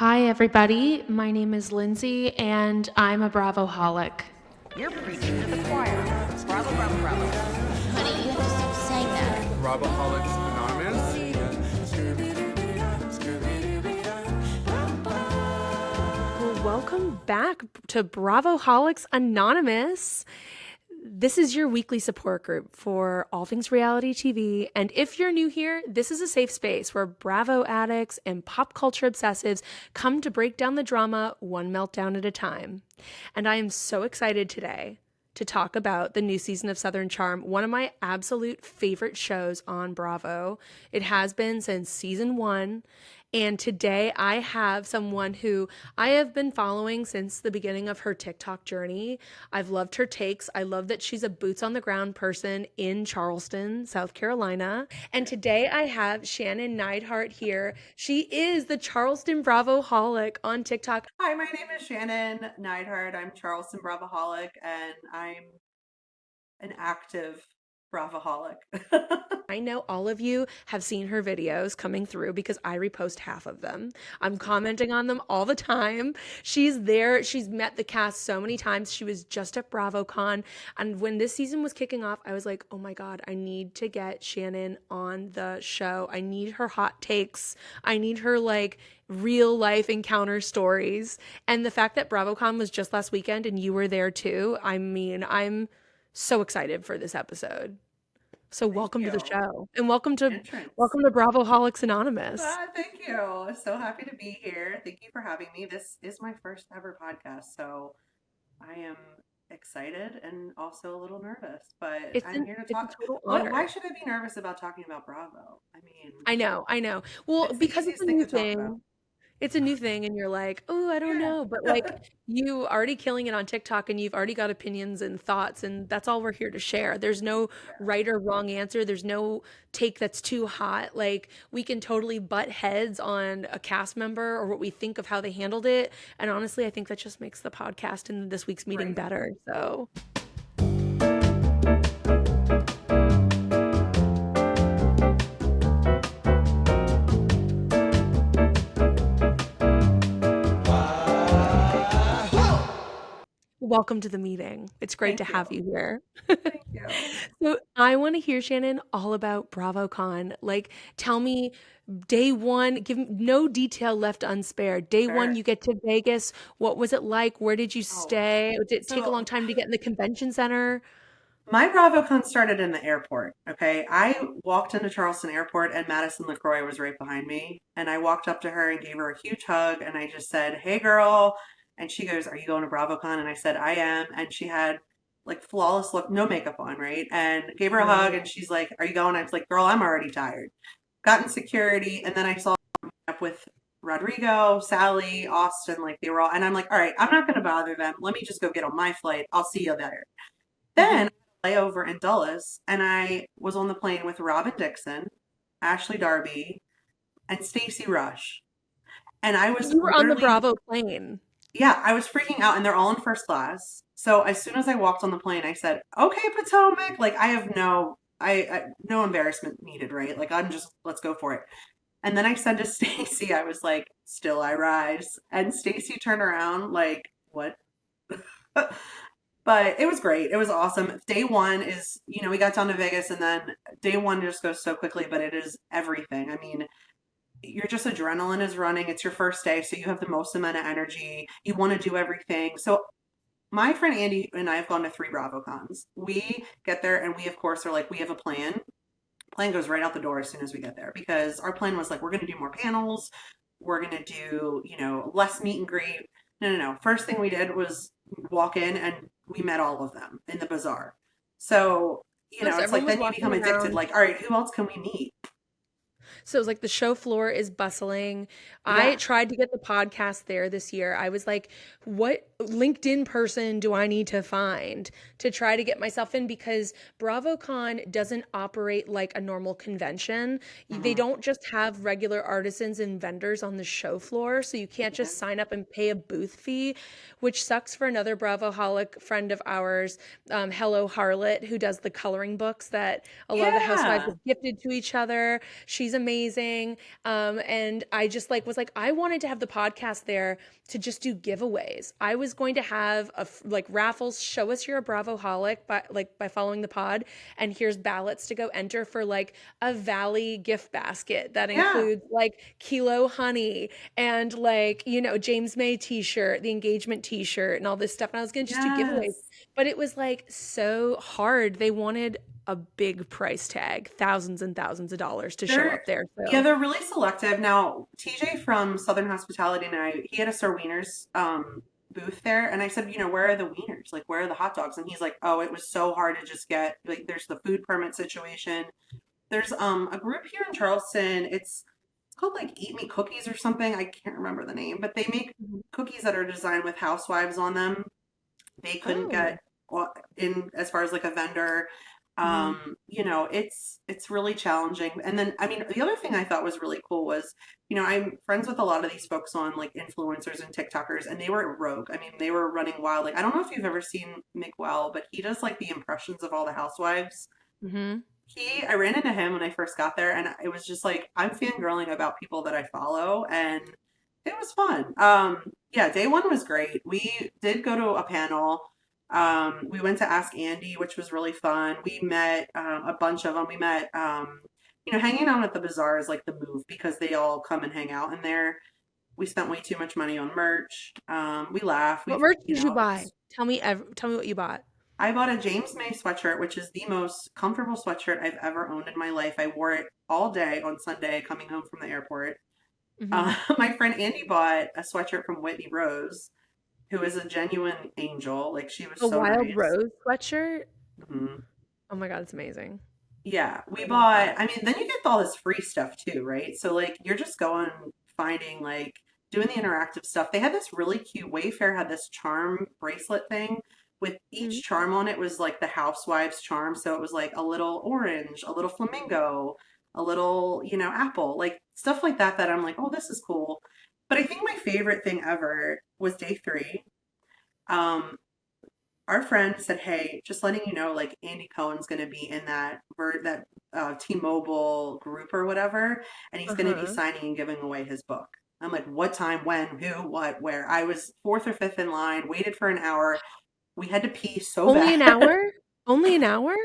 Hi, everybody. My name is Lindsay, and I'm a Bravoholic. You're preaching to the choir. Bravo, bravo, bravo. Honey, you have to stop saying that. Bravoholics Anonymous. Well, welcome back to Bravoholics Anonymous. This is your weekly support group for all things reality TV. And if you're new here, this is a safe space where Bravo addicts and pop culture obsessives come to break down the drama one meltdown at a time. And I am so excited today to talk about the new season of Southern Charm, one of my absolute favorite shows on Bravo. It has been since season 1. And today I have someone who I have been following since the beginning of her TikTok journey. I've loved her takes. I love that she's a boots on the ground person in Charleston, South Carolina. And today I have Shannon Neidhart here. She is the Charleston Bravoholic on TikTok. Hi, my name is Shannon Neidhart. I'm Charleston Bravoholic, and I'm an active Bravoholic. I know all of you have seen her videos coming through because I repost half of them. I'm commenting on them all the time. She's there. She's met the cast so many times. She was just at BravoCon. And when this season was kicking off, I was like, oh my God, I need to get Shannon on the show. I need her hot takes. I need her like real life encounter stories. And the fact that BravoCon was just last weekend and you were there too, I mean, I'm so excited for this episode. So welcome to the show, and welcome to Bravoholics Anonymous. Thank you. So happy to be here. Thank you for having me. This is my first ever podcast, so I am excited and also a little nervous. But I'm here to talk. Why should I be nervous about talking about Bravo? I mean, I know. Well, because it's a new thing. It's a new thing and you're like, oh, I don't know. But like you already killing it on TikTok and you've already got opinions and thoughts, and that's all we're here to share. There's no right or wrong answer. There's no take that's too hot. Like we can totally butt heads on a cast member or what we think of how they handled it. And honestly, I think that just makes the podcast and this week's meeting better. So welcome to the meeting. It's great to have you here. Thank you. So I want to hear, Shannon, all about BravoCon. Like, tell me, day one, give no detail left unspared. Day one, you get to Vegas. What was it like? Where did you stay? Did it take a long time to get in the convention center? My BravoCon started in the airport. Okay, I walked into Charleston Airport and Madison LaCroix was right behind me, and I walked up to her and gave her a huge hug, and I just said, "Hey, girl." And she goes, "Are you going to BravoCon?" And I said, "I am." And she had like flawless look, no makeup on, right? And gave her a hug. And she's like, "Are you going?" I was like, "Girl, I'm already tired." Got in security. And then I saw up with Rodrigo, Sally, Austin, like they were all, and I'm like, all right, I'm not going to bother them. Let me just go get on my flight. I'll see you there. Then layover in Dulles, and I was on the plane with Robin Dixon, Ashley Darby, and Stacey Rush. And I was You were on the Bravo plane. Yeah, I was freaking out, and they're all in first class. So as soon as I walked on the plane, I said, "Okay, Potomac." Like I have no embarrassment needed, right? Like I'm just, let's go for it. And then I said to Stacey, I was like, "Still I rise." And Stacey turned around like, "What?" But it was great. It was awesome. Day one is, we got down to Vegas, and then day one just goes so quickly, but it is everything. I mean, you're just adrenaline is running. It's your first day, so you have the most amount of energy. You want to do everything. So my friend Andy and I have gone to 3 BravoCons. We get there and we of course are like, we have a plan. Plan goes right out the door as soon as we get there, because our plan was like, we're going to do more panels. We're going to do, less meet and greet. No. First thing we did was walk in and we met all of them in the bazaar. So, it's like then you become addicted. Like, all right, who else can we meet? So it was like the show floor is bustling. Yeah. I tried to get the podcast there this year. I was like, what LinkedIn person do I need to find to try to get myself in? Because BravoCon doesn't operate like a normal convention. They don't just have regular artisans and vendors on the show floor. So you can't just sign up and pay a booth fee, which sucks for another Bravoholic friend of ours, Hello Harlot, who does the coloring books that a lot of the housewives have gifted to each other. She's amazing. amazing. And I just like was like, I wanted to have the podcast there to just do giveaways. I was going to have like raffles, show us you're a Bravoholic by following the pod, and here's ballots to go enter for like a Valley gift basket that Yeah. includes like Kilo honey and like, James May t-shirt, the engagement t-shirt and all this stuff. And I was going to just do giveaways, Yes. but it was like so hard. They wanted a big price tag, thousands and thousands of dollars to show They're up there. yeah, So, they're really selective. Now, TJ from Southern Hospitality and he had a Sir Wieners booth there, and I said, where are the wieners? Like, where are the hot dogs? And he's like, oh, it was so hard to just get. Like, there's the food permit situation. There's a group here in Charleston. It's called like Eat Me Cookies or something. I can't remember the name, but they make cookies that are designed with housewives on them. They couldn't oh, get in as far as like a vendor. mhm. It's really challenging. And then, I mean, the other thing I thought was really cool was, I'm friends with a lot of these folks on like influencers and TikTokers, and they were rogue. I mean, they were running wild. Like, I don't know if you've ever seen Miguel, but he does like the impressions of all the housewives. Mhm. I ran into him when I first got there, and it was just like I'm fangirling about people that I follow, and it was fun. Yeah, day one was great. We did go to a panel. We went to Ask Andy, which was really fun. We met a bunch of them. We met, hanging out at the bazaar is like the move because they all come and hang out in there. We spent way too much money on merch. We laughed. What We, merch did you buy? Tell me what you bought. I bought a James May sweatshirt, which is the most comfortable sweatshirt I've ever owned in my life. I wore it all day on Sunday coming home from the airport. Mhm. My friend Andy bought a sweatshirt from Whitney Rose, who is a genuine angel. Like, she was A so Wild nice. Rose sweatshirt? Mhm. Oh my God, it's amazing. Yeah, we I love bought, that. I mean, then you get all this free stuff too, right? So, like, you're just going, finding, like, doing the interactive stuff. They had this really cute, Wayfair had this charm bracelet thing with Mhm. each charm on it was like the housewife's charm. So it was like a little orange, a little flamingo, a little, apple, like stuff like that, that I'm like, oh, this is cool. But I think my favorite thing ever was day three. Um, our friend said, "Hey, just letting you know, like Andy Cohen's going to be in that T-Mobile group or whatever, and he's going to be Uh-huh. signing and giving away his book." I'm like, "What time? When? Who? What? Where?" I was fourth or fifth in line, waited for an hour. We had to pee so Only bad. an hour? Only an hour?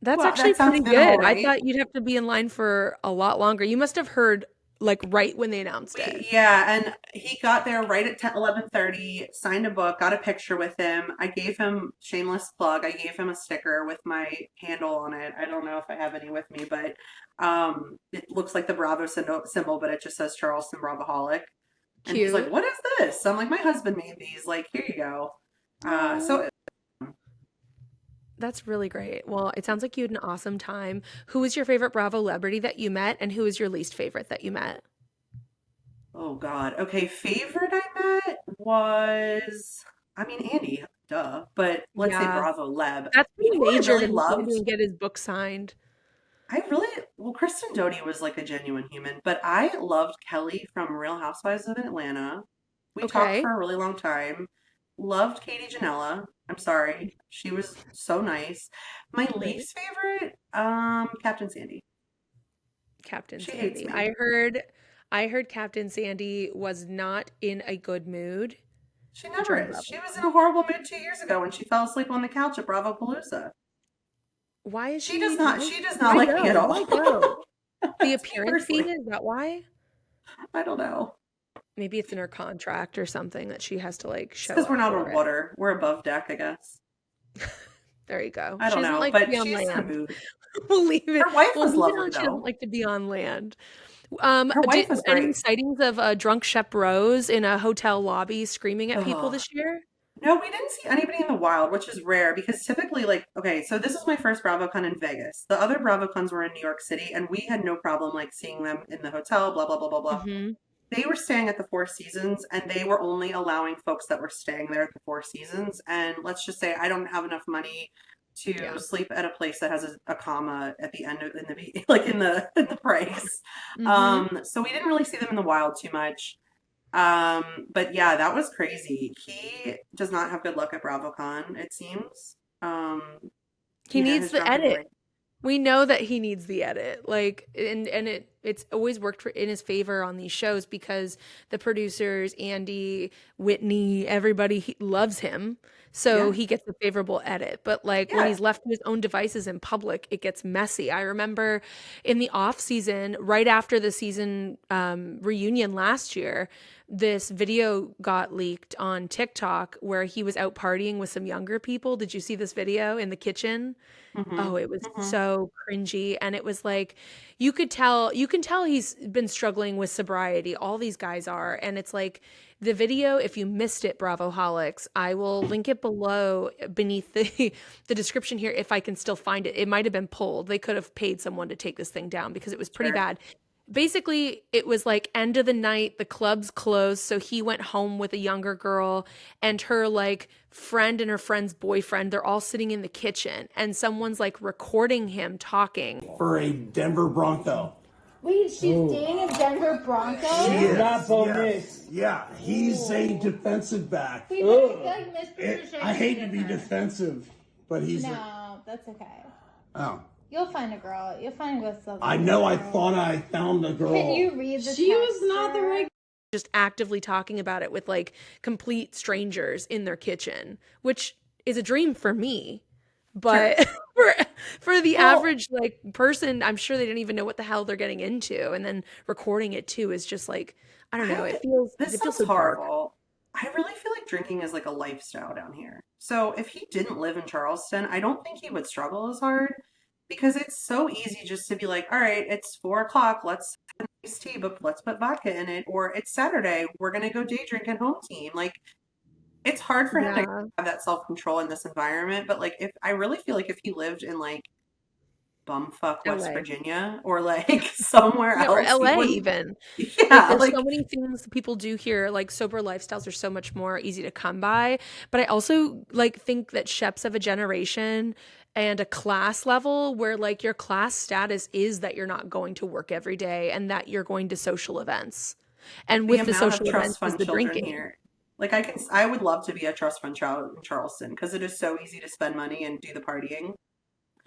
That's Well, actually that sounds pretty minimal, good. I right? thought you'd have to be in line for a lot longer. You must have heard like right when they announced it. Yeah, and he got there right at 11:30, signed a book, got a picture with him. I gave him, shameless plug, I gave him a sticker with my handle on it. I don't know if I have any with me, but it looks like the Bravo symbol, but it just says Charleston Bravoholic. And he's like, Cute. "What is this?" I'm like, "My husband made these. Like, here you go." Oh, So that's really great. Well, it sounds like you had an awesome time. Who was your favorite Bravo celebrity that you met, and who was your least favorite that you met? oh God. Okay, favorite I met was, I mean, Andy, duh, but let's say Yeah, Bravo Leb. that's You pretty know who I major really to meet loved? somebody and get his book signed. Well, Kristen Doty was like a genuine human, but I loved Kelly from Real Housewives of Atlanta. We talked Okay. for a really long time. Loved Katie Janela. I'm sorry. She was so nice. My Great. least favorite, Captain Sandy. Captain She hates Sandy. me. I heard Captain Sandy was not in a good mood She never during is. She was in BravoCon. a horrible mood 2 years ago when she fell asleep on the couch at Bravo Palooza. Why is She does she not, why she does not why like me go? at Why all. go? The That's me appearance fee, personally. is that why? I don't know. Maybe it's in her contract or something that she has to like It's show because we're up not for on it. water. We're above deck, I guess. There you go. I She don't doesn't know, like to but be on she's in a land. mood. We'll leave it. Her wife We'll was leave it lovely on she doesn't though. like to be on land. Her Did wife was any great. sightings of a drunk Shep Rose in a hotel lobby screaming at people Oh, this year? no, we didn't see anybody in the wild, which is rare because typically, like, okay, so this is my first BravoCon in Vegas. The other BravoCons were in New York City, and we had no problem like seeing them in the hotel, blah, blah, blah, blah, blah. Hmm. They were staying at the Four Seasons, and they were only allowing folks that were staying there at the Four Seasons. And let's just say I don't have enough money to Yeah. sleep at a place that has a comma at the end of in the like in the price. Hmm. So we didn't really see them in the wild too much. But yeah, that was crazy. He does not have good luck at BravoCon, it seems. He needs His the drunken edit. rage. We know that he needs the edit. Like, and it's always worked in his favor on these shows because the producers, Andy, Whitney, everybody loves him. So Yeah. he gets a favorable edit. But like when Yeah. he's left to his own devices in public, it gets messy. I remember in the off season, right after the season reunion last year, this video got leaked on TikTok where he was out partying with some younger people. Did you see this video in the kitchen? Hmm. Oh, it was Hmm. so cringy. And it was like, you can tell he's been struggling with sobriety. All these guys are. And it's like the video, if you missed it, Bravoholics, I will link it below beneath the description here if I can still find it. It might have been pulled. They could have paid someone to take this thing down because it was pretty Sure. bad. Basically, it was like end of the night, the club's closed, so he went home with a younger girl and her like friend and her friend's boyfriend. They're all sitting in the kitchen and someone's like recording him talking. For a Denver Bronco. Wait, she's dating a Denver Bronco? She is. Not Bo Yes. Nix. Yeah, he's a defensive back. Wait, but I feel like Miss Patricia I is hate to be different. defensive, but he's No, that's okay. oh. You'll find a girl. You'll find a good Southern I know I girl. thought I found a girl. Can you read the She was not the text right. Just actively talking about it with like complete strangers in their kitchen, which is a dream for me. But for the average like person, I'm sure they didn't even know what the hell they're getting into, and then recording it too is just like I don't know. It feels Sounds so dark. horrible. I really feel like drinking is like a lifestyle down here. So if he didn't live in Charleston, I don't think he would struggle as hard because it's so easy just to be like, all right, it's 4 o'clock, let's have an iced tea, but let's put vodka in it. Or it's Saturday, we're gonna go day drink at home team. Like it's hard for him to Yeah. have that self control in this environment. But like if I really feel like if he lived in like bumfuck West LA. Virginia or like somewhere Yeah, else, or he LA wouldn't- even. yeah, There's like so many things that people do here. Like sober lifestyles are so much more easy to come by. But I also like think that Sheps of a generation and a class level where like your class status is that you're not going to work every day and that you're going to social events. And with the amount of social trust events is fund the children drinking. here. Like I would love to be a trust fund child in Charleston because it is so easy to spend money and do the partying.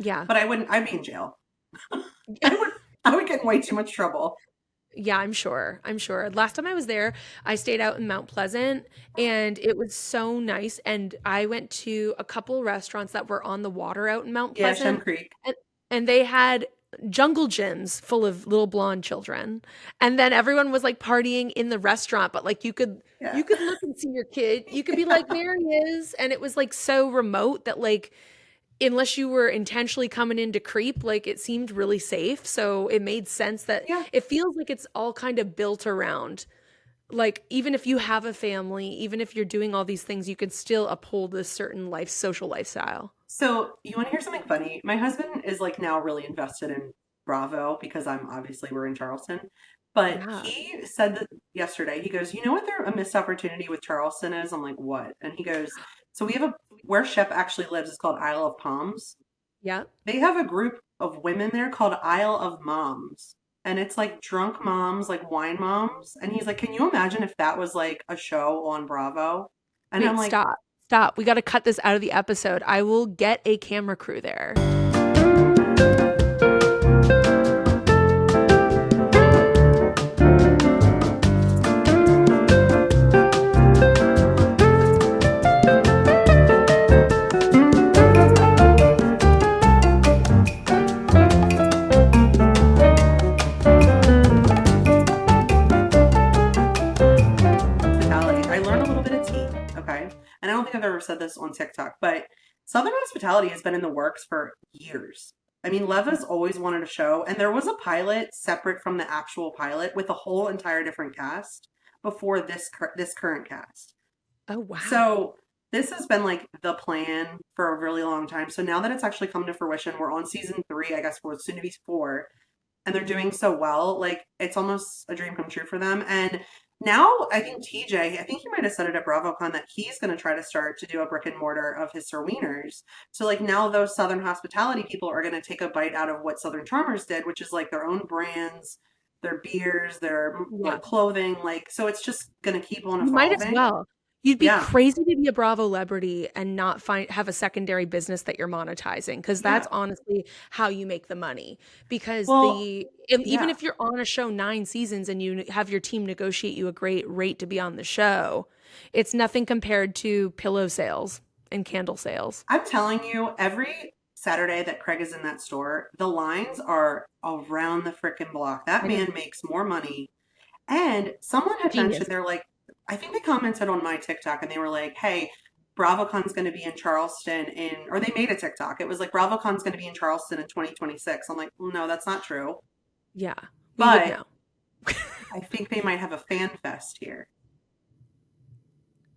Yeah. But I'd be in jail. I would get in way too much trouble. Yeah, I'm sure. Last time I was there, I stayed out in Mount Pleasant and it was so nice. And I went to a couple restaurants that were on the water out in Mount Yeah, Pleasant. Shem Creek. And they had jungle gyms full of little blonde children. And then everyone was like partying in the restaurant, but like you could Yeah. look and see your kid. You could be like, there he is. And it was like so remote that like unless you were intentionally coming in to creep, like it seemed really safe. So it made sense that Yeah. it feels like it's all kind of built around like even if you have a family, even if you're doing all these things, you can still uphold this certain social lifestyle. So you want to hear something funny? My husband is like now really invested in Bravo because we're in Charleston. But Yeah. he said that yesterday, he goes, you know what a missed opportunity with Charleston is? I'm like, what? And he goes, so we have where Shep actually lives is called Isle of Palms. Yeah. They have a group of women there called Isle of Moms. And it's like drunk moms, like wine moms. And he's like, can you imagine if that was like a show on Bravo? And Wait, I'm like, stop. We got to cut this out of the episode. I will get a camera crew there. hospitality. I learned a little bit of tea, okay? And I don't think I've ever said this on TikTok, but Southern hospitality has been in the works for years. I mean, Leva's always wanted a show, and there was a pilot separate from the actual pilot with a whole entire different cast before this current cast. Oh, wow. So this has been like the plan for a really long time. So now that it's actually come to fruition, we're on season 3, I guess we're soon to be 4, and they're doing so well. Like it's almost a dream come true for them. And now I think TJ, I think he might have said it at BravoCon that he's going to try to start to do a brick and mortar of his Sir Wieners. So like now those Southern hospitality people are going to take a bite out of what Southern Charmers did, which is like their own brands, their beers, their clothing. Like, so it's just going to keep on evolving. You might as well. You'd be Yeah. crazy to be a Bravo celebrity and not have a secondary business that you're monetizing, because Yeah. that's honestly how you make the money. Because Well, even yeah. if you're on a show 9 seasons and you have your team negotiate you a great rate to be on the show, it's nothing compared to pillow sales and candle sales. I'm telling you, every Saturday that Craig is in that store, the lines are around the freaking block. That I know. man makes more money. And someone had Genius. mentioned, they're like, I think they commented on my TikTok and they were like, hey, BravoCon's going to be in Charleston or they made a TikTok. It was like, BravoCon's going to be in Charleston in 2026. I'm like, no, that's not true. Yeah, we would But know. I think they might have a fan fest here.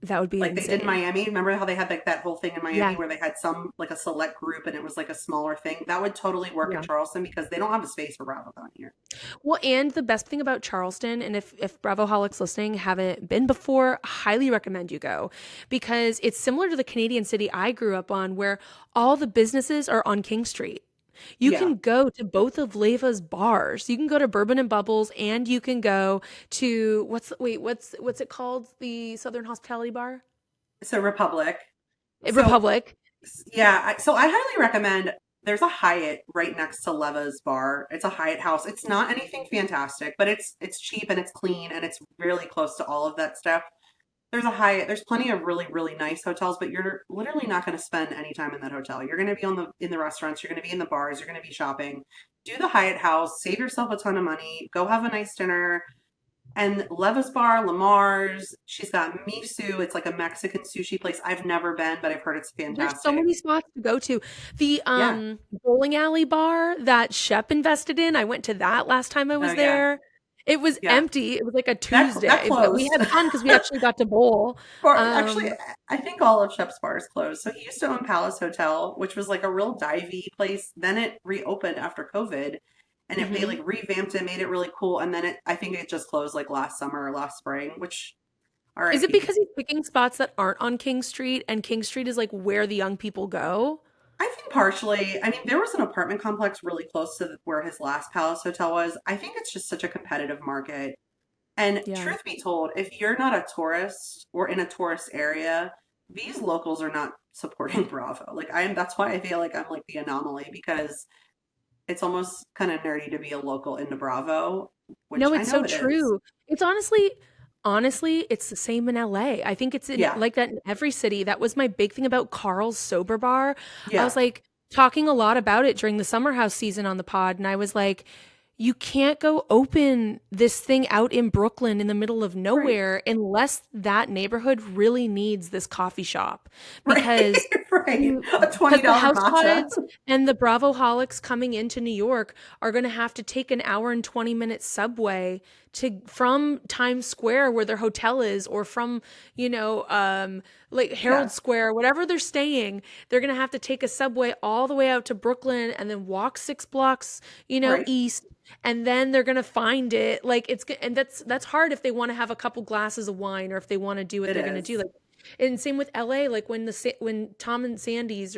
That would be Like insane. they did in Miami. Remember how they had like that whole thing in Miami Yeah. where they had some like a select group and it was like a smaller thing? That would totally work in Charleston because they don't have a space for BravoCon here. Well, and the best thing about Charleston, and if Bravoholics listening haven't been before, highly recommend you go, because it's similar to the Canadian city I grew up on, where all the businesses are on King Street. You Yeah. can go to both of Leva's bars. You can go to Bourbon and Bubbles, and you can go to what's it called? The Southern Hospitality Bar? So Republic. Republic. Yeah. So I highly recommend. There's a Hyatt right next to Leva's bar. It's a Hyatt house. It's not anything fantastic, but it's cheap and it's clean and it's really close to all of that stuff. There's a Hyatt. There's plenty of really, really nice hotels, but you're literally not going to spend any time in that hotel. You're going to be in the restaurants. You're going to be in the bars. You're going to be shopping. Do the Hyatt house. Save yourself a ton of money. Go have a nice dinner. And Leva's bar, Lamar's. She's got Misu. It's like a Mexican sushi place. I've never been, but I've heard it's fantastic. There's so many spots to go to. The bowling alley bar that Shep invested in, I went to that last time I was there. It was empty. It was like a Tuesday, but we had fun because we actually got to bowl. Actually, I think all of Shep's bars closed. So he used to own Palace Hotel, which was like a real divey place. Then it reopened after COVID, and they like revamped it, made it really cool. And then I think it just closed like last summer or last spring. Which, all right, is it because he's picking spots that aren't on King Street, and King Street is like where the young people go? I think partially. I mean, there was an apartment complex really close to where his last Palace Hotel was. I think it's just such a competitive market. And truth be told, if you're not a tourist or in a tourist area, these locals are not supporting Bravo. Like that's why I feel like I'm like the anomaly, because it's almost kind of nerdy to be a local into Bravo. Which No, it's so true. Is. It's honestly, it's the same in LA. I think it's like that in every city. That was my big thing about Carl's Sober Bar. Yeah. I was like talking a lot about it during the Summer House season on the pod, and I was like, you can't go open this thing out in Brooklyn in the middle of nowhere unless that neighborhood really needs this coffee shop. Because a $20 the House matcha. Potteds and the Bravoholics coming into New York are going to have to take an hour and 20-minute subway from Times Square where their hotel is, or from like Herald Square, whatever they're staying. They're going to have to take a subway all the way out to Brooklyn and then walk 6 blocks east, and then they're going to find it. Like and that's hard if they want to have a couple glasses of wine, or if they want to do what they're going to do. Like, and same with LA, like when Tom and Sandy's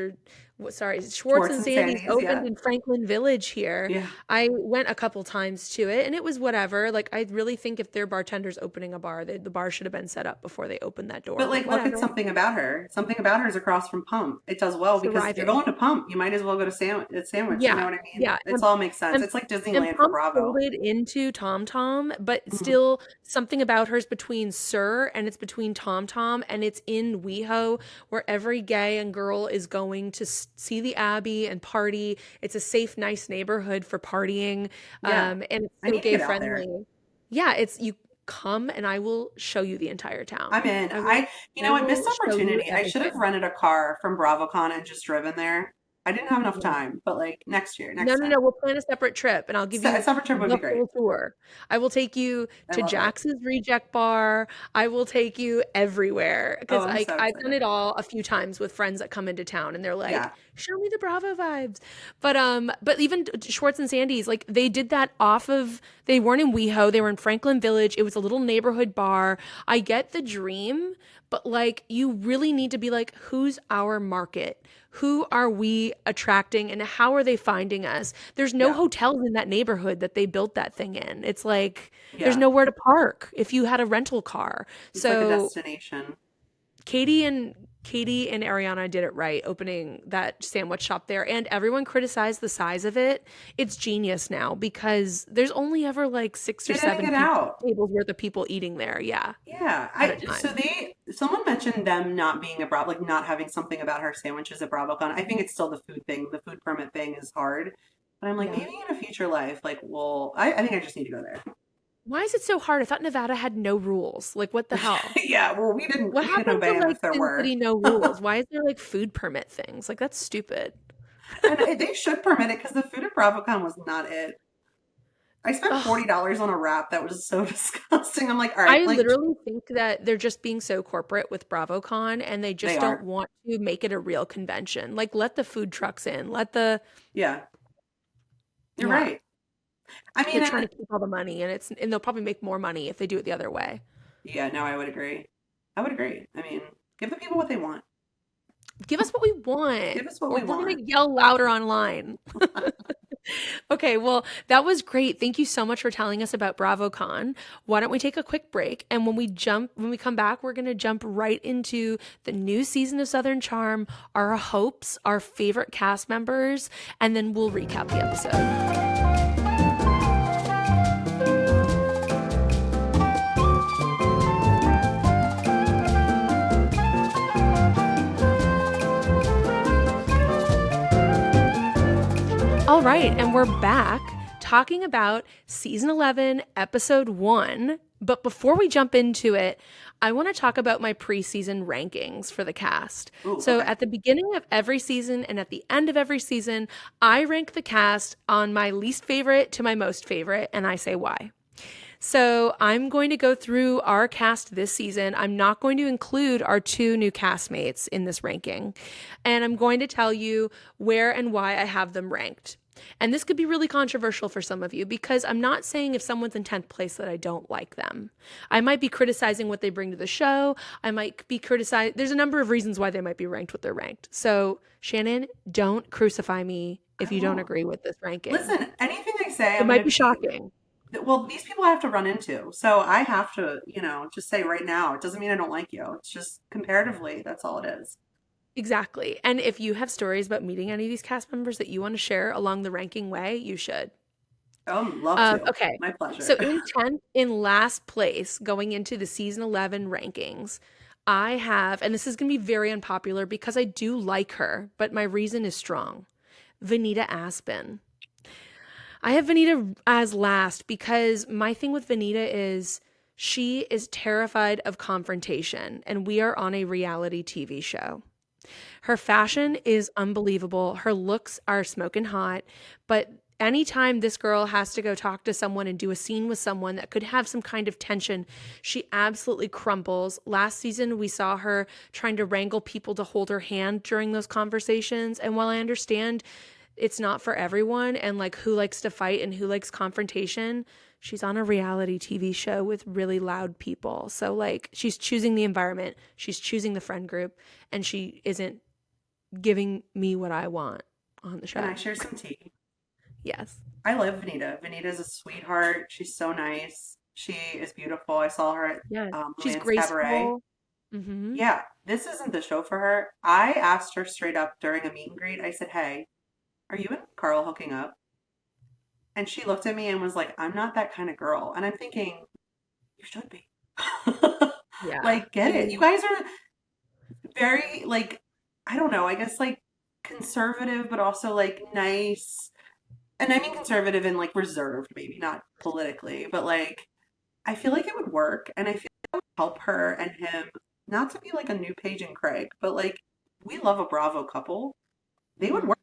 Schwartz and Sandy's opened in Franklin Village here. Yeah. I went a couple times to it and it was whatever. Like, I really think if their bartender's opening a bar, the bar should have been set up before they opened that door. But like, look at Something About Her. Something About Her is across from Pump. It does well because if you're going to Pump, you might as well go to Sandwich. Yeah. You know what I mean? Yeah. It all makes sense. It's like Disneyland for Bravo. Folded into Tom Tom, but still Something About Her is between Sir and it's between Tom Tom, and it's in WeHo, where every gay and girl is going to see the Abbey and party. It's a safe, nice neighborhood for partying. And it's so gay friendly. Yeah, you come and I will show you the entire town. I'm in. You know what? Missed opportunity. I should have rented a car from BravoCon and just driven there. I didn't have enough time, but like next year. No. We'll plan a separate trip, and I'll give you a separate trip would be great. Full tour. I will take you to Jax's Reject Bar. I will take you everywhere because I've done it all a few times with friends that come into town, and they're like, "Show me the Bravo vibes." But even Schwartz and Sandy's, like, they did that they weren't in WeHo, they were in Franklin Village. It was a little neighborhood bar. I get the dream, but like, you really need to be like, who's our market? Who are we attracting, and how are they finding us? There's no hotels in that neighborhood that they built that thing in. It's like there's nowhere to park if you had a rental car. It's like a destination. Katie and Ariana did it right opening that sandwich shop there, and everyone criticized the size of it. It's genius now because there's only ever like 6 or They didn't 7 get out. tables worth of people eating there. Yeah. Yeah, At a time. so someone mentioned them not being like not having something about her sandwiches at BravoCon. I think it's still the food thing. The food permit thing is hard, but I'm like Yeah. maybe in a future life, like, well, I think I just need to go there. Why is it so hard? I thought Nevada had no rules. Like, what the hell? Yeah, well, we didn't What happened obey to them like if there Sin were. City no rules? Why is there like food permit things? Like, that's stupid. And they should permit it because the food at BravoCon was not it. I spent $40 on a wrap that was so disgusting. I'm like, all right, I like, literally think that they're just being so corporate with BravoCon and they just They don't are. want to make it a real convention. Like, let the food trucks in. Let the yeah, you're Yeah. right. I mean, they're trying to keep all the money, and they'll probably make more money if they do it the other way. yeah, no, I would agree. I mean, give the people what they want. Give us what we want. Give us what Or we we're gonna want. yell louder online. Okay, well, that was great. Thank you so much for telling us about BravoCon. Why don't we take a quick break? And when we come back, we're gonna jump right into the new season of Southern Charm, our hopes, our favorite cast members, and then we'll recap the episode. All right, and we're back talking about season 11, episode 1. But before we jump into it, I want to talk about my preseason rankings for the cast. Ooh, So okay. at the beginning of every season and at the end of every season, I rank the cast on my least favorite to my most favorite, and I say why. So I'm going to go through our cast this season. I'm not going to include our 2 new castmates in this ranking. And I'm going to tell you where and why I have them ranked. And this could be really controversial for some of you because I'm not saying if someone's in 10th place that I don't like them. I might be criticizing what they bring to the show. I might be criticizing. There's a number of reasons why they might be ranked what they're ranked. So Shannon, don't crucify me if you don't agree with this ranking. Listen, anything I say, it might be shocking. Well, these people I have to run into. So I have to, just say right now, it doesn't mean I don't like you. It's just comparatively, that's all it is. Exactly. And if you have stories about meeting any of these cast members that you want to share along the ranking way, you should. Oh, love to. Okay. My pleasure. So in last place going into the season 11 rankings, I have, and this is going to be very unpopular because I do like her, but my reason is strong. Venita Aspin. I have Venita as last because my thing with Venita is she is terrified of confrontation, and we are on a reality TV show. Her fashion is unbelievable. Her looks are smoking hot, but anytime this girl has to go talk to someone and do a scene with someone that could have some kind of tension, she absolutely crumbles. Last season, we saw her trying to wrangle people to hold her hand during those conversations. And while I understand it's not for everyone and like who likes to fight and who likes confrontation, she's on a reality TV show with really loud people. So like she's choosing the environment, she's choosing the friend group, and she isn't giving me what I want on the show. Can I share some tea? Yes. I love Venita. Venita's a sweetheart. She's so nice. She is beautiful. I saw her at she's Luann's graceful. Cabaret. Mm-hmm. Yeah, this isn't the show for her. I asked her straight up during a meet and greet. I said, hey, are you and Carl hooking up? And she looked at me and was like, I'm not that kind of girl. And I'm thinking, you should be. Yeah. Like, get it. You guys are very, like, I don't know, I guess, like, conservative, but also, like, nice. And I mean conservative and, like, reserved, maybe, not politically. But, like, I feel like it would work. And I feel like it would help her and him, not to be, like, a new Paige and Craig, but, like, we love a Bravo couple. They would work.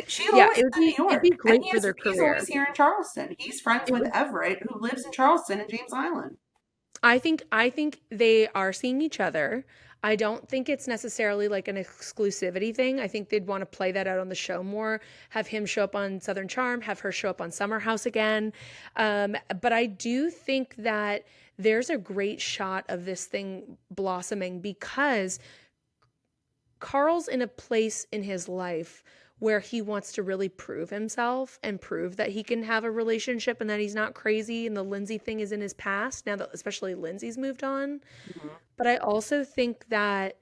She's always in New York. It'd be great and for their he's career. always here in Charleston. He's friends with Everett, who lives in Charleston and James Island. I think they are seeing each other. I don't think it's necessarily like an exclusivity thing. I think they'd want to play that out on the show more, have him show up on Southern Charm, have her show up on Summer House again. But I do think that there's a great shot of this thing blossoming because Carl's in a place in his life where he wants to really prove himself and prove that he can have a relationship and that he's not crazy and the Lindsay thing is in his past now that especially Lindsay's moved on. Mhm. But I also think that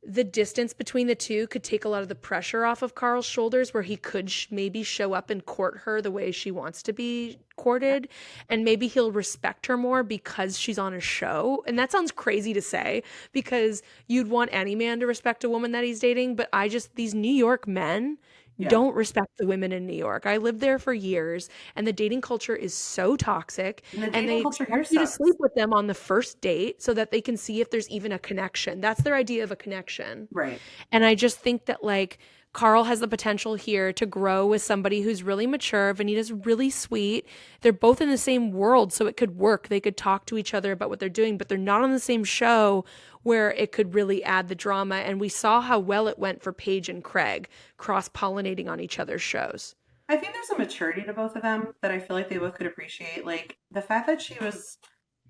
the distance between the two could take a lot of the pressure off of Carl's shoulders where he could maybe show up and court her the way she wants to be courted, and maybe he'll respect her more because she's on a show. And that sounds crazy to say because you'd want any man to respect a woman that he's dating, but these New York men don't respect the women in New York. I lived there for years and the dating culture is so toxic, and they expect you to sleep with them on the first date so that they can see if there's even a connection. That's their idea of a connection. Right. And I just think that like Carl has the potential here to grow with somebody who's really mature. Venita's really sweet. They're both in the same world, so it could work. They could talk to each other about what they're doing, but they're not on the same show where it could really add the drama. And we saw how well it went for Paige and Craig cross-pollinating on each other's shows. I think there's a maturity to both of them that I feel like they both could appreciate. Like the fact that she was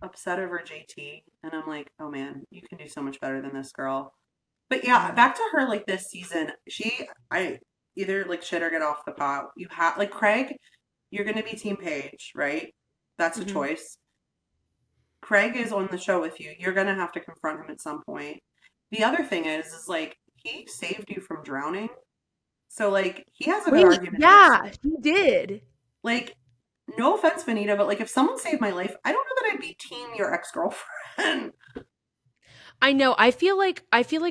upset over JT, and I'm like, oh man, you can do so much better than this girl. But yeah, back to her like this season, I either like shit or get off the pot. You have like Craig, you're gonna be Team Paige, right? That's a choice. Craig is on the show with you. You're gonna have to confront him at some point. The other thing is like he saved you from drowning. So like he has a good argument. Yeah, he did. Like, no offense, Venita, but like if someone saved my life, I don't know that I'd be team your ex-girlfriend. I know. I feel like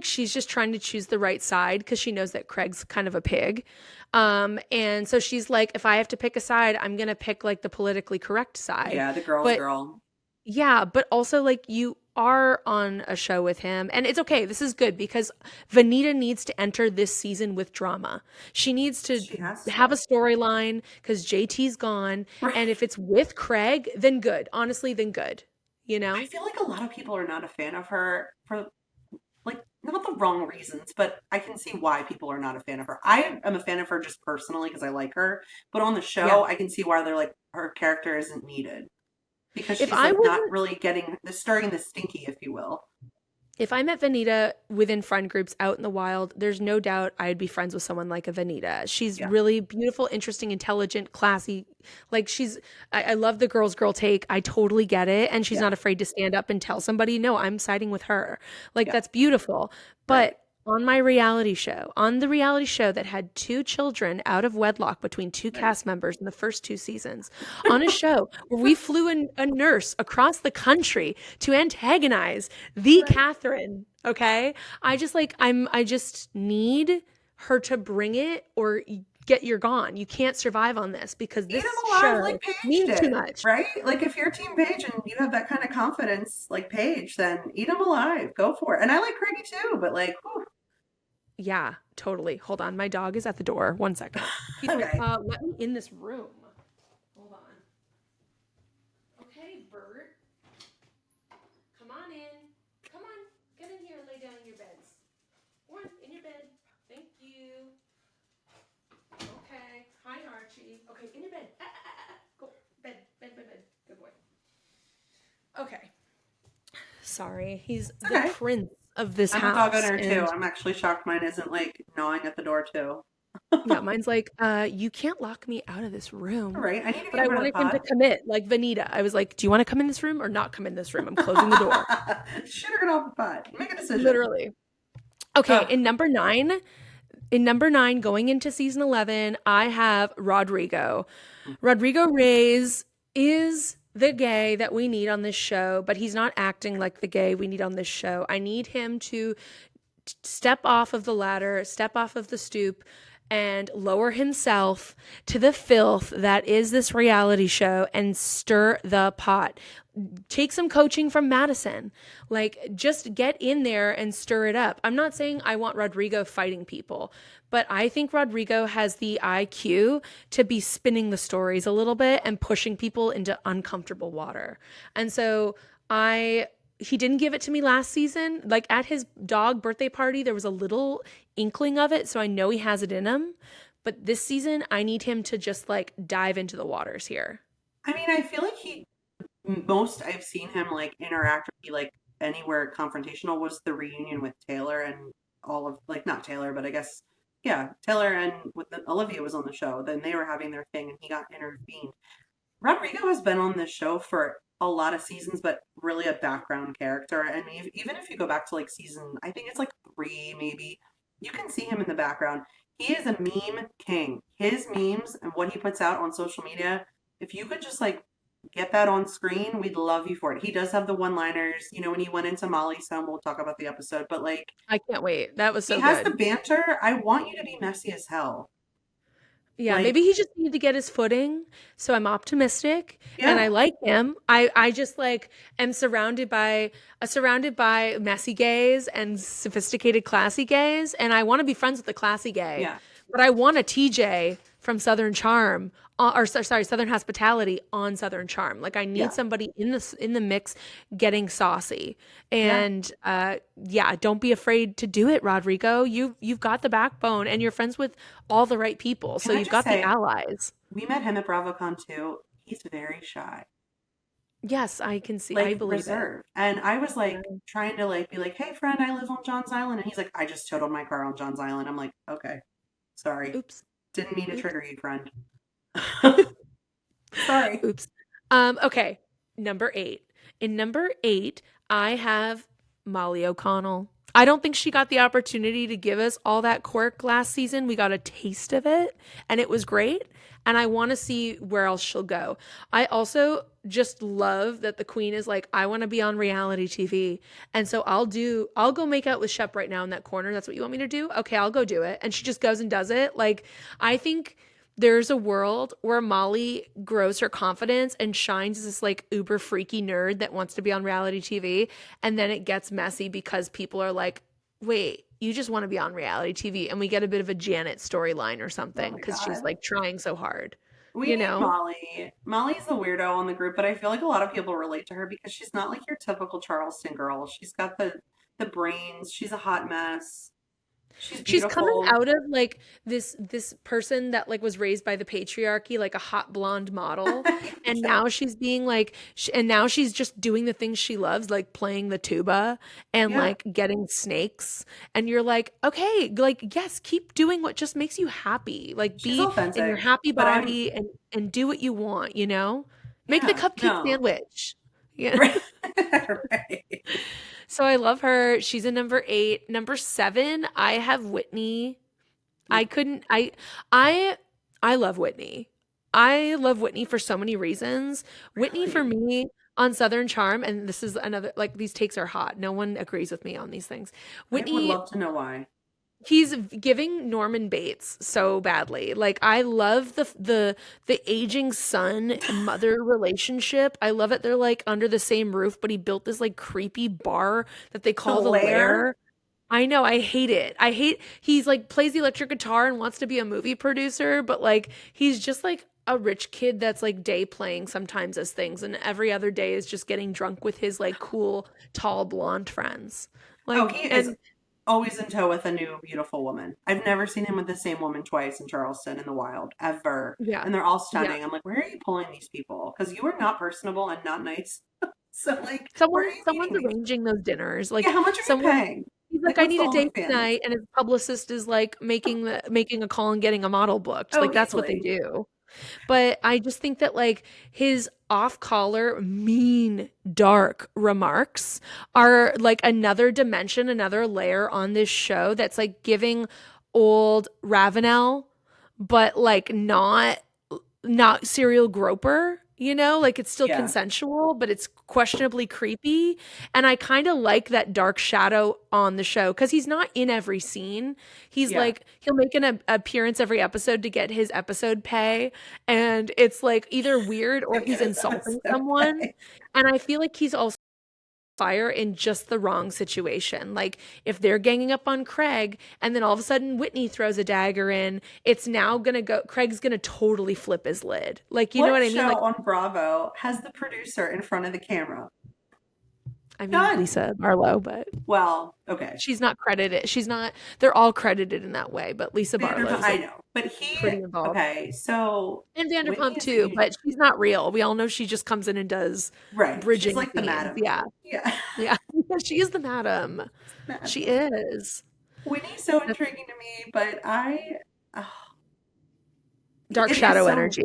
she's just trying to choose the right side because she knows that Craig's kind of a pig. And so she's like, if I have to pick a side, I'm gonna pick like the politically correct side. Yeah, the girl. Yeah, but also like you are on a show with him and it's okay. This is good because Venita needs to enter this season with drama. She needs to have a storyline because JT's gone. Right. And if it's with Craig, then good. Honestly, then good. You know? I feel like a lot of people are not a fan of her for like not the wrong reasons, but I can see why people are not a fan of her. I am a fan of her just personally because I like her, but on the show, I can see why they're like her character isn't needed. Because she's like not really stirring the stinky, if you will. If I met Venita within friend groups out in the wild, there's no doubt I'd be friends with someone like a Venita. She's really beautiful, interesting, intelligent, classy. Like I love the girl's girl take. I totally get it. And she's not afraid to stand up and tell somebody, no, I'm siding with her. Like that's beautiful. But on the reality show that had 2 children out of wedlock between 2 cast members in the first 2 seasons, on a show where we flew in a nurse across the country to antagonize the Catherine, okay? I just need her to bring it or you're gone. You can't survive on this because this show like means too much. Right? Like if you're Team Paige and you have that kind of confidence like Paige, then eat them alive. Go for it. And I like Craigie too, but like, whew. Yeah, totally. Hold on. My dog is at the door. 1 second. Okay. Let me in this room. Hold on. Okay, Bert. Come on in. Come on. Get in here and lay down in your beds. Go on, in your bed. Thank you. Okay. Hi, Archie. Okay, in your bed. Go. Bed. Good boy. Okay. Sorry. He's the prince of this house. I'm a dog owner too. I'm actually shocked mine isn't like gnawing at the door too. Yeah, mine's like, you can't lock me out of this room. All right, I need to but I wanted him to commit, like Venita. I was like, do you want to come in this room or not come in this room? I'm closing the door. Shoot her get off the pot. Make a decision. Literally. Okay, in number 9, going into season 11, I have Rodrigo. Rodrigo Reyes is the gay that we need on this show, but he's not acting like the gay we need on this show. I need him to step off of the ladder, step off of the stoop, and lower himself to the filth that is this reality show and stir the pot. Take some coaching from Madison. Like, just get in there and stir it up. I'm not saying I want Rodrigo fighting people, but I think Rodrigo has the IQ to be spinning the stories a little bit and pushing people into uncomfortable water. And so he didn't give it to me last season. Like at his dog birthday party, there was a little inkling of it. So I know he has it in him. But this season, I need him to just like dive into the waters here. I mean, I feel like most I've seen him like interact with like anywhere confrontational was the reunion with Taylor and all of like, not Taylor, but I guess Yeah, Taylor and Olivia was on the show. Then they were having their thing, and he got intervened. Rodrigo has been on this show for a lot of seasons, but really a background character. And even if you go back to like season, I think it's like 3, maybe, you can see him in the background. He is a meme king. His memes and what he puts out on social media, if you could just like get that on screen, we'd love you for it. He does have the one-liners, you know, when he went into Molly's home, we'll talk about the episode, but like, I can't wait. That was so he has good. the banter. I want you to be messy as hell. Yeah, Like, maybe he just needed to get his footing. So I'm optimistic and yeah. I like him. I just like am surrounded by messy gays and sophisticated classy gays, and I want to be friends with the classy gay. Yeah. But I want a TJ from Southern Charm, Southern Hospitality on Southern Charm. Like I need somebody in the mix getting saucy. And don't be afraid to do it, Rodrigo. You've got the backbone and you're friends with all the right people. So you've got the allies. We met him at BravoCon too. He's very shy. Yes, I can see. Like, I believe reserved. And I was like trying to like be like, hey friend, I live on John's Island. And he's like, I just totaled my car on John's Island. I'm like, okay, sorry. Oops. Didn't mean to trigger you, friend. Sorry. Oops. Okay. Number 8. In number 8, I have Molly O'Connell. I don't think she got the opportunity to give us all that quirk last season. We got a taste of it and it was great. And I want to see where else she'll go. I also just love that the queen is like, I want to be on reality TV. And so I'll go make out with Shep right now in that corner. That's what you want me to do? Okay, I'll go do it. And she just goes and does it. Like, I think there's a world where Molly grows her confidence and shines as this like uber freaky nerd that wants to be on reality TV. And then it gets messy because people are like, wait, you just want to be on reality TV. And we get a bit of a Janet storyline or something because she's like trying so hard. We need Molly. Molly's the weirdo on the group, but I feel like a lot of people relate to her because she's not like your typical Charleston girl. She's got the brains. She's a hot mess. She's coming out of like this person that like was raised by the patriarchy, like a hot blonde model, and now she's being like, and now she's just doing the things she loves, like playing the tuba and like getting snakes. And you're like, okay, like yes, keep doing what just makes you happy, like she's be authentic, in your happy body and do what you want, you know, make the cupcake sandwich. Yeah. Right. So I love her. She's a number 8. Number 7, I have Whitney. I love Whitney. I love Whitney for so many reasons. Really? Whitney for me on Southern Charm, and this is another, like, these takes are hot. No one agrees with me on these things. Whitney, I would love to know why. He's giving Norman Bates so badly. Like, I love the aging son and mother relationship. I love it. They're like under the same roof, but he built this like creepy bar that they call the Lair. I know. I hate it. He's like plays the electric guitar and wants to be a movie producer, but like he's just like a rich kid that's like day playing sometimes as things, and every other day is just getting drunk with his like cool, tall, blonde friends. Like, he is always in tow with a new beautiful woman. I've never seen him with the same woman twice in Charleston in the wild ever. Yeah, and they're all stunning. Yeah. I'm like, where are you pulling these people? Because you are not personable and not nice. So like, someone's arranging those dinners. Like, how much are you paying? He's like, I need a date tonight, and his publicist is like making a call and getting a model booked. Like that's what they do. But I just think that like his off-collar, mean, dark remarks are like another dimension, another layer on this show that's like giving old Ravenel, but like not serial groper. You know, like it's still consensual, but it's questionably creepy. And I kind of like that dark shadow on the show because he's not in every scene. He's like, he'll make an appearance every episode to get his episode pay. And it's like either weird or he's insulting someone. And I feel like he's also fire in just the wrong situation. Like if they're ganging up on Craig and then all of a sudden Whitney throws a dagger in, it's now gonna go, Craig's gonna totally flip his lid. Like, you know what I mean? What show like, on Bravo has the producer in front of the camera? I mean, Lisa Barlow, but well, okay, she's not credited. She's not. They're all credited in that way, but Lisa Barlow, I know, but pretty involved. Okay, so and Vanderpump too, but she's not real. We all know she just comes in and does bridging. She's like the madam. Yeah. She is the madam. She is. Whitney's so intriguing to me, but oh, Dark it is shadow so energy.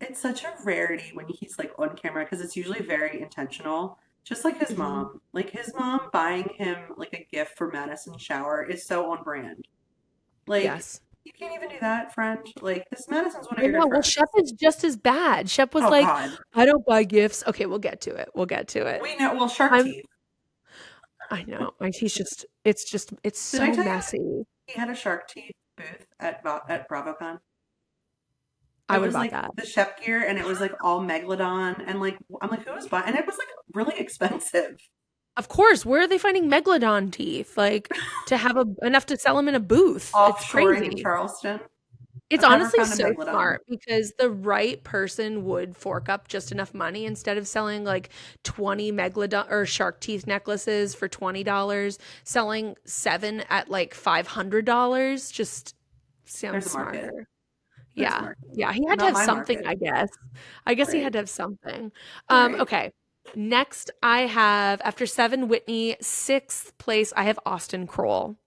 it's such a rarity when he's like on camera because it's usually very intentional. Just like his mom. Like his mom buying him like a gift for Madison shower is so on brand. Like Yes. you can't even do that, friend. Like this Madison's one of I your know. good Well, friends. Shep is just as bad. Shep was Oh like, God. I don't buy gifts. Okay, we'll get to it. We'll get to it. We know well Shark I'm Teeth. I know. It's Did I so tell you messy. he had a Shark Teeth booth at BravoCon? I It would was have bought like that. the Shep gear and it was like all Megalodon and like I'm like who was buying and it was like really expensive. Of course, where are they finding megalodon teeth? Like to have enough to sell them in a booth. It's Offshoring in crazy. Charleston. It's I've never honestly found a so Megalodon. smart because the right person would fork up just enough money instead of selling like 20 megalodon or shark teeth necklaces for $20, selling 7 at like $500 just sounds There's a market. smarter. There's a Yeah. market. Yeah, he had to Not have my something, market. I guess. I guess he Right. had to have something. Right. Okay. Next, I have after 7, Whitney. 6th place, I have Austin Kroll.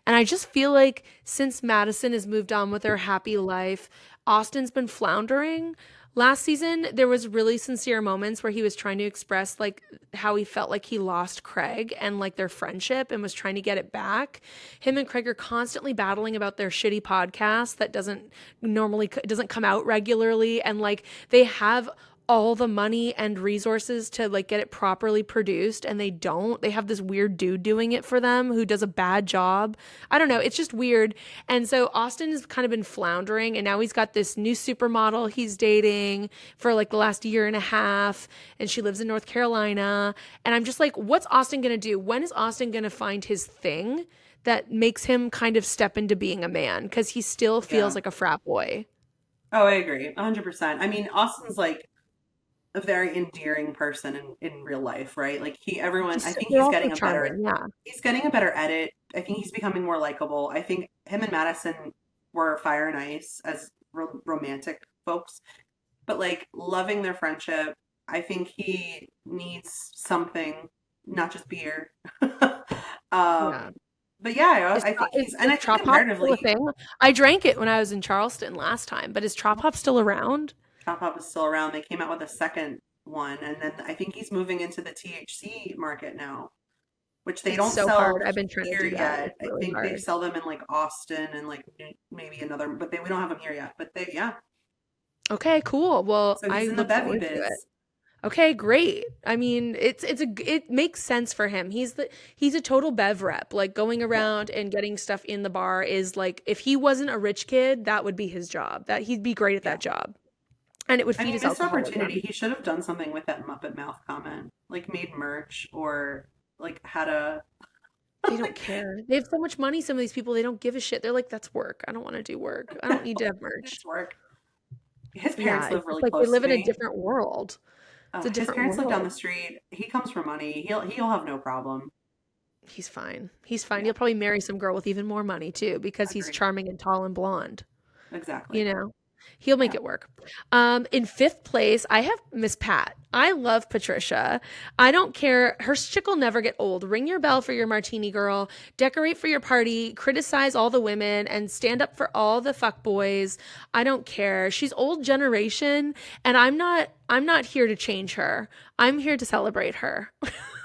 And I just feel like since Madison has moved on with her happy life, Austin's been floundering. Last season, there was really sincere moments where he was trying to express like how he felt like he lost Craig and like their friendship and was trying to get it back. Him and Craig are constantly battling about their shitty podcast that doesn't come out regularly, and like they have all the money and resources to like get it properly produced and they have this weird dude doing it for them who does a bad job. I don't know, it's just weird. And so Austin has kind of been floundering, and now he's got this new supermodel he's dating for like the last year and a half, and she lives in North Carolina, and I'm just like, what's Austin gonna do? When is Austin gonna find his thing that makes him kind of step into being a man, because he still feels Yeah. like a frat boy. Oh, I agree. 100%. I mean, Austin's like a very endearing person in real life, right? Like I think They're also charming, yeah. he's getting a better edit. I think he's becoming more likable. I think him and Madison were fire and ice as romantic folks, but like loving their friendship. I think he needs something, not just beer. Yeah. But yeah, I think Is and I think Trop Hop still a comparatively, thing? I drank it when I was in Charleston last time, but is Trop Hop still around? Chop Hop is still around. They came out with a second one, and then I think he's moving into the THC market now, which they It's don't so sell hard. I've been trying to here do that. yet. It's I really think they hard. sell them in like Austin and like maybe another, but we don't have them here yet. But yeah. Okay, cool. Well, So I he's in the look bevy forward to it. biz. Okay, great. I mean, it makes sense for him. He's a total bev rep. Like going around and getting stuff in the bar is like, if he wasn't a rich kid, that would be his job. That he'd be great at Yeah. that job. And it would I feed mean, his missed opportunity. alcoholism. He should have done something with that Muppet Mouth comment, like made merch or like had a. They don't care. They have so much money, some of these people, they don't give a shit. They're like, that's work. I don't want to do work. I don't need to have merch. It's work. His Yeah, parents it's live just really like they close live to in a me. different world. It's a His different parents live down the world. street. He comes for money. He'll have no problem. He's fine. He's fine. Yeah. He'll probably marry some girl with even more money too, because he's Agreed. charming and tall and blonde. Exactly. You know, he'll make Yeah. it work. In 5th place, I have Miss Pat. I love Patricia. I don't care. Her shit will never get old. Ring your bell for your martini girl. Decorate for your party. Criticize all the women and stand up for all the fuck boys. I don't care. She's old generation, and I'm not here to change her. I'm here to celebrate her.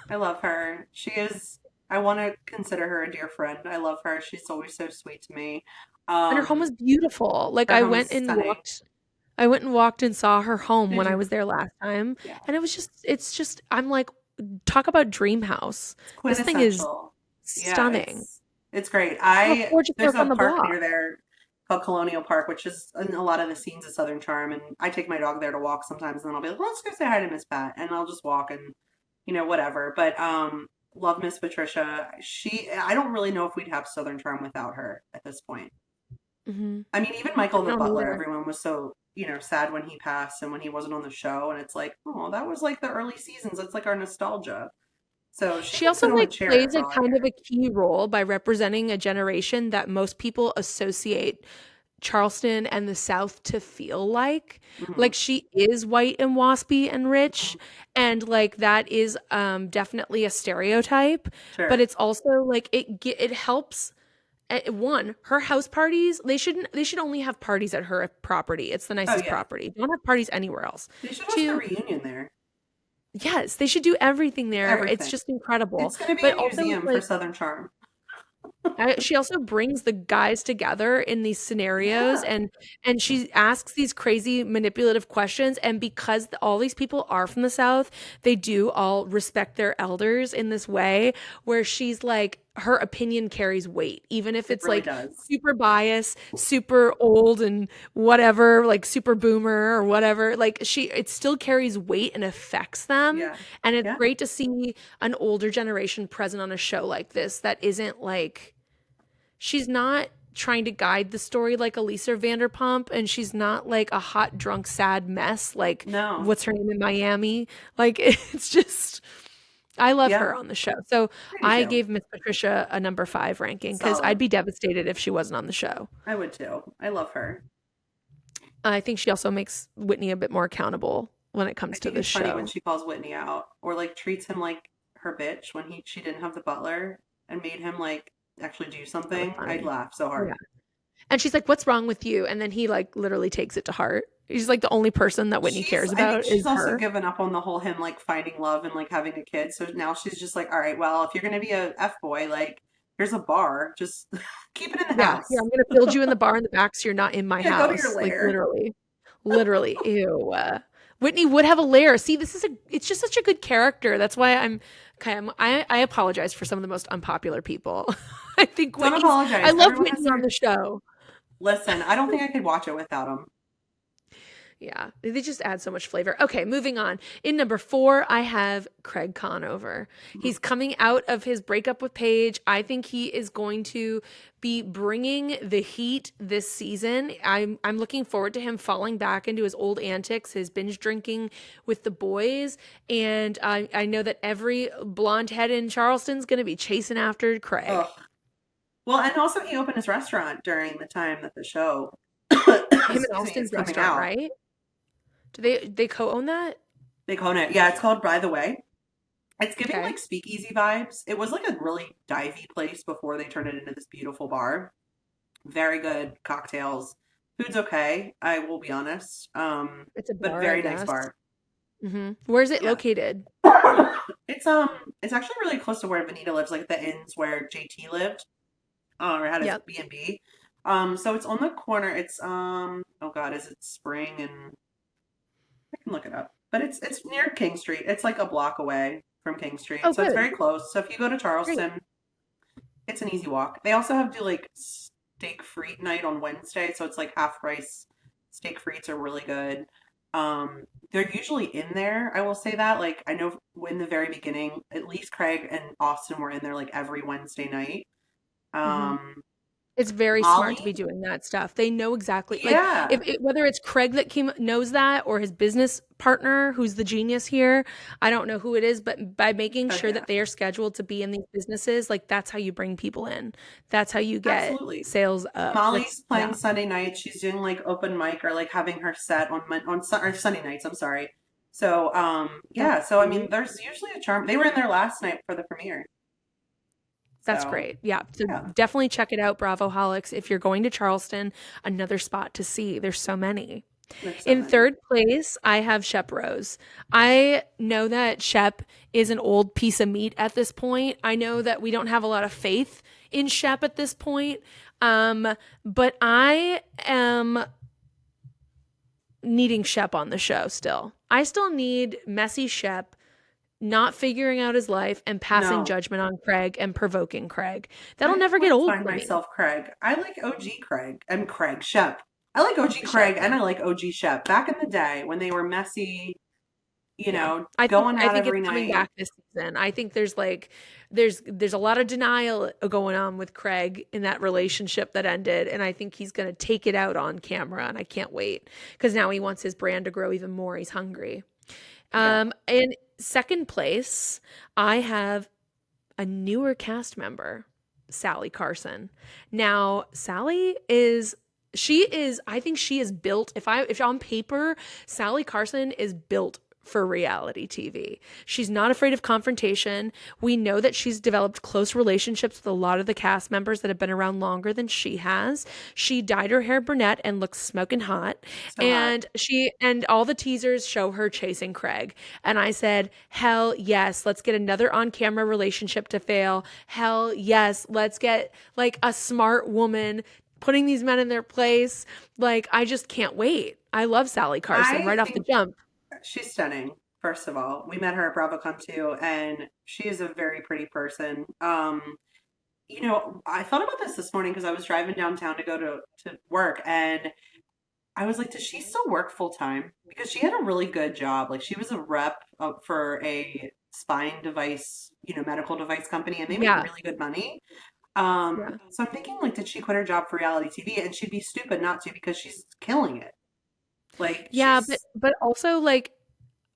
I love her. She is. I want to consider her a dear friend. I love her. She's always so sweet to me. And her home was beautiful. Like Her I home is went and stunning. walked I went and walked and saw her home Did when I you? was there last time. Yeah. And it's just I'm like, talk about dream house. This thing is Quintessential. Yeah, stunning. it's great. Oh, gorgeous There's work on a the park block. near there called Colonial Park, which is in a lot of the scenes of Southern Charm, and I take my dog there to walk sometimes, and then I'll be like, let's go say hi to Miss Pat, and I'll just walk and whatever. But love Miss Patricia. I don't really know if we'd have Southern Charm without her at this point. Mhm. I mean, even Michael the No, Butler, neither. everyone was so, sad when he passed and when he wasn't on the show. And it's like, oh, that was like the early seasons. It's like our nostalgia. So she She can also sit on the like chair plays for a all I kind of care. a key role by representing a generation that most people associate Charleston and the South to feel like. Mhm, Like she is white and waspy and rich, mhm. and like that is definitely a stereotype, but Sure. it's also like it helps one, her house parties, they should only have parties at her property. It's the nicest property. Don't have parties anywhere else. They should host the reunion there. Yes, they should do everything there. Everything. It's just incredible. It's going to be But a also, museum like, for Southern charm. she also brings the guys together in these scenarios, and she asks these crazy manipulative questions, and because all these people are from the South, they do all respect their elders in this way where she's like, her opinion carries weight, even if it's really like super biased, super old and whatever, like super boomer or whatever, like it still carries weight and affects them. And it's great to see an older generation present on a show like this that isn't like, she's not trying to guide the story like Elisa Vanderpump, and she's not like a hot, drunk, sad mess like what's her name in Miami. Like, it's just, I love her on the show. So I gave Miss Patricia a number 5 ranking because I'd be devastated if she wasn't on the show. I would too. I love her. I think she also makes Whitney a bit more accountable when it comes to the show. Funny when she calls Whitney out or like treats him like her bitch when she didn't have the butler and made him like actually do something. I'd laugh so hard. And she's like, "What's wrong with you?" And then he like literally takes it to heart. He's like the only person that Whitney cares about. She's also given up on the whole him like finding love and like having a kid. So now she's just like, all right, well, if you're gonna be a F boy, like here's a bar, just keep it in the house. Yeah, I'm gonna build you in the bar in the back so you're not in my house. Go to your lair. Like literally. Ew. Whitney would have a lair. See, it's just such a good character. That's why I apologize for some of the most unpopular people. I think Don't apologize. I love Whitney on the show. Listen, I don't think I could watch it without him. Yeah, they just add so much flavor. Okay, moving on. In number 4, I have Craig Conover. He's coming out of his breakup with Paige. I think he is going to be bringing the heat this season. I'm looking forward to him falling back into his old antics, his binge drinking with the boys. And I know that every blonde head in Charleston's going to be chasing after Craig. Ugh. Well, and also he opened his restaurant during the time that the show him and Austin's restaurant, right? Do they co-own that? They co-own it. Yeah, it's called By the Way. It's giving like speakeasy vibes. It was like a really divey place before they turned it into this beautiful bar. Very good cocktails. Food's okay, I will be honest. It's a bar, but very nice bar. Mm-hmm. Where's it located? It's actually really close to where Venita lives, like the inns where JT lived, or had his B&B. So it's on the corner. It's oh god, is it Spring and I can look it up. But it's near King Street. It's like a block away from King Street. So it's very close. So if you go to Charleston, it's an easy walk. They also have like steak frite night on Wednesday, so it's like half price steak frites are really good. They're usually in there. I will say that. Like I know in the very beginning, at least Craig and Austin were in there like every Wednesday night. It's very smart to be doing that stuff. They know exactly, like, whether it's Craig that knows that or his business partner, who's the genius here. I don't know who it is, but by making sure that they are scheduled to be in these businesses, like that's how you bring people in. That's how you get sales up. Molly's playing Sunday night. She's doing like open mic or like having her set on Sunday nights. I'm sorry. So so I mean, there's usually a charm. They were in there last night for the premiere. That's great. Yeah. So definitely check it out, Bravoholics. If you're going to Charleston, another spot to see. There's so many. In third place, I have Shep Rose. I know that Shep is an old piece of meat at this point. I know that we don't have a lot of faith in Shep at this point. But I am needing Shep on the show still. I still need messy Shep not figuring out his life and passing judgment on Craig and provoking Craig. That'll never get old for me. Craig. I like OG Craig. I'm Craig Shep. I like OG Craig and I like OG Shep. Back in the day when they were messy, going out every night. Coming back this season. I think there's a lot of denial going on with Craig in that relationship that ended, and I think he's going to take it out on camera, and I can't wait because now he wants his brand to grow even more. He's hungry. And second place, I have a newer cast member, Salley Carson. Now, Salley I think she is built, if on paper, Salley Carson is built for reality TV. She's not afraid of confrontation. We know that she's developed close relationships with a lot of the cast members that have been around longer than she has. She dyed her hair brunette and looks smoking hot. So And all the teasers show her chasing Craig. And I said, hell yes, let's get another on-camera relationship to fail. Hell yes, let's get like a smart woman putting these men in their place. Like, I just can't wait. I love Sally Carson right off the jump. She's stunning. First of all, we met her at BravoCon too, and she is a very pretty person. You know, I thought about this morning because I was driving downtown to go to work, and I was like, does she still work full time? Because she had a really good job. Like, she was a rep for a spine device, you know, medical device company, and they made really good money. So I'm thinking, like, did she quit her job for reality TV? And she'd be stupid not to, because she's killing it. Like, yeah, but also, like,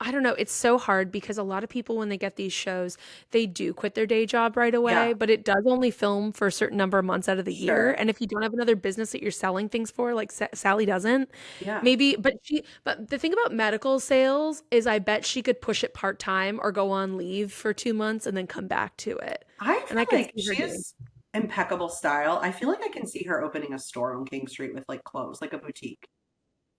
I don't know, it's so hard because a lot of people, when they get these shows, they do quit their day job right away, but it does only film for a certain number of months out of the year. And if you don't have another business that you're selling things for, like Sally doesn't, maybe, but the thing about medical sales is I bet she could push it part-time or go on leave for 2 months and then come back to it. I feel like she has impeccable style. I feel like I can see her opening a store on King Street with, like, clothes, like a boutique.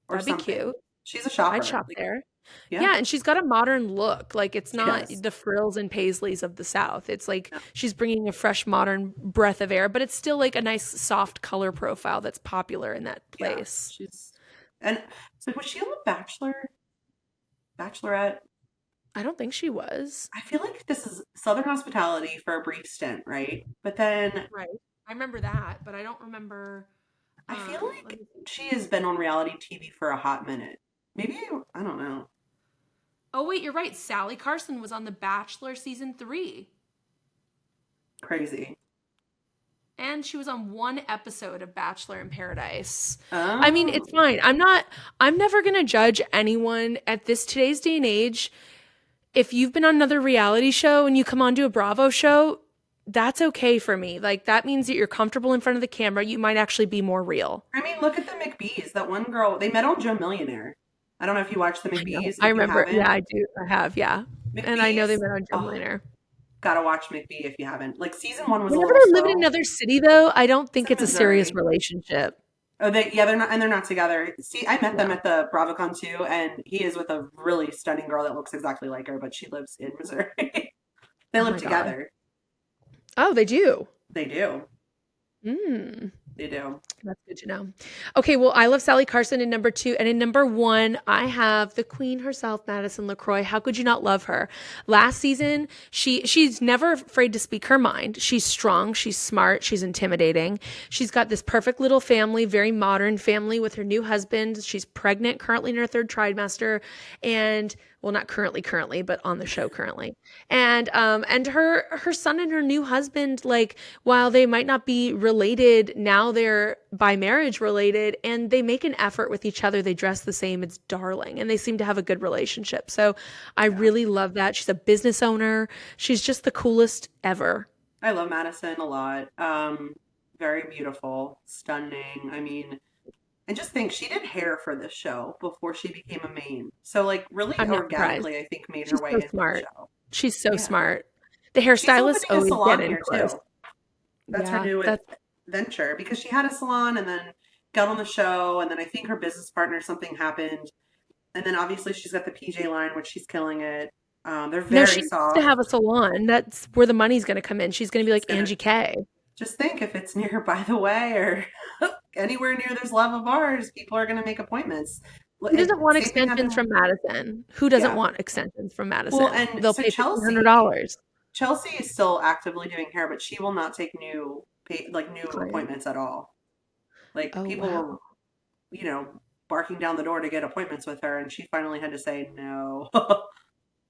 Or That'd be cute. She's a shopper. I'd shop there. Yeah. Yeah, and she's got a modern look. Like, it's not the frills and paisleys of the South. It's like she's bringing a fresh, modern breath of air, but it's still like a nice, soft color profile that's popular in that place. And so was she on The Bachelorette? I don't think she was. I feel like this is Southern Hospitality for a brief stint, right? But then... Right. I remember that, but I don't remember... I feel like she has been on reality TV for a hot minute. Maybe, I don't know. Oh, wait, you're right. Sally Carson was on The Bachelor season 3. Crazy. And she was on one episode of Bachelor in Paradise. Oh. I mean, it's fine. I'm never going to judge anyone at today's day and age. If you've been on another reality show and you come onto a Bravo show, that's okay for me. Like, that means that you're comfortable in front of the camera. You might actually be more real. I mean, look at the McBees. That one girl, they met on Joe Millionaire. I don't know if you watched the McBees. I remember. Yeah, I do. I have. Yeah. McBees, and I know they met on Joe Millionaire. Gotta watch McBee if you haven't. Like, season 1 was Whenever a little they live in another city, though, I don't think it's a serious Missouri. relationship. Oh, they're not together. See, I met them at the BravoCon too, and he is with a really stunning girl that looks exactly like her, but she lives in Missouri. They live together. Oh, they do? They do. Mm. They do. That's good to know. Okay, well, I love Sally Carson in number 2. And in number 1, I have the queen herself, Madison LaCroix. How could you not love her? Last season, she's never afraid to speak her mind. She's strong. She's smart. She's intimidating. She's got this perfect little family, very modern family with her new husband. She's pregnant, currently in her 3rd trimester. And... well, not currently, but on the show currently. And her son and her new husband, like, while they might not be related, now they're by marriage related, and they make an effort with each other. They dress the same. It's darling. And they seem to have a good relationship. So I really love that. She's a business owner. She's just the coolest ever. I love Madison a lot. Very beautiful, stunning. I mean... and just think, she did hair for this show before she became a main. So, like, really organically, I think, made her way into the show. She's so smart. The hairstylist always get in close. That's her new venture, because she had a salon and then got on the show, and then I think her business partner, something happened. And then obviously she's got the PJ line, which she's killing it. They're very she soft. Needs to have a salon. That's where the money's going to come in. She's going to be like Angie K. Just think, if it's near By the Way or anywhere near there's lava bars, people are going to make appointments. Who doesn't want extensions from Madison? Who doesn't want extensions from Madison? Well, and they'll pay $100. Chelsea is still actively doing hair, but she will not take new appointments at all. Like, people were, barking down the door to get appointments with her, and she finally had to say no.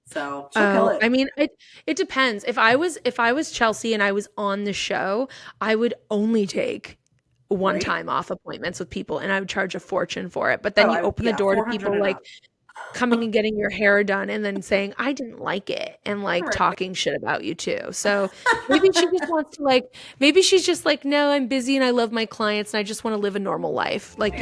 So she'll kill it. I mean, it depends. If I was Chelsea and I was on the show, I would only take one-time off appointments with people, and I would charge a fortune for it. But then you open the door to people like coming and getting your hair done and then saying, I didn't like it, and like talking shit about you too. So maybe she just wants to maybe she's just like, no, I'm busy and I love my clients and I just want to live a normal life. Like,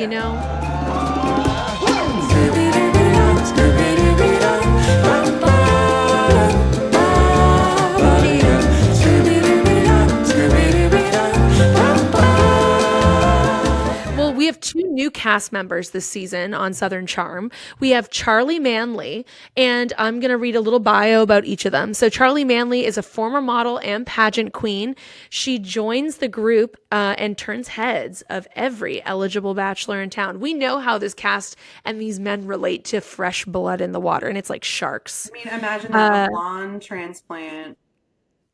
cast members this season on Southern Charm. We have Charlie Manley, and I'm going to read a little bio about each of them. So Charlie Manley is a former model and pageant queen. She joins the group and turns heads of every eligible bachelor in town. We know how this cast and these men relate to fresh blood in the water, and it's like sharks. I mean, imagine that a blonde transplant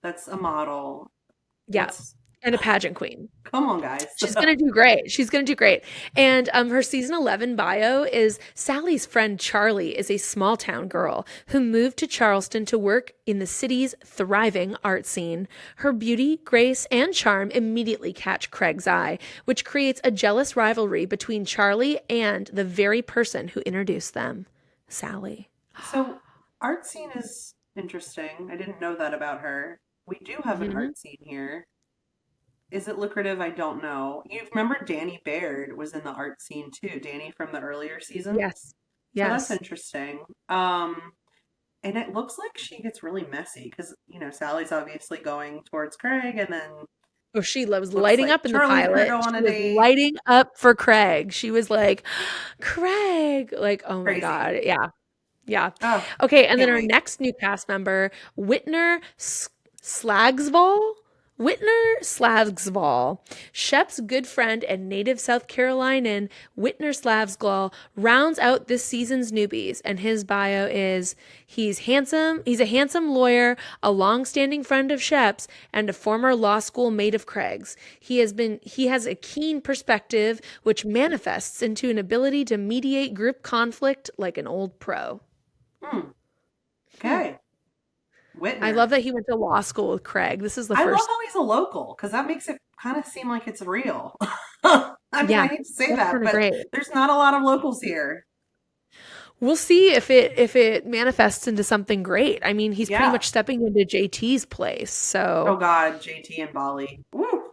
that's a model. Yeah. And a pageant queen. Come on, guys. She's going to do great. She's going to do great. And her season 11 bio is Sally's friend Charlie is a small town girl who moved to Charleston to work in the city's thriving art scene. Her beauty, grace, and charm immediately catch Craig's eye, which creates a jealous rivalry between Charlie and the very person who introduced them, Salley. So art scene is interesting. I didn't know that about her. We do have an art scene here. Is it lucrative? I don't know. You remember Danny Baird was in the art scene too. Danny from the earlier season. Yes. So that's interesting. And it looks like she gets really messy because, Sally's obviously going towards Craig, and then she was lighting up in the pilot. She was lighting up for Craig. She was like, Craig, like, oh my God. Yeah. Yeah. Oh, okay. And then our next new cast member, Whitner Slagsvall. Shep's good friend and native South Carolinian Whitner Slagsvall rounds out this season's newbies, and his bio is he's a handsome lawyer, a long-standing friend of Shep's, and a former law school mate of Craig's. He has a keen perspective which manifests into an ability to mediate group conflict like an old pro. Okay. Whitner. I love that he went to law school with Craig. This is the first. I love how he's a local because that makes it kind of seem like it's real. I hate to say that, but there's not a lot of locals here. We'll see if it manifests into something great. I mean, he's pretty much stepping into JT's place. So. Oh God, JT and Bali. Woo.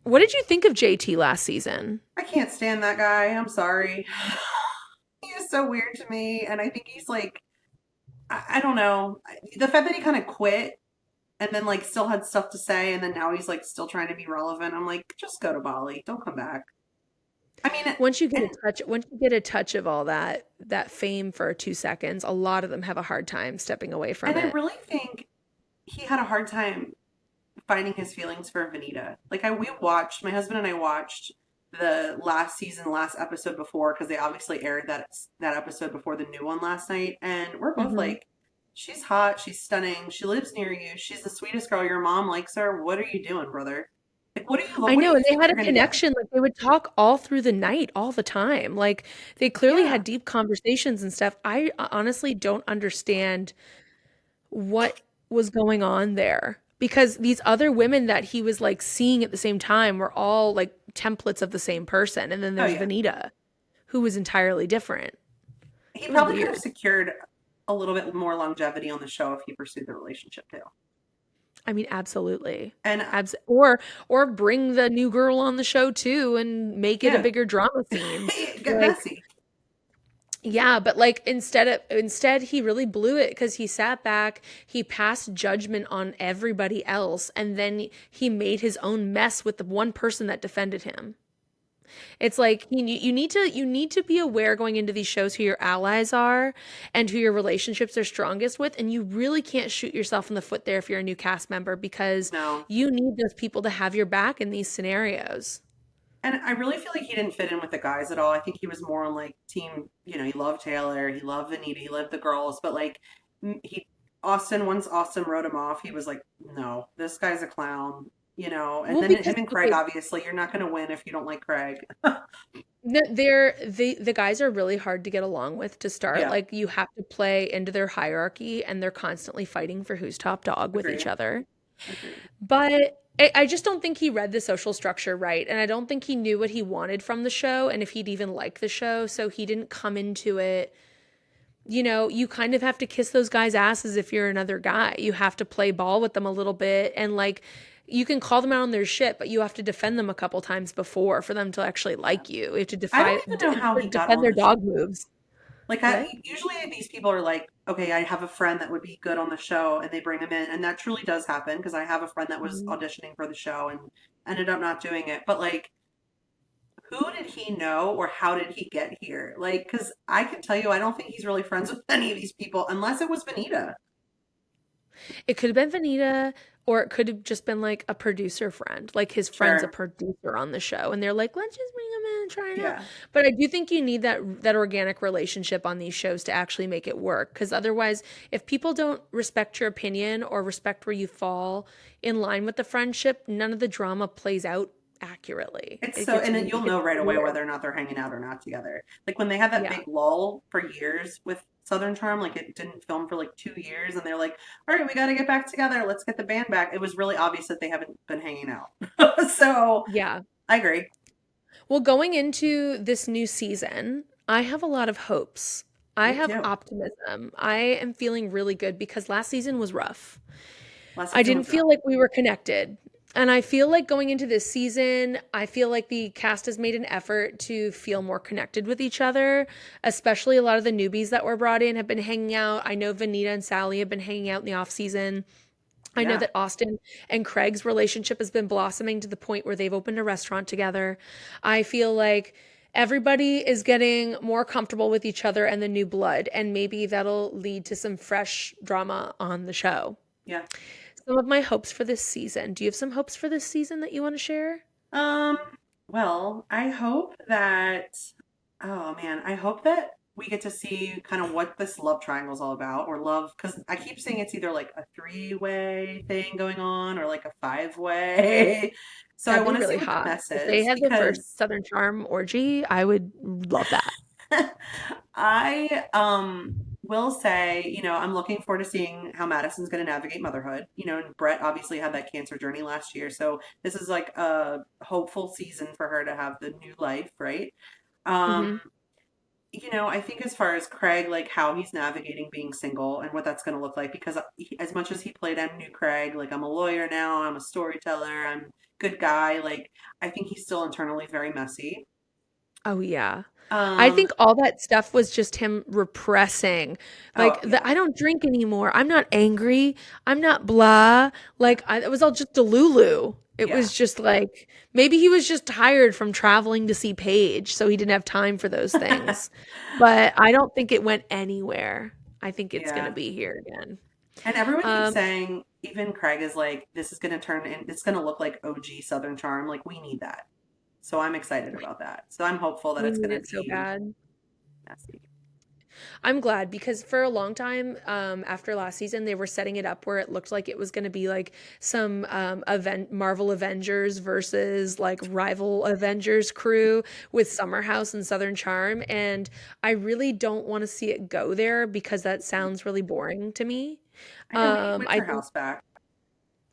What did you think of JT last season? I can't stand that guy. I'm sorry. He is so weird to me, and I think he's like. I don't know. The fact that he kind of quit and then like still had stuff to say and then now he's like still trying to be relevant. I'm like, just go to Bali. Don't come back. I mean, once you get a touch of all that fame for 2 seconds, a lot of them have a hard time stepping away from it. And I really think he had a hard time finding his feelings for Venita. Like my husband and I watched the last episode before, because they obviously aired that episode before the new one last night, and we're both like, she's hot, she's stunning, she lives near you, she's the sweetest girl, your mom likes her, what are you doing, brother? Like, what are you? I know, and they had a connection. Like, they would talk all through the night, all the time. Like, they clearly had deep conversations and stuff. I honestly don't understand what was going on there, because these other women that he was like seeing at the same time were all like templates of the same person, and then there's Venita, who was entirely different. He probably could have secured a little bit more longevity on the show if he pursued the relationship too. I mean, absolutely. And or bring the new girl on the show too and make it a bigger drama scene. Get messy. Yeah, but like instead he really blew it, because he sat back, he passed judgment on everybody else, and then he made his own mess with the one person that defended him. It's like you need to be aware going into these shows who your allies are and who your relationships are strongest with, and you really can't shoot yourself in the foot there if you're a new cast member, because you need those people to have your back in these scenarios. And I really feel like he didn't fit in with the guys at all. I think he was more on like team, he loved Taylor, he loved Venita, he loved the girls, but like once Austin wrote him off, he was like, no, this guy's a clown, and then him and Craig, obviously, you're not going to win if you don't like Craig. The guys are really hard to get along with to start. Yeah. Like, you have to play into their hierarchy, and they're constantly fighting for who's top dog with each other. But I just don't think he read the social structure right, and I don't think he knew what he wanted from the show and if he'd even like the show, so he didn't come into it. You kind of have to kiss those guys' asses if you're another guy. You have to play ball with them a little bit, and like, you can call them out on their shit, but you have to defend them a couple times before for them to actually like you. You have to defend their dog moves. Like, usually these people are like, okay, I have a friend that would be good on the show, and they bring them in, and that truly does happen, because I have a friend that was auditioning for the show and ended up not doing it. But like, who did he know or how did he get here? Like, because I can tell you, I don't think he's really friends with any of these people unless it was Venita. It could have been Venita, or it could have just been like a producer friend. Like his friend's a Sure. producer on the show, and they're like, let's just bring him in and try it out. Yeah. But I do think you need that organic relationship on these shows to actually make it work. Because otherwise, if people don't respect your opinion or respect where you fall in line with the friendship, none of the drama plays out accurately. It's It so, gets and then it you'll gets know right away weird. whether or not they're hanging out or not together. Like when they had that Yeah. big lull for years with Southern Charm, like it didn't film for like 2 years, and they're like, all right, we got to get back together. Let's get the band back. It was really obvious that they haven't been hanging out. So Yeah. I agree. Well, going into this new season, I have a lot of hopes. I Me have too. optimism. I am feeling really good because last season was rough. Last I season didn't was feel rough. like we were connected. And I feel like going into this season, I feel like the cast has made an effort to feel more connected with each other, especially a lot of the newbies that were brought in have been hanging out. I know Venita and Sally have been hanging out in the off season. I know Yeah. that Austin and Craig's relationship has been blossoming to the point where they've opened a restaurant together. I feel like everybody is getting more comfortable with each other and the new blood, and maybe that'll lead to some fresh drama on the show. Yeah. Some of my hopes for this season. Do you have some hopes for this season that you want to share? Um, well, I hope that, oh man, I hope that we get to see kind of what this love triangle is all about, or love, because I keep saying it's either like a three-way thing going on or like a five-way. So I That'd be want to see really what the hot. mess If they is had the because first Southern Charm orgy, I would love that. I will say, I'm looking forward to seeing how Madison's going to navigate motherhood. And Brett obviously had that cancer journey last year, so this is like a hopeful season for her to have the new life, right? Hmm. Um, I think as far as Craig, like how he's navigating being single and what that's going to look like, because as much as he played I'm new Craig, like I'm a lawyer now, I'm a storyteller, I'm a good guy, like I think he's still internally very messy. Oh, yeah. I Um, think all that stuff was just him repressing. oh Like, yeah, I don't drink anymore. I'm not angry. I'm not blah. Like, it was all just Delulu. It yeah, was just like, maybe he was just tired from traveling to see Paige, so he didn't have time for those things. But I don't think it went anywhere. I think it's going to yeah. be here again. And everyone keeps Um, saying, even Craig is like, this is going to turn in, it's going to look like OG Southern Charm. Like, we need that. So I'm excited about that. So I'm hopeful that we it's need going to it so be bad. messy. I'm glad because for a long time, after last season, they were setting it up where it looked like it was going to be like some Marvel Avengers versus like rival Avengers crew with Summer House and Southern Charm, and I really don't want to see it go there because that sounds really boring to me. I know we need I Winter think House back.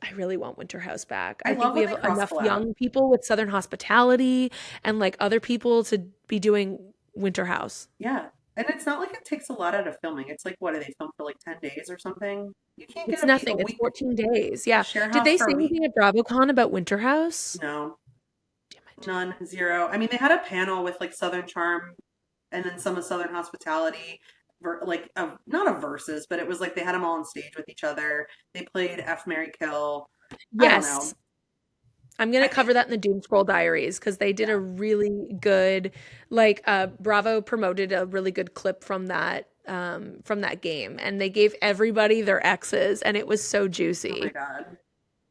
I really want Winter House back. I I think love we when have they cross enough collab. young people with Southern Hospitality and like other people to be doing Winter House. Yeah. And it's not like it takes a lot out of filming. It's like, what do they film for like 10 days or something? You can't get It's a nothing. It's week, 14 days. Yeah. share Did house they for say a week. anything at BravoCon about Winter House? No, Damn it. none, zero. I mean, they had a panel with like Southern Charm and then some of Southern Hospitality, like not a versus, but it was like they had them all on stage with each other. They played F, Mary Kill. I don't know. Yes. I'm going I to cover think, that in the Doom Scroll Diaries because they did yeah, a really good, like, Bravo promoted a really good clip from that game, and they gave everybody their exes, and it was so oh my juicy. God.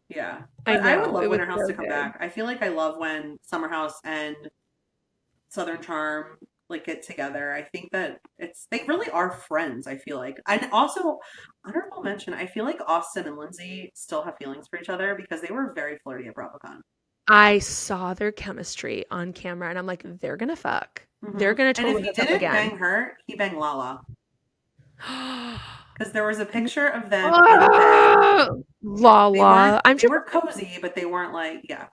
Yeah. I But I would know. love It was Winter House so to come good. back. I feel like I love when Summer House and Southern Charm like get together. I think that they really are friends, I feel like. And also, honorable mention, I feel like Austin and Lindsay still have feelings for each other because they were very flirty at BravoCon. I saw their chemistry on camera, and I'm like, they're going to fuck. They're going to And if totally he hook up didn't again. bang her, he banged Lala. Because there was a picture of them in bed. La They weren't la. I'm they sure. were cozy, but they weren't like, yeah.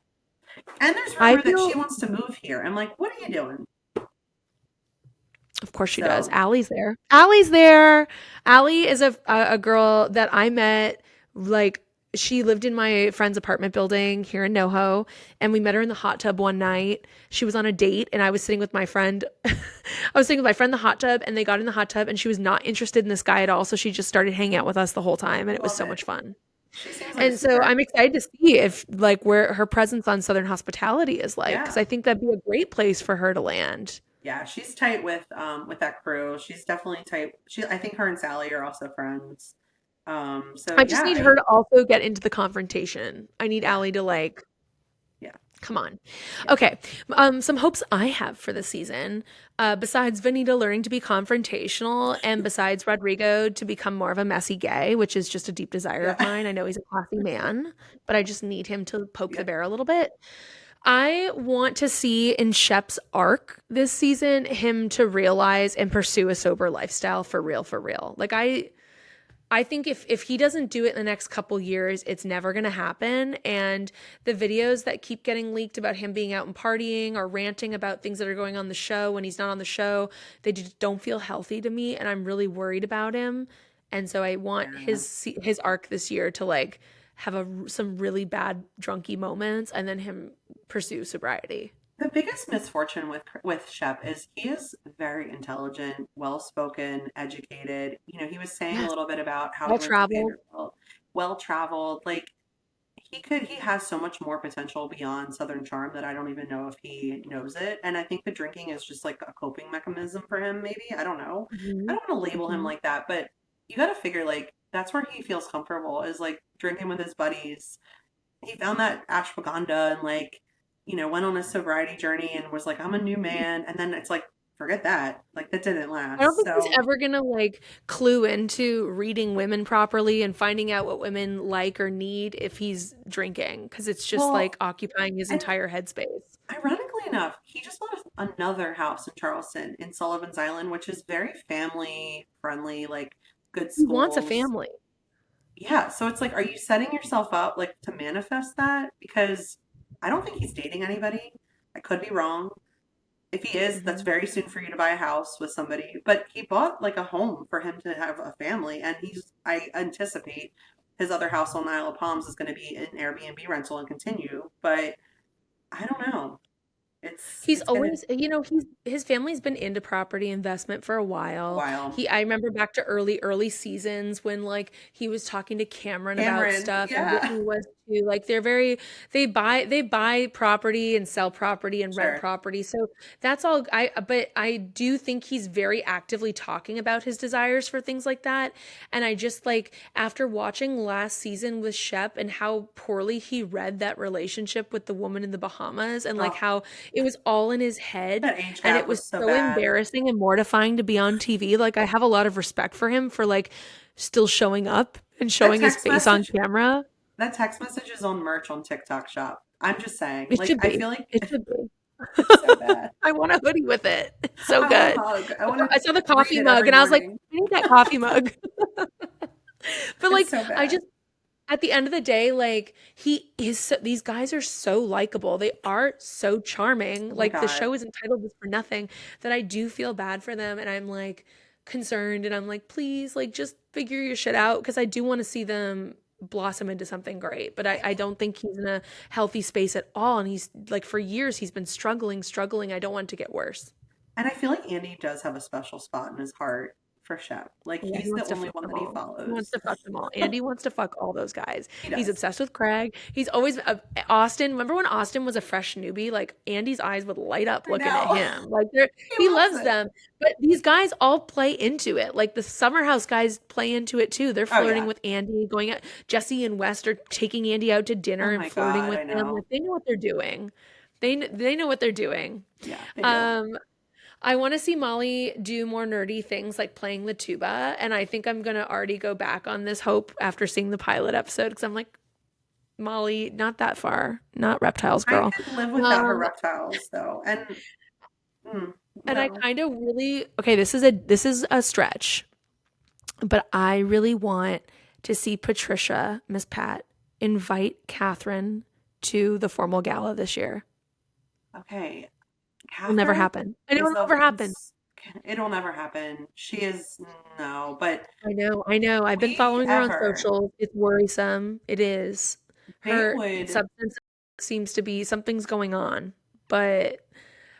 And there's I rumor that she feel. wants to move here. I'm like, what are you doing? Of course she does. So, Allie's there. Allie's there. Allie is a girl that I met. Like she lived in my friend's apartment building here in NoHo, and we met her in the hot tub one night. She was on a date, and I was sitting with my friend. I was sitting with my friend in the hot tub, and they got in the hot tub, and she was not interested in this guy at all. So she just started hanging out with us the whole time, and it was love so it. much fun. She seems like a And so sweetheart. I'm excited to see if like where her presence on Southern Hospitality is like, because Yeah. I think that'd be a great place for her to land. Yeah, she's tight with that crew. She's definitely tight. I think her and Sally are also friends. So I just yeah, need her to also get into the confrontation. I need yeah, Allie to like, yeah, come on. yeah. Okay. Some hopes I have for the season, besides Venita learning to be confrontational and besides Rodrigo to become more of a messy gay, which is just a deep desire of Yeah. mine. I know he's a classy man, but I just need him to poke Yeah. the bear a little bit. I want to see in Shep's arc this season him to realize and pursue a sober lifestyle for real, for real. Like I think if he doesn't do it in the next couple years, it's never going to happen. And the videos that keep getting leaked about him being out and partying or ranting about things that are going on the show when he's not on the show, they just don't feel healthy to me, and I'm really worried about him. And so I want Yeah. his arc this year to like have some really bad drunky moments and then him pursue sobriety. The biggest misfortune with Shep is he is very intelligent, well-spoken, educated. He was saying a Yes, little bit about how well he went to traveled. Vanderbilt, well-traveled. Like he has so much more potential beyond Southern Charm that I don't even know if he knows it. And I think the drinking is just like a coping mechanism for him, maybe. I don't know. I Mhm, don't want to label him mhm. like that, but you got to figure like that's where he feels comfortable is like drinking with his buddies. He found that ashwagandha and like, went on a sobriety journey and was like, I'm a new man. And then it's like, forget that. Like that didn't I don't last. think he's So ever gonna like clue into reading women properly and finding out what women like or need if he's drinking, because it's just like well, occupying his and entire headspace. ironically enough, he just bought another house in Charleston in Sullivan's Island, which is very family friendly, like good He wants a schools. family. Yeah, so it's like, are you setting yourself up like to manifest that? Because I don't think he's dating anybody. I could be wrong. If he is, that's Mhm. very soon for you to buy a house with somebody. But he bought like a home for him to have a family, and I anticipate his other house on Isle of Palms is going to be an Airbnb rental and continue. But I don't know. He's It's gonna always, his family's been into property investment for a a while. while. I remember back to early seasons when like he was talking to Cameron about Cameron, stuff, and yeah, Whitney was too. Like they buy property and sell property and rent sure. property. So that's all but I do think he's very actively talking about his desires for things like that. And I just like after watching last season with Shep and how poorly he read that relationship with the woman in the Bahamas and like Oh, how it was all in his head, that age and it gap was was so so bad. embarrassing and mortifying to be on TV. Like I have a lot of respect for him for like still showing up and That showing his text face on message, camera. that text message is on merch on TikTok Shop. I'm just saying, It like, should I be. feel like It should be. it's so bad. I want a hoodie with it. It's so I want a good. hug. I want I to saw the read coffee it mug every and I was like, morning. I need that coffee mug. But It's like so I bad. just at the end of the day, like these guys are so likable. They are so charming. Oh my Like the God. show is entitled This for Nothing, that I do feel bad for them, and I'm like concerned, and I'm like, please, like just figure your shit out, because I do want to see them blossom into something great. But I don't think he's in a healthy space at all. And he's like for years he's been struggling. I don't want it to get worse. And I feel like Andy does have a special spot in his heart for Shep. Like Yeah, he he's the wants to only fuck one them that he all. He wants follows. to fuck them all. Andy wants to fuck all those guys. He He's does. obsessed with Craig. He's always Austin. Remember when Austin was a fresh newbie? Like Andy's eyes would light up I looking at know. him. Like He he loves loves it. them. But these guys all play into it. Like the Summer House guys play into it too. They're Oh flirting yeah. with Andy, going out. Jesse and West are taking Andy out to Oh dinner and my flirting God, with I him. know. Like they know what they're doing. They know what they're doing. Yeah, they do. Um, I want to see Molly do more nerdy things like playing the tuba. And I think I'm going to already go back on this hope after seeing the pilot episode, because I'm like, Molly, not that far. Not reptiles, I girl. could live without her Um, reptiles though. And and I no. kind of really, okay, this is a stretch, but I really want to see Patricia, Miss Pat, invite Catherine to the formal gala this year. Okay. It'll never Catherine happen. I know is it'll the never happen. it'll never happen. She is no, but I know, I know. I've been we following her on ever social. It's worrisome. It is. they Her would substance seems to be something's going on. But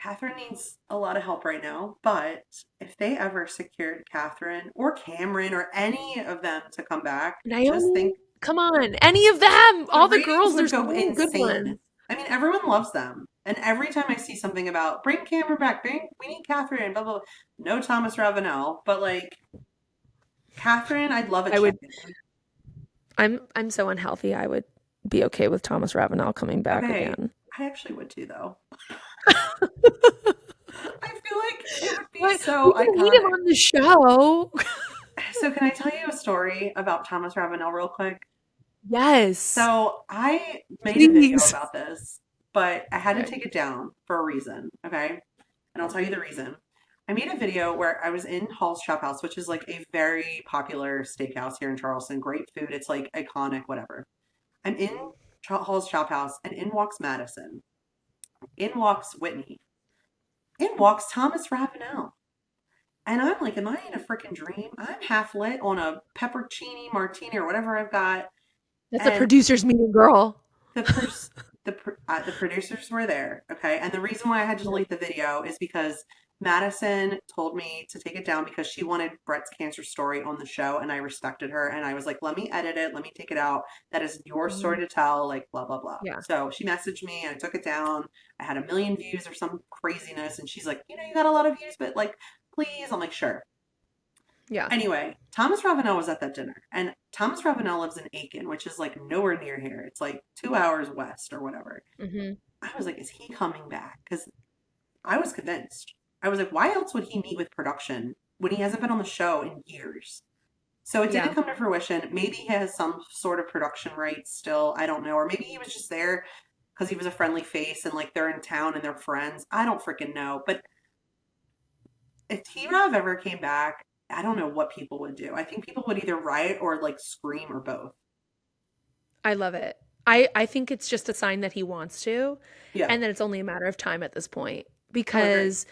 Catherine needs a lot of help right now, but if they ever secured Catherine or Cameron or any of them to come back, just Naomi, think Come on. Any of them. All the ratings girls, would there's so go many good insane. ones. I mean, everyone loves them. And every time I see something about bring Cameron back, we need Catherine, blah, blah, blah. No Thomas Ravenel, but like Catherine, I'd love a I would champion. I'm so unhealthy. I would be okay with Thomas Ravenel coming back Okay, again. I actually would too, though. I feel like it would be But so we can hate him iconic. on the show. So, can I tell you a story about Thomas Ravenel real quick? Yes. So, I made a video Please. about this, but I had to Okay. take it down for a reason, okay? And I'll tell you the reason. I made a video where I was in Hall's Chop House, which is like a very popular steakhouse here in Charleston. Great food. It's like iconic, whatever. I'm in Hall's Chop House, and in walks Madison. In walks Whitney. In walks Thomas Ravenel. And I'm like, am I in a freaking dream? I'm half lit on a peppercini martini or whatever I've got. That's a And producer's meeting, girl. the producers were there, okay? And the reason why I had to delete the video is because Madison told me to take it down because she wanted Brett's cancer story on the show, and I respected her. And I was like, let me edit it, let me take it out. That is your story to tell, like blah blah blah. Yeah. So she messaged me, and I took it down. I had 1 million views or some craziness, and she's like, you got a lot of views, but like, please. I'm like, sure. Yeah. Anyway, Thomas Ravenel was at that dinner, and Thomas Ravenel lives in Aiken, which is like nowhere near here. It's like 2 hours west or whatever. Mm-hmm. I was like, is he coming back? Because I was convinced. I was like, why else would he meet with production when he hasn't been on the show in years? So it didn't come to fruition. Maybe he has some sort of production rights still. I don't know. Or maybe he was just there because he was a friendly face and like they're in town and they're friends. I don't freaking know. But if T-Rav ever came back, I don't know what people would do. I think people would either riot or like scream or both. I love it. I think it's just a sign that he wants to, Yeah. and that it's only a matter of time at this point. Because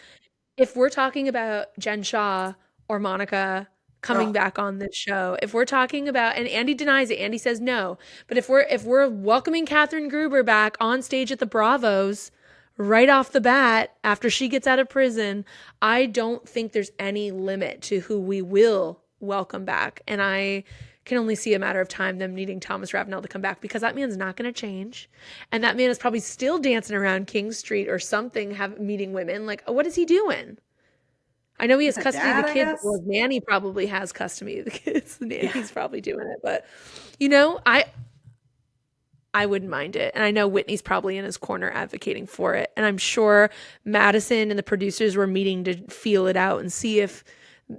if we're talking about Jen Shaw or Monica coming back on this show, if we're talking about, and Andy denies it, Andy says no, but if we're welcoming Catherine Gruber back on stage at the Bravos right off the bat after she gets out of prison, I don't think there's any limit to who we will welcome back. And I can only see a matter of time them needing Thomas Ravenel to come back, because that man's not going to change. And that man is probably still dancing around King Street or something, meeting women. Like, what is he doing? I know he has custody of the kids. Well, his nanny probably has custody of the kids. The nanny's probably doing it. But, I wouldn't mind it. And I know Whitney's probably in his corner advocating for it. And I'm sure Madison and the producers were meeting to feel it out and see if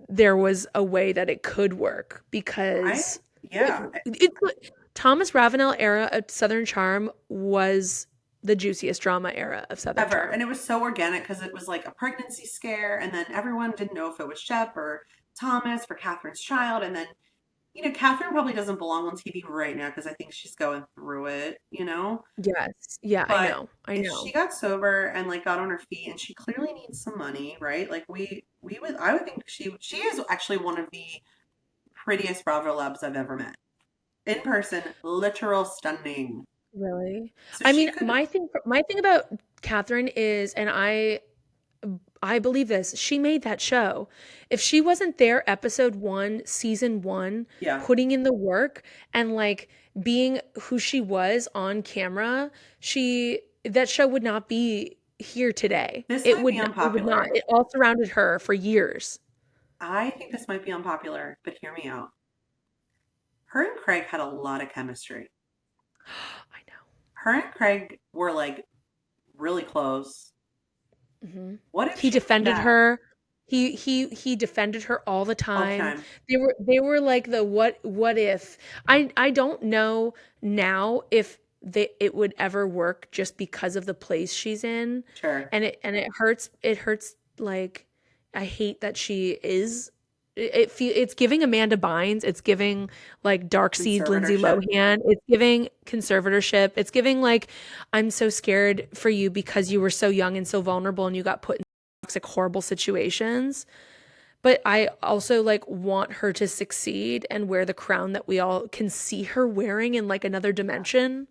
there was a way that it could work, because Thomas Ravenel era of Southern Charm was the juiciest drama era of Southern Charm. And it was so organic because it was like a pregnancy scare, and then everyone didn't know if it was Shep or Thomas for Catherine's child. And then, Catherine probably doesn't belong on TV right now because I think she's going through it, Yes. Yeah, But I know. if she got sober and like got on her feet, and she clearly needs some money, right? Like I would think she is actually one of the prettiest Bravo labs I've ever met. In person, literal stunning. Really? So I mean, my thing about Catherine is, and I believe this, she made that show. If she wasn't there episode 1, season 1, putting in the work and like being who she was on camera, that show would not be here today. It would be unpopular. It all surrounded her for years. I think this might be unpopular, but hear me out. Her and Craig had a lot of chemistry. I know. Her and Craig were like really close. Mm-hmm. What if he defended her? He defended her all the time. They were like the what if. I don't know now if it would ever work just because of the place she's in. Sure. And it hurts. It hurts. Like, I hate that she is. It's giving Amanda Bynes. It's giving like Darkseid Lindsay Lohan. It's giving conservatorship. It's giving like, I'm so scared for you because you were so young and so vulnerable and you got put in toxic, horrible situations. But I also like want her to succeed and wear the crown that we all can see her wearing in like another dimension.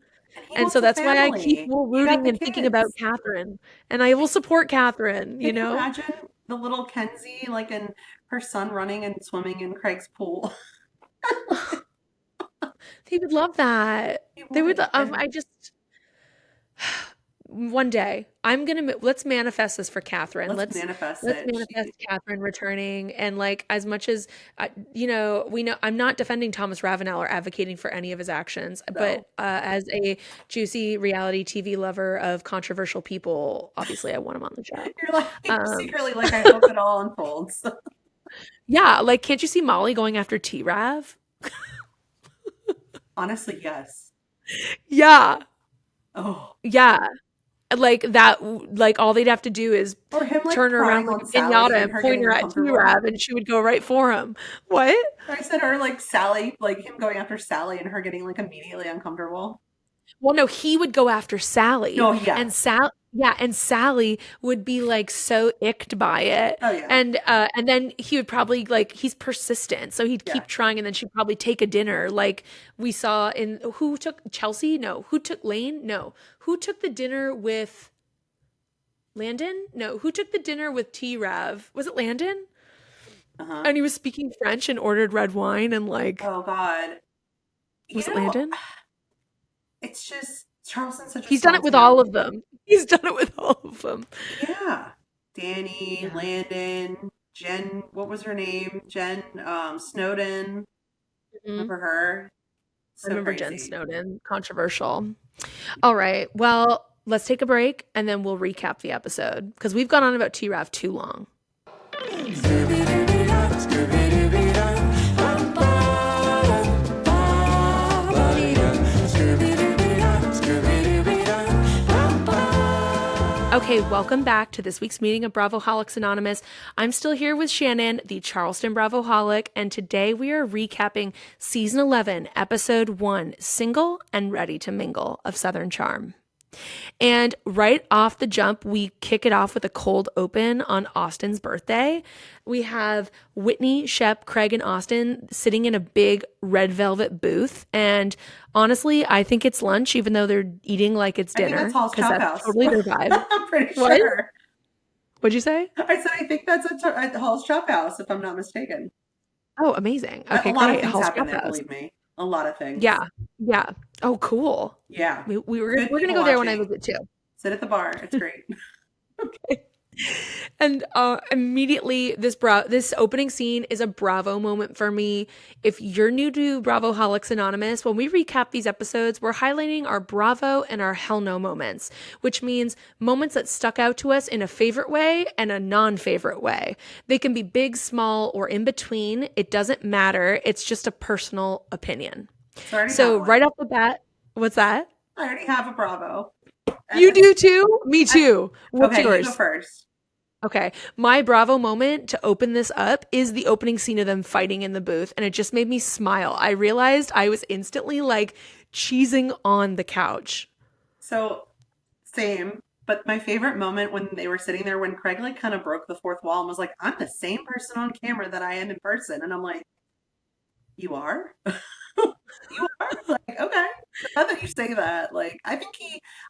And so that's why I keep rooting and thinking about Catherine, and I will support Catherine. Can you imagine the little Kenzie, like, and her son running and swimming in Craig's pool? The He would love that. He They would. would. And I just one day let's manifest this for Catherine. let's manifest Let's it. manifest Catherine returning. And like, as much as we know, I'm not defending Thomas Ravenel or advocating for any of his actions, but as a juicy reality TV lover of controversial people, obviously I want him on the show. You're secretly like, I hope it all unfolds. Yeah, like, can't you see Molly going after T-Rav? Honestly, yes. Yeah, Oh. yeah. Like that, like all they'd have to do is Or him like turn her around crying like on a Sally pinata and and her point getting her at uncomfortable. T-Rav, and she would go right for him. What? I said, or like Sally, like him going after Sally and her getting like immediately uncomfortable. Well, no, he would go after Sally. No, yeah. And Sally would be like so icked by it. Oh, yeah. And then he would probably, like, he's persistent, so he'd keep trying, and then she'd probably take a dinner, like we saw in who took Chelsea? No, who took Lane? No, who took the dinner with Landon? No, who took the dinner with T-Rav? Was it Landon? Uh-huh. And he was speaking French and ordered red wine and like, Oh God. was it Landon? It's just Charleston's such a He's done small it with town. all of them. He's done it with all of them. Yeah. Danny, Landon, Jen, what was her name? Jen Snowden. Mhm. Remember her? So Remember crazy. Jen Snowden. Controversial. All right. Well, let's take a break and then we'll recap the episode because we've gone on about T-Rav too long. Okay, welcome back to this week's meeting of Bravoholics Anonymous. I'm still here with Shannon, the Charleston Bravoholic, and today we are recapping Season 11, Episode 1, Single and Ready to Mingle of Southern Charm. And right off the jump, we kick it off with a cold open on Austin's birthday. We have Whitney, Shep, Craig, and Austin sitting in a big red velvet booth. And honestly, I think it's lunch, even though they're eating like it's dinner. I think that's Hall's Chop House. Totally their vibe. I'm pretty What? sure. What'd you say? I said I think that's at Hall's Chop House, if I'm not mistaken. Oh, amazing. Okay, a lot great. of things Hall's happen Chop there, House. believe me. A lot of things. Yeah. Yeah. Oh, cool. Yeah. We're Good going to people go there when I watching. visit too. Sit at the bar. It's great. And immediately this opening scene is a Bravo moment for me. If you're new to Bravoholics Anonymous, when we recap these episodes, we're highlighting our Bravo and our hell no moments, which means moments that stuck out to us in a favorite way and a non-favorite way. They can be big, small, or in between. It doesn't matter. It's just a personal opinion. So right off the bat, what's that? I already have a Bravo. You do too? Me too. What's okay, yours? You go first. Okay. My Bravo moment to open this up is the opening scene of them fighting in the booth, and it just made me smile. I realized I was instantly like cheesing on the couch. So, same. But my favorite moment when they were sitting there, when Craig like kind of broke the fourth wall and was like, "I'm the same person on camera that I am in person," and I'm like, "You are." You are? Like, okay. Now that you say that, like, I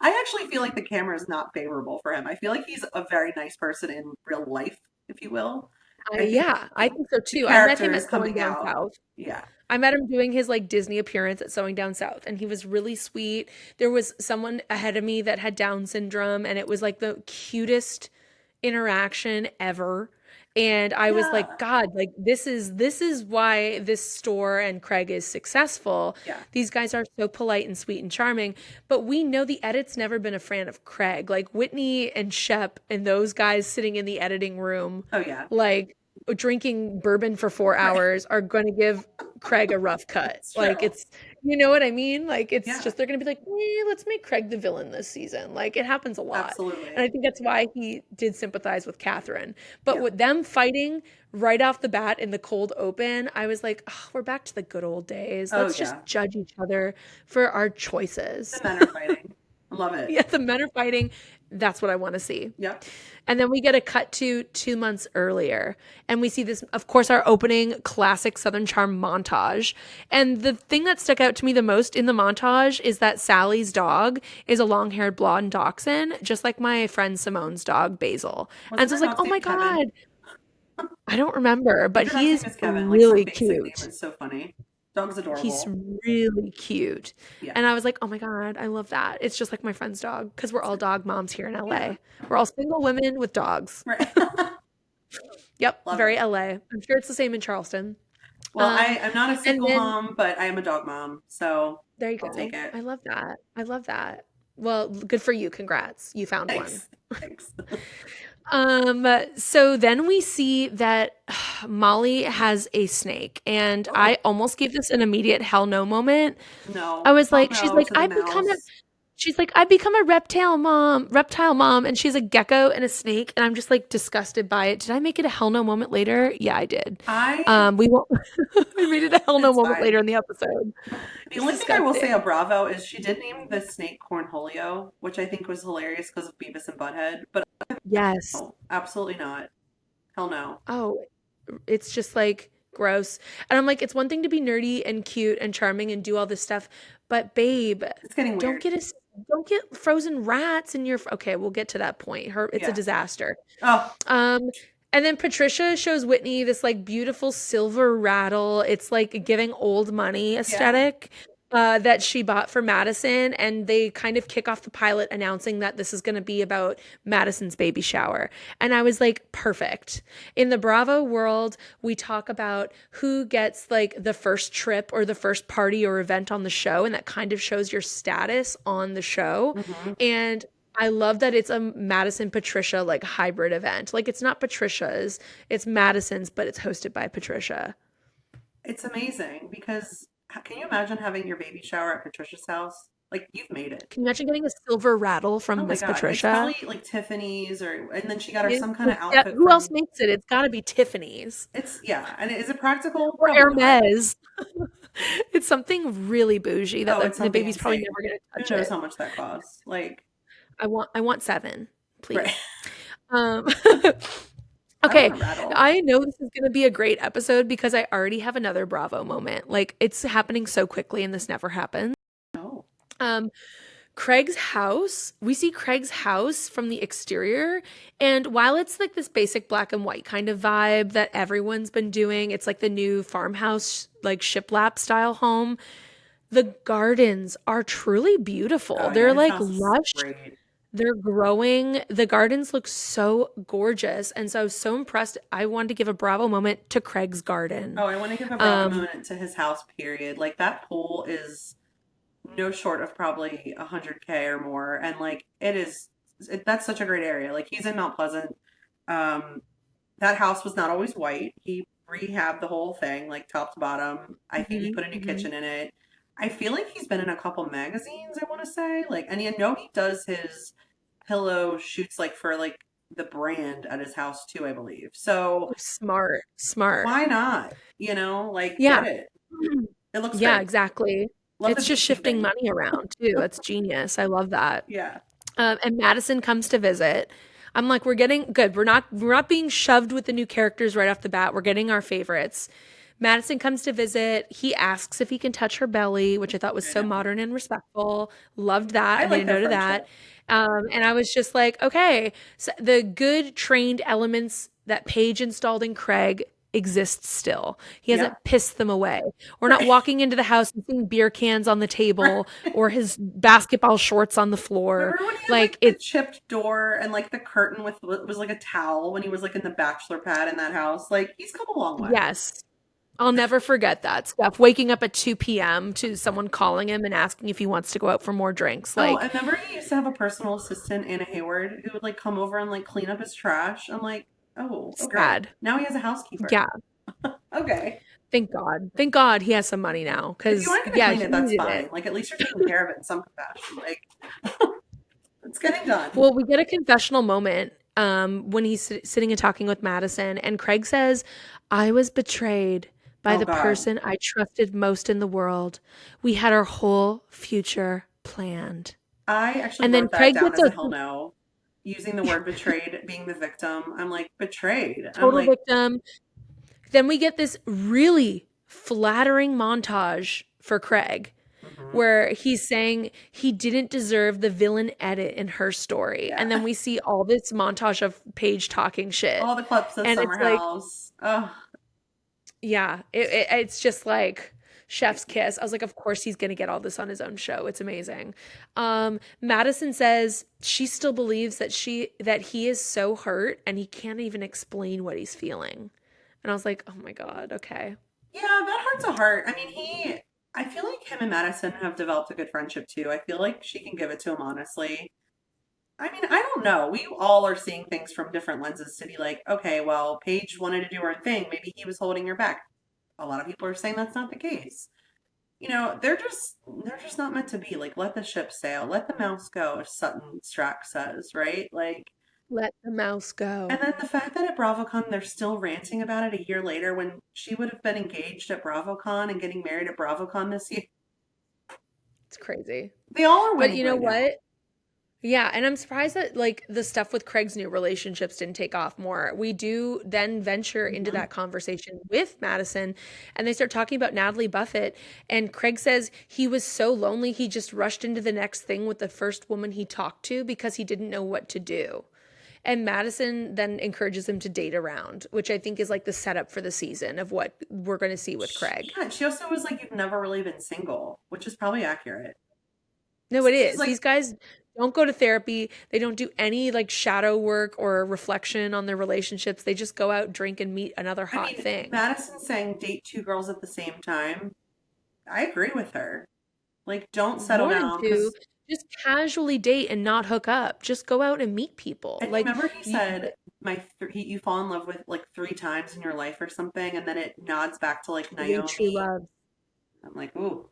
actually feel like the camera is not favorable for him. I feel like he's a very nice person in real life, if you will. Yeah, I think so too. I met him character at is coming Sewing Down out. South. Yeah. I met him doing his like Disney appearance at Sewing Down South, and he was really sweet. There was someone ahead of me that had Down syndrome, and it was like the cutest interaction ever. And I was like, God, like this is why this store and Craig is successful. Yeah. These guys are so polite and sweet and charming. But we know the edit's never been a fan of Craig. Like Whitney and Shep and those guys sitting in the editing room, Oh yeah. like drinking bourbon for 4 hours are going to give Craig a rough cut. Like true. it's, you know what I mean? Like it's Yeah. just, they're going to be like, let's make Craig the villain this season. Like it happens a lot. Absolutely. And I think that's why he did sympathize with Catherine. But Yeah. with them fighting right off the bat in the cold open, I was like, oh, we're back to the good old days. Let's just judge each other for our choices. The men are fighting. I love it. Yeah, the men are fighting. That's what I want to see. Yep. And then we get a cut to 2 months earlier. And we see this, of course, our opening classic Southern Charm montage. And the thing that stuck out to me the most in the montage is that Sally's dog is a long-haired blonde dachshund, just like my friend Simone's dog, Basil. And so I was like, oh my God. I don't remember, but His last he's name is Kevin. really Like, some basic cute. name is so funny. Dog's adorable. He's really cute. Yeah. And I was like, oh my God, I love that. It's just like my friend's dog because we're all dog moms here in LA. Yeah. We're all single women with dogs. Right. Yep, Love very it. LA. I'm sure it's the same in Charleston. Well, I'm not a single then- mom, but I am a dog mom, so There you go. I'll take it. I love that. I love that. Well, good for you. Congrats. You found Thanks. Thanks. one. So then we see that Molly has a snake, and I almost gave this an immediate hell no moment. No. I was like, no she's like, to the I become a reptile mom, and she's a gecko and a snake, and I'm just like disgusted by it. Did I make it a hell no moment later? Yeah, I did. We won't. We made it a hell no It's moment fine. later in the episode. The only thing I will say about Bravo is she did name the snake Cornholio, which I think was hilarious because of Beavis and Butthead. But Yes. no, absolutely not. Hell no. Oh, it's just like gross. And I'm like, it's one thing to be nerdy and cute and charming and do all this stuff, but babe, It's getting weird. don't get frozen rats in your. Okay, we'll get to that point. It's a Yeah. disaster. Oh, And then Patricia shows Whitney this like beautiful silver rattle. It's like giving old money aesthetic that she bought for Madison. And they kind of kick off the pilot announcing that this is going to be about Madison's baby shower. And I was like, perfect. In the Bravo world, we talk about who gets like the first trip or the first party or event on the show. And that kind of shows your status on the show. And I love that it's a Madison Patricia like hybrid event. Like it's not Patricia's, it's Madison's, but it's hosted by Patricia. it's amazing because can you imagine having your baby shower at Patricia's house? Like you've made it. Can you imagine getting a silver rattle from Oh my Miss God. It's Patricia? probably like Tiffany's and then she got her Is- some kind of yeah, outfit. who else makes it? It's got to be Tiffany's And is it practical? or Probably not. Hermes. It's something really bougie that It's the something baby's probably insane. never going to touch Who knows it. how much that costs? Like, I want 7, please. right. Um, I okay, want a rattle. I know this is going to be a great episode because I already have another Bravo moment. Like it's happening so quickly and this never happens. Oh. Craig's house, we see Craig's house from the exterior. And while it's like this basic black and white kind of vibe that everyone's been doing, it's like the new farmhouse, like shiplap style home. The gardens are truly beautiful. Oh, yeah, They're his like house is lush. great. They're growing. The gardens look so gorgeous. And so I was so impressed. I wanted to give a Bravo moment to Craig's garden. Oh, I want to give a Bravo moment to his house, period. Like, that pool is no short of probably 100K or more. And, like, that's such a great area. Like, he's in Mount Pleasant. That house was not always white. He rehabbed the whole thing, like, top to bottom. I think he put a new kitchen in it. I feel like he's been in a couple magazines, I want to say. Like, and I know he does his pillow shoots, like, for, like, the brand at his house, too, I believe. So, Smart. why not? You know, like, Yeah. get it. It looks Yeah, great. exactly. Love It's the just shifting bookkeeping. money around too. That's genius. I love that. Yeah. And Madison comes to visit. I'm like, we're getting good. We're not being shoved with the new characters right off the bat. We're getting our favorites. Madison comes to visit. He asks if he can touch her belly, which I thought was so modern and respectful. Loved that. I I like didn't their know that. friendship. And I was just like, okay, so the good trained elements that Paige installed in Craig exist still. He hasn't pissed them away. We're not walking into the house and seeing beer cans on the table or his basketball shorts on the floor. Remember when he had, Like the it's chipped door and, like, the curtain was like a towel when he was, like, in the bachelor pad in that house? Like, he's come a long way. yes. I'll never forget that stuff. Waking up at 2 p.m. to someone calling him and asking if he wants to go out for more drinks. Like, I remember he used to have a personal assistant, Anna Hayward, who would, like, come over and, like, clean up his trash. I'm like, oh, okay. sad. Now he has a housekeeper. Yeah. Okay. Thank God. Thank God he has some money now. If Because you aren't gonna yeah, clean he it, that's needed fine. it. Like, at least you're taking care of it in some capacity. Like, it's getting done. Well, we get a confessional moment when he's sitting and talking with Madison, and Craig says, I was betrayed by Oh, the God. person I trusted most in the world. We had our whole future planned. I actually And then wrote that Craig down gets as a a hell no. Using the word betrayed, being the victim. I'm like, betrayed. I'm total like, victim. Then we get this really flattering montage for Craig where he's saying he didn't deserve the villain edit in her story. And then we see all this montage of Paige talking shit. all the clips of And Summer it's like- House. Oh, Yeah, it's just like Chef's kiss. I was like, of course he's gonna get all this on his own show. It's amazing. Madison says she still believes that he is so hurt and he can't even explain what he's feeling. And I was like, oh my God, okay. Yeah, that hurts a heart. I mean, I feel like him and Madison have developed a good friendship too. I feel like she can give it to him honestly. I mean, I don't know. We all are seeing things from different lenses to be like, okay, well, Paige wanted to do her thing. Maybe he was holding her back. A lot of people are saying that's not the case. They're just not meant to be. Like, let the ship sail, let the mouse go, as Sutton Strack says, right? Like, Let the mouse go. and then the fact that at BravoCon they're still ranting about it a year later when she would have been engaged at BravoCon and getting married at BravoCon this year. It's crazy. They all are But winning you know right now. what? Yeah, and I'm surprised that like the stuff with Craig's new relationships didn't take off more. We do then venture into Mhm. that conversation with Madison, and they start talking about Natalie Buffett. And Craig says he was so lonely, he just rushed into the next thing with the first woman he talked to because he didn't know what to do. And Madison then encourages him to date around, which I think is like the setup for the season of what we're going to see with Craig. Yeah, she also was like, you've never really been single, which is probably accurate. No, it She's is. like, These guys don't go to therapy. They don't do any like shadow work or reflection on their relationships. They just go out, drink, and meet another I hot mean, thing. Madison saying date two girls at the same time. I agree with her. Like, don't settle More than down two, because, just casually date and not hook up. Just go out and meet people. and you Like remember he said, you fall in love with like 3 times in your life or something, and then it nods back to like three true Naomi. loves. I'm like, ooh,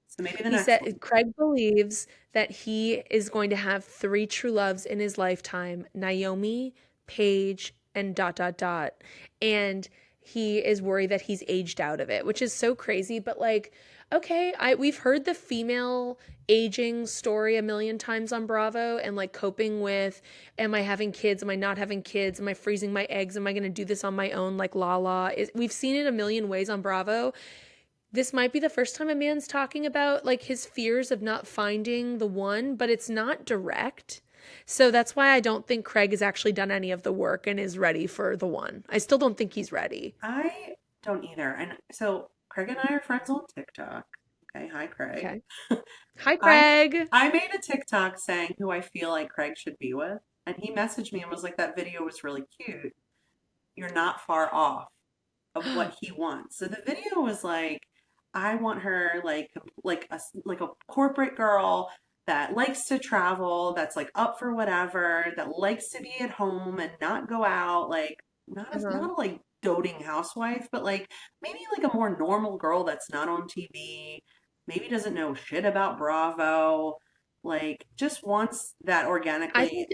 so maybe the He next one. said Craig believes that he is going to have 3 true loves in his lifetime: Naomi, Paige, and dot dot dot. And he is worried that he's aged out of it, which is so crazy. But like, okay, we've heard the female aging story a million times on Bravo and like coping with, am I having kids? Am I not having kids? Am I freezing my eggs? Am I going to do this on my own? Like Lala. We've seen it a million ways on Bravo. This might be the first time a man's talking about like his fears of not finding the one, but it's not direct. So that's why I don't think Craig has actually done any of the work and is ready for the one. I still don't think he's ready. I don't either. And so Craig and I are friends on TikTok. Okay, hi Craig. Okay. Hi, I Craig. I made a TikTok saying who I feel like Craig should be with, and he messaged me and was like, "That video was really cute. You're not far off of what he wants." So the video was like, I want her like a corporate girl that likes to travel, that's like up for whatever, that likes to be at home and not go out, like not a like doting housewife, but like maybe like a more normal girl that's not on TV, maybe doesn't know shit about Bravo, like just wants that I organically. think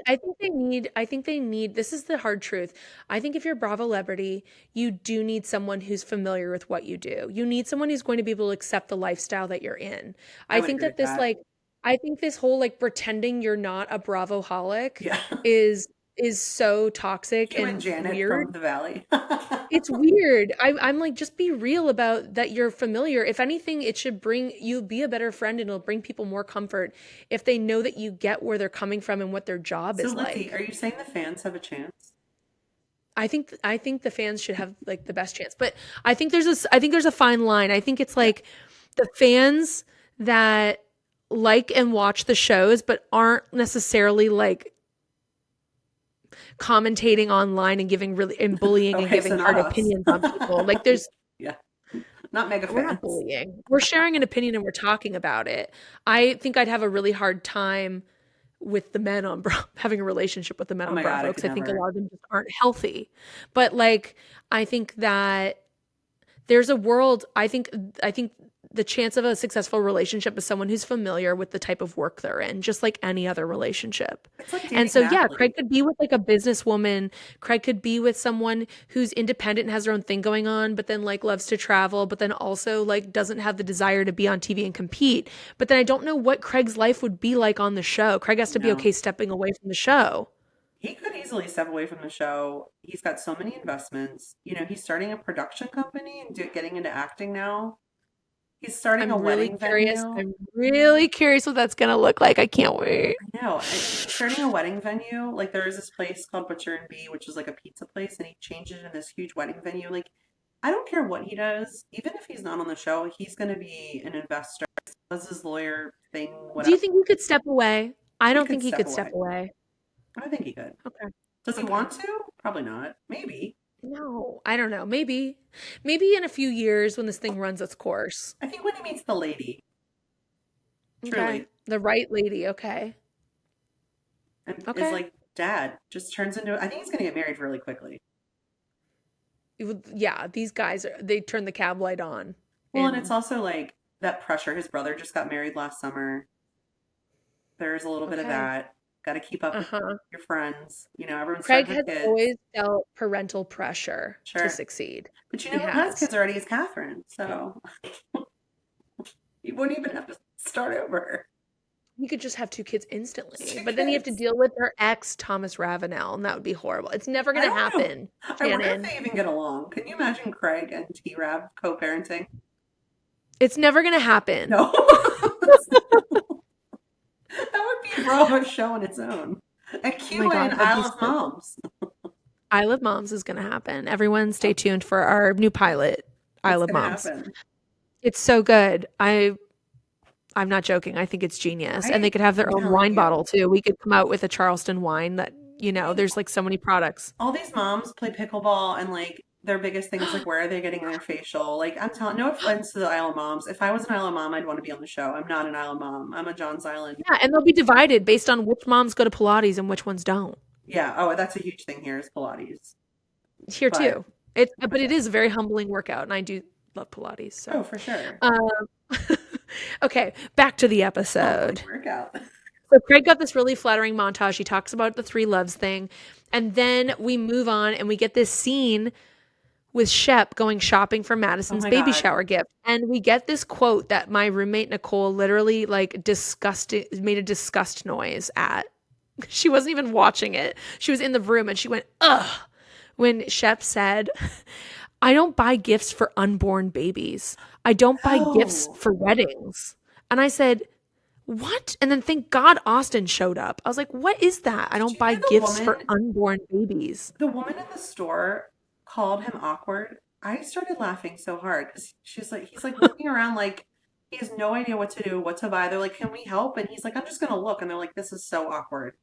I think they need this is the hard truth. I think if you're a Bravo celebrity, you do need someone who's familiar with what you do. You need someone who's going to be able to accept the lifestyle that you're in. I I would think agree that with this that. like I think this whole like pretending you're not a Bravoholic Yeah. is so toxic You and and Janet weird. from the Valley. It's weird. I'm like, just be real about that you're familiar. If anything, it should bring you be a better friend and it'll bring people more comfort if they know that you get where they're coming from and what their job So is Lindsay, like. are you saying the fans have a chance? I think the fans should have like the best chance. But I think there's a fine line. I think it's Yeah. like the fans that like and watch the shows but aren't necessarily like commentating online and giving really and bullying and Okay, so giving not hard us. opinions on people. Like there's Yeah, not mega we're not fans. bullying. We're sharing an opinion and we're talking about it. I think I'd have a really hard time with the men on Bravo, having a relationship with the men Oh on my God, Bravo I because could I think a never. lot of them just aren't healthy. But like, I think that there's a world. I think the chance of a successful relationship is someone who's familiar with the type of work they're in, just like any other relationship. It's like And dating so, an yeah, athlete. Craig could be with like a businesswoman. Craig could be with someone who's independent and has their own thing going on, but then like loves to travel, but then also like doesn't have the desire to be on TV and compete. But then I don't know what Craig's life would be like on the show. Craig has to be No, okay stepping away from the show. he could easily step away from the show. He's got so many investments. He's starting a production company and getting into acting now. He's starting a I'm really wedding curious. venue. I'm really curious what that's gonna look like. I can't wait. I know. Starting a wedding venue. Like there is this place called Butcher and Bee, which is like a pizza place, and he changed it in this huge wedding venue. Like I don't care what he does, even if he's not on the show, he's going to be an investor. Does his lawyer thing, Do you whatever. think he could step away? I He don't could think he step could step away. away. I think he could. Okay. Does he Okay. want to? Probably not. Maybe. No, I don't know. Maybe in a few years when this thing runs its course. I think when he meets the lady, Okay. truly, The right lady. Okay. and is Okay. like, Dad, just turns into, I think he's going to get married really quickly. Yeah, these guys they turn the cab light on. Well, and it's also like that pressure. His brother just got married last summer. There's a little bit of Okay. that. Got to keep up with Uh-huh. your friends. You know, everyone's Craig starting has with kids. always felt parental pressure Sure. to succeed. But you He know who has has. kids already is Catherine. So you wouldn't even have to start over. You could just have 2 kids instantly. Two But then you have to kids. deal with her ex, Thomas Ravenel, and that would be horrible. It's never I going to don't know. happen, I wonder if Shannon. they even get along. Can you imagine Craig and T-Rab co-parenting? It's never going to happen. No. That would be a Bravo show on its own. And Q God, and that'd I be Love so Moms. I Love Moms is going to happen. Everyone stay tuned for our new pilot, I It's Love gonna Moms. happen. It's so good. I'm not joking. I think it's genius. And they could have their I'm own telling wine you. bottle too. We could come out with a Charleston wine that, there's like so many products. All these moms play pickleball and like their biggest thing is like where are they getting their facial? Like I'm telling no offense to the Isle of Moms. If I was an Isle of Mom, I'd want to be on the show. I'm not an Isle of Mom. I'm a John's Island. Yeah, and they'll be divided based on which moms go to Pilates and which ones don't. Yeah. Oh, that's a huge thing here is Pilates. Here But- too. But it is a very humbling workout, and I do love Pilates. So. Oh, for sure. Okay, back to the Oh, episode. workout. So Craig got this really flattering montage. He talks about the 3 loves thing. And then we move on and we get this scene with Shep going shopping for Madison's my baby God. shower gift. And we get this quote that my roommate Nicole literally made a disgust noise at. She wasn't even watching it. She was in the room and she went, ugh, when Shep said, I don't buy gifts for unborn babies. I don't buy gifts Oh. for weddings. And I said, what? And then thank God Austin showed up. I was like, what is that? I don't you buy hear the gifts for woman- unborn babies. The woman in the store called him awkward. I started laughing so hard because he's like looking around like he has no idea what to do, what to buy. They're like, can we help? And he's like, I'm just gonna look. And they're like, this is so awkward.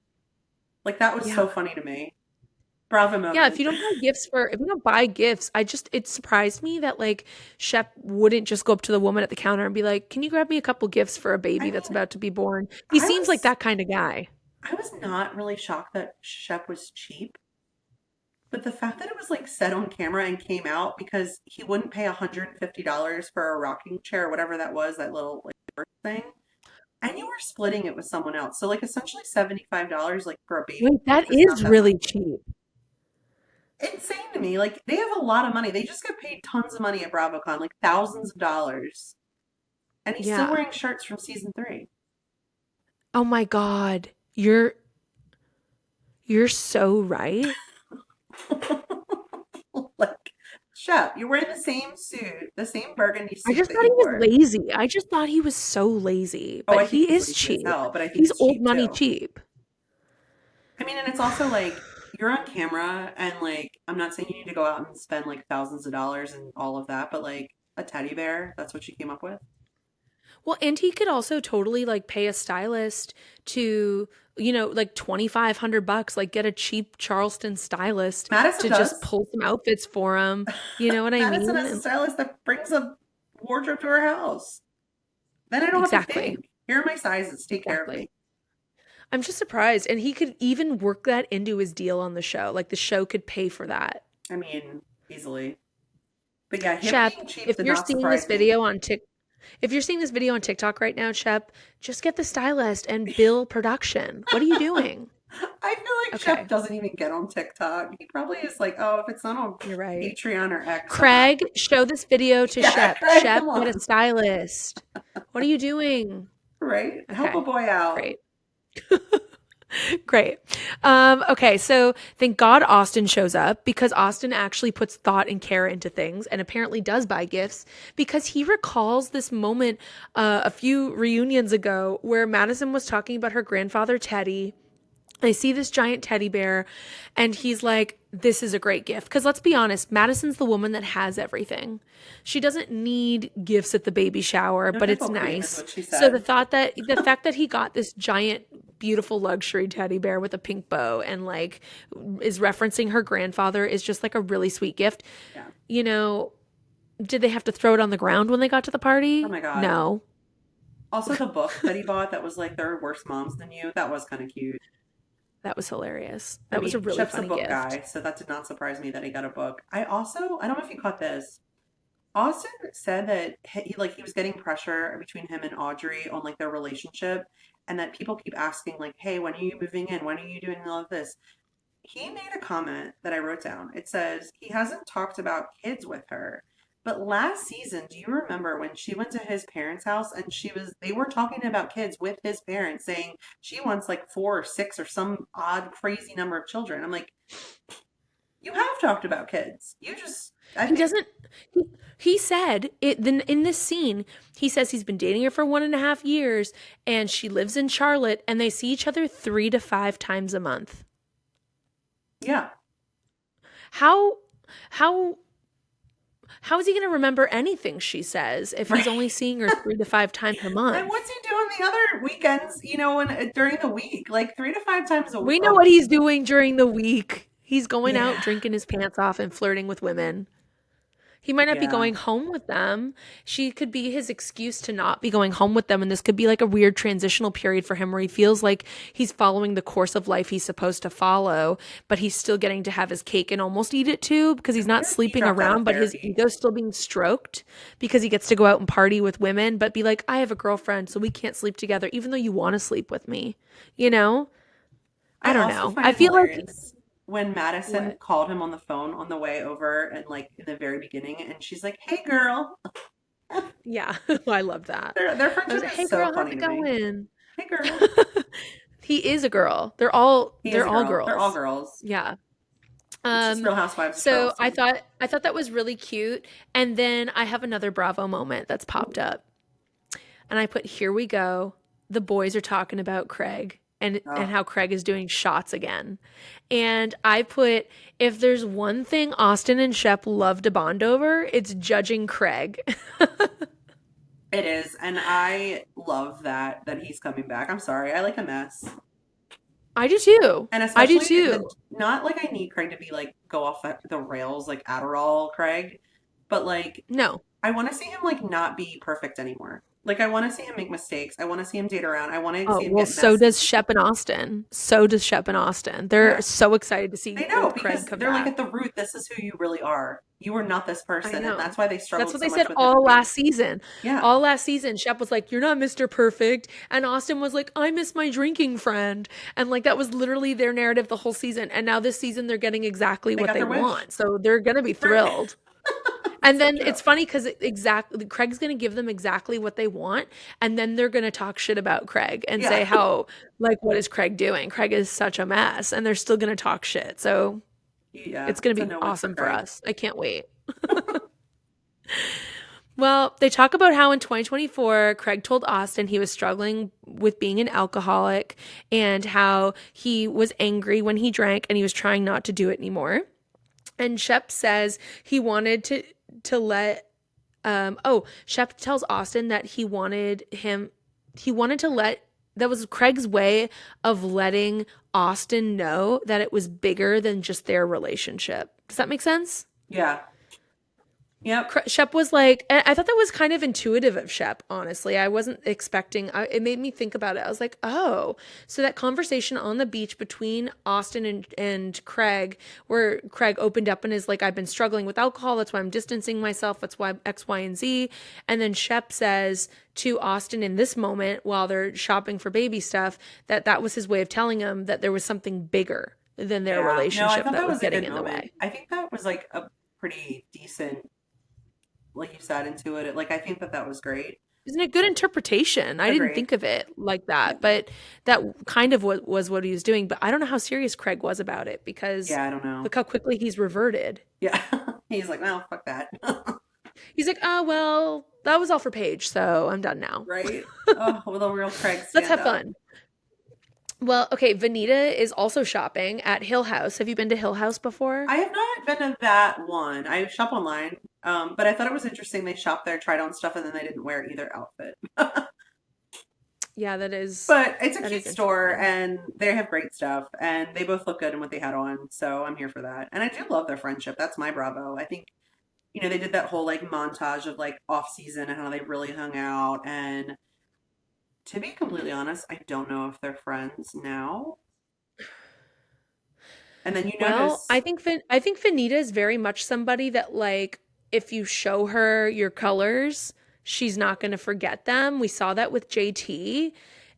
Like that was so funny to me. Bravo moment. Yeah, if you don't buy gifts, it surprised me that like Shep wouldn't just go up to the woman at the counter and be like, can you grab me a couple gifts for a baby that's about to be born? He seems like that kind of guy. I was not really shocked that Shep was cheap. But the fact that it was like said on camera and came out because he wouldn't pay $150 for a rocking chair or whatever that was, that little like birth thing. And you were splitting it with someone else. So like essentially $75 like for a baby. Wait, that is not is that really much. cheap. Insane to me. Like they have a lot of money. They just get paid tons of money at BravoCon, like thousands of dollars. And he's still Yeah. wearing shirts from season 3. Oh my God. You're so right. Like, Shep, you're wearing the same suit, the same burgundy suit. I just that thought you he was wore. lazy. I just thought he was so lazy. Oh, I But think he he's is lazy as cheap. hell, but I think He's he's old cheap money too. cheap. I mean, and it's also like you're on camera, and like I'm not saying you need to go out and spend like thousands of dollars and all of that, but like a teddy bear, that's what you came up with. Well, and he could also totally like pay a stylist to, like $2,500, like get a cheap Charleston stylist Madison to does. just pull some outfits for him. You know what I Madison mean? has a stylist that brings a wardrobe to her house. Then I don't have to Exactly. think. Here are my sizes. Take care of me. Exactly. I'm just surprised. And he could even work that into his deal on the show. Like the show could pay for that. I mean, easily. But yeah, him Shep, being cheap if did you're not seeing surprise this me. video on if you're seeing this video on TikTok right now, Shep, just get the stylist and bill production. What are you doing? I feel like Okay. Shep doesn't even get on TikTok. He probably is like, oh, if it's not on You're right. Patreon or X. Craig, show this video to Yeah, Shep. Craig, Shep, come get on. a stylist. What are you doing? Right? Help Okay, a boy out. Great. Great. Okay, so thank God Austin shows up because Austin actually puts thought and care into things and apparently does buy gifts because he recalls this moment a few reunions ago where Madison was talking about her grandfather Teddy I see this giant teddy bear and he's like, this is a great gift. Because let's be honest, Madison's the woman that has everything. She doesn't need gifts at the baby shower, but it's nipple cream is nice. what she So said. the fact that he got this giant, beautiful luxury teddy bear with a pink bow and like is referencing her grandfather is just like a really sweet gift. Yeah. You know, did they have to throw it on the ground when they got to the party? Oh my God. No. Also, the book that he bought that was like There Are Worse Moms Than You, that was kind of cute. That was hilarious. That was a really Shep's funny a book gift. guy, so that did not surprise me that he got a book. I don't know if you caught this. Austin said that he was getting pressure between him and Audrey on like their relationship, and that people keep asking like, "Hey, when are you moving in? When are you doing all of this?" He made a comment that I wrote down. It says he hasn't talked about kids with her. But last season, do you remember when she went to his parents' house and they were talking about kids with his parents, saying she wants like 4 or 6 or some odd crazy number of children. I'm like, you have talked about kids. He doesn't. He said it. Then in this scene, he says he's been dating her for 1.5 years, and she lives in Charlotte, and they see each other 3 to 5 times a month. Yeah. How is he going to remember anything she says if he's only seeing her 3 to 5 times a month? And what's he doing the other weekends? During the week, like 3 to 5 times a week. We know what he's doing during the week. He's going out drinking his pants off and flirting with women. He might not be going home with them. She could be his excuse to not be going home with them. And this could be like a weird transitional period for him where he feels like he's following the course of life he's supposed to follow, but he's still getting to have his cake and almost eat it too because he's not sleeping around, but his ego's still being stroked because he gets to go out and party with women, but be like, I have a girlfriend, so we can't sleep together, even though you want to sleep with me. I don't know. I feel like when Madison called him on the phone on the way over and like in the very beginning, and she's like, "Hey, girl." Yeah, I love that. Their friendship is hey, so girl, funny how's it to me. going? Hey, girl. He is a girl. They're all girls. They're all girls. Yeah. It's just Real Housewives of So Charleston. I thought that was really cute. And then I have another Bravo moment that's popped up. And I put, here we go. The boys are talking about Craig and how Craig is doing shots again. And I put, if there's one thing Austin and Shep love to bond over, it's judging Craig. It is. And I love that he's coming back. I'm sorry. I like a mess. I do too. And especially, I do too. Not like I need Craig to be like, go off the rails like Adderall Craig, but like, no. I want to see him like not be perfect anymore. Like, I want to see him make mistakes. I want to see him date around. I want to see him get messy. So does Shep and Austin. They're so excited to see Craig come back. Like, at the root, this is who you really are. You are not this person. And that's why they struggle. That's what they said all last season. Yeah. All last season, Shep was like, you're not Mr. Perfect. And Austin was like, I miss my drinking friend. And like, that was literally their narrative the whole season. And now this season, they're getting exactly what they want. So they're going to be thrilled. And then it's funny because Craig's going to give them exactly what they want. And then they're going to talk shit about Craig and say how, like, what is Craig doing? Craig is such a mess. And they're still going to talk shit. So it's going to be awesome for us. I can't wait. Well, they talk about how in 2024, Craig told Austin he was struggling with being an alcoholic and how he was angry when he drank and he was trying not to do it anymore. And Shep says he wanted to let Shep tells Austin that that was Craig's way of letting Austin know that it was bigger than just their relationship. Does that make sense? Yeah. Yep. Shep was like, I thought that was kind of intuitive of Shep, honestly. I wasn't expecting, it made me think about it. I was like, oh, so that conversation on the beach between Austin and Craig, where Craig opened up and is like, I've been struggling with alcohol. That's why I'm distancing myself. That's why X, Y, and Z. And then Shep says to Austin in this moment, while they're shopping for baby stuff, that was his way of telling him that there was something bigger than their relationship that was getting in the way. I think that was like a pretty decent, like you said, into it. Like, I think that was great. Isn't it a good interpretation? I didn't think of it like that, but that kind of was what he was doing. But I don't know how serious Craig was about it because I don't know. Look how quickly he's reverted. Yeah. He's like, well, fuck that. He's like, oh, well, that was all for Paige, so I'm done now. Right? Oh, well, the real Craig. Let's have fun. Well, okay, Venita is also shopping at Hill House. Have you been to Hill House before? I have not been to that one. I shop online, but I thought it was interesting. They shop there, tried on stuff, and then they didn't wear either outfit. Yeah, that is But it's a that cute is store, interesting. and they have great stuff, and they both look good in what they had on. So I'm here for that. And I do love their friendship. That's my Bravo. I think, they did that whole like montage of like off season and how they really hung out. And to be completely honest, I don't know if they're friends now. And then you Well, notice, I think Venita is very much somebody that like if you show her your colors, she's not going to forget them. We saw that with JT.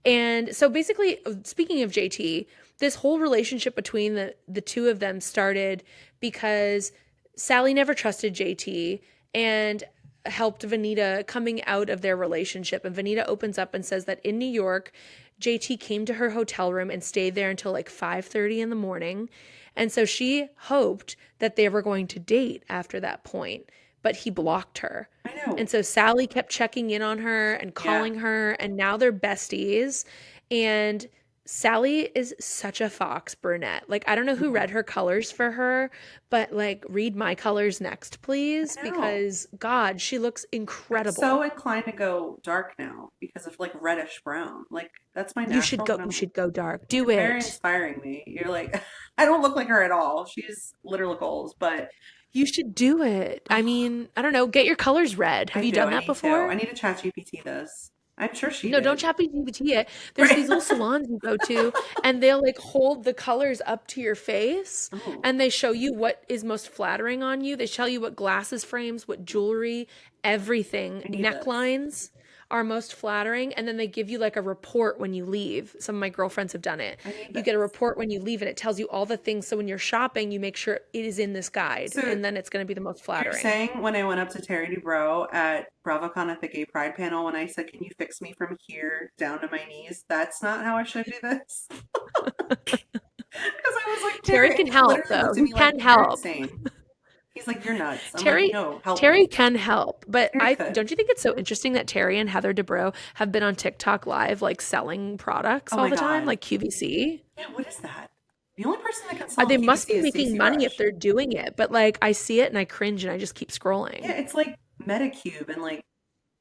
And so basically, speaking of JT, this whole relationship between the two of them started because Sally never trusted JT and helped Venita coming out of their relationship. And Venita opens up and says that in New York, JT came to her hotel room and stayed there until like 5:30 in the morning. And so she hoped that they were going to date after that point, but he blocked her. I know, And so Sally kept checking in on her and yeah. calling her, and now they're besties. And Sally is such a fox brunette. Like, I don't know who Mhm. read her colors for her, but like, read my colors next, please, I know. because God, she looks I'm so incredible. inclined to go dark now because of like reddish brown. Like that's my You natural. should go dark. Do You're very it. inspiring me. You're like, I don't look like her at all. She's literal goals, but You should do it. I mean, I don't know, get your colors red. Have I you do. done I that need to. I before? need to chat GPT this. I'm sure she No, don't did. chat GPT it. There's Right. these little salons you go to, and they'll like hold the colors up to your face, Oh, and they show you what is most flattering on you. They tell you what glasses frames, what jewelry, everything, I need this. necklines are most flattering, and then they give you like a report when you leave. Some of my girlfriends have done it. I need You get a this. report when you leave, and it tells you all the things. So when you're shopping, you make sure it is in this guide, So and then it's going to be the most you're flattering. saying when I went up to Terry Dubrow at BravoCon at the Gay Pride panel, when I said, "Can you fix me from here down to my knees?" That's not how I should do this. Because I was like, Terry Terry, can he help literally though. looked at He me like, can "You're help. insane." He's like, "You're nuts." I'm like, Terry "No, help Terry me." can help, but Terry I could. don't you think it's so interesting that Terry and Heather Dubrow have been on TikTok live like selling products Oh all my the time, God. like QVC? Yeah, what is that? The only person that can sell They must QVC be is making Stacey money if Rush. they're doing it, but like I see it and I cringe and I just keep Yeah, scrolling. it's like Metacube and like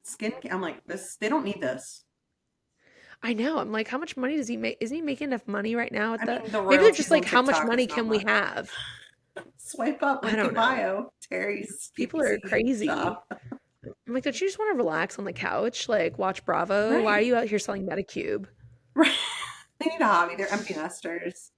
skin. I'm like, this. They don't need this. I know. I'm like, how much money does he make? Isn't he making enough money right now at I the mean, the maybe they're just royalties like, on how much TikTok money is not can we much. have? Swipe up, I link in don't know. bio. Terry's People are QVC crazy. shop. I'm like, don't you just want to relax on the couch? Like watch Bravo? Why are Right. you out here selling Metacube? Right. They need a hobby. They're empty nesters.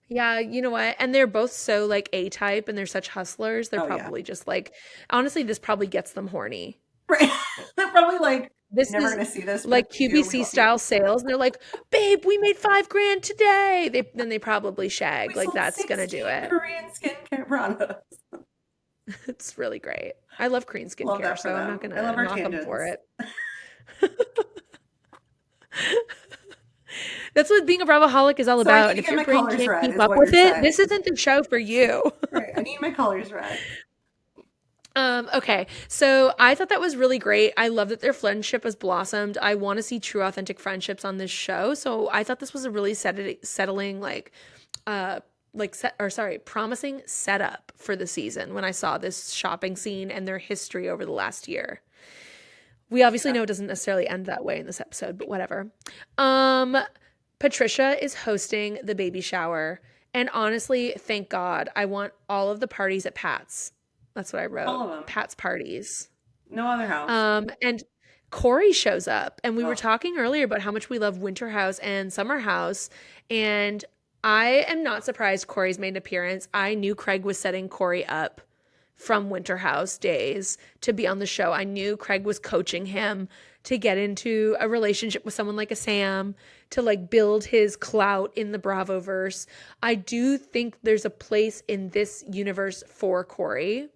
Yeah, you know what? And they're both so like A-type and they're such hustlers. They're Oh yeah. probably just like honestly, this probably gets them horny. Right. They're probably like This never is gonna see this, but if like we do, we QVC love you. style sales. And they're like, babe, we made 5 grand today. They probably shag. We Like sold that's gonna do 16 it. Korean skincare products. It's really great. I love Korean Love skincare, that for so I'm not them. I gonna love our knock them for tangents. it. That's what being a Bravoholic is all So I about. need And to if get your my brain colors can't red, keep is up what with you're it, saying. this isn't the show for you. Right. I need my colors red. Okay, so I thought that was really great. I love that their friendship has blossomed. I want to see true, authentic friendships on this show. So I thought this was a really settling, promising setup for the season when I saw this shopping scene and their history over the last year. We obviously Yeah. know it doesn't necessarily end that way in this episode, but whatever. Um, Patricia is hosting the baby shower, and honestly, thank God, I want all of the parties at Pat's. That's what I All wrote. of them. Pat's parties. No other house. And Corey shows up, and we were Oh, talking earlier about how much we love Winter House and Summer House, and I am not surprised Corey's made an appearance. I knew Craig was setting Corey up from Winter House days to be on the show. I knew Craig was coaching him to get into a relationship with someone like a Sam, to like build his clout in the Bravoverse. I do think there's a place in this universe for Corey.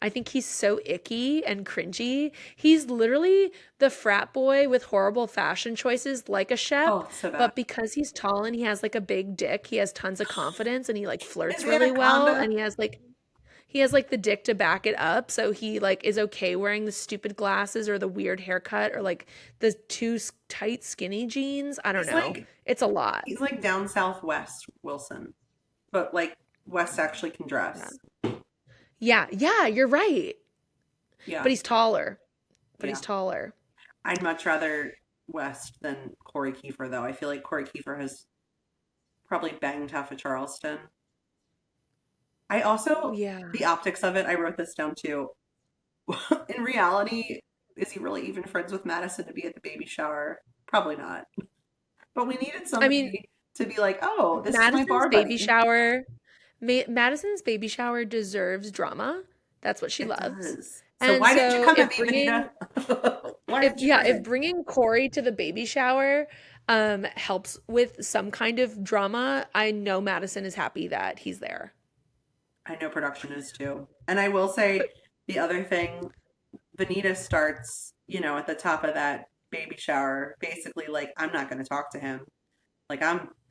I think he's so icky and cringy. He's literally the frat boy with horrible fashion choices like a Shep, oh, so bad. but because he's tall and he has like a big dick, he has tons of confidence and he like flirts His really well anaconda. and he has like he has like the dick to back it up, so he like is okay wearing the stupid glasses or the weird haircut or like the too tight skinny jeans. I don't He's know. like- It's a lot. He's like down southwest Wilson, but like West actually can dress. Yeah, you're right. Yeah. But he's taller. Yeah. I'd much rather West than Corey Kiefer, though. I feel like Corey Kiefer has probably banged half of Charleston. I also, the optics of it, I wrote this down too. In reality, is he really even friends with Madison to be at the baby shower? Probably not. But we needed somebody to be like, oh, this Madison's is my bar baby buddy. shower. Madison's baby shower deserves drama. That's what she loves. Does. So why didn't you come at me, Venita? If bringing Corey to the baby shower helps with some kind of drama, I know Madison is happy that he's there. I know production is too. And I will say the other thing, Venita starts, at the top of that baby shower, basically like, I'm not going to talk to him. Like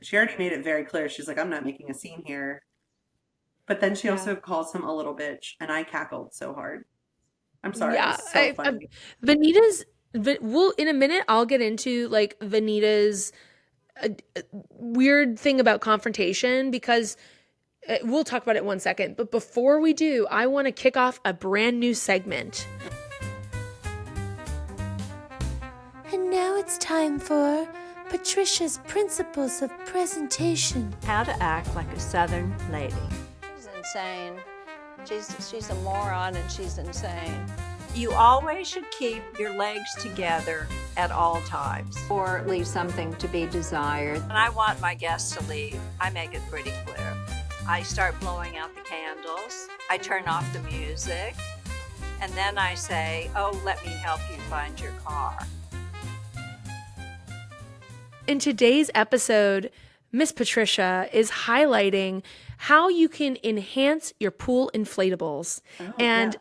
she already made it very clear. She's like, I'm not making a scene here. But then she also calls him a little bitch, and I cackled so hard. I'm sorry. Yeah, it was so funny. Venita's. In a minute, I'll get into like Venita's weird thing about confrontation because we'll talk about it in 1 second. But before we do, I want to kick off a brand new segment. And now it's time for Patricia's Principles of Presentation. How to act like a Southern lady. She's insane. She's a moron and she's insane. You always should keep your legs together at all times. Or leave something to be desired. When I want my guests to leave, I make it pretty clear. I start blowing out the candles. I turn off the music. And then I say, oh, let me help you find your car. In today's episode, Miss Patricia is highlighting how you can enhance your pool inflatables.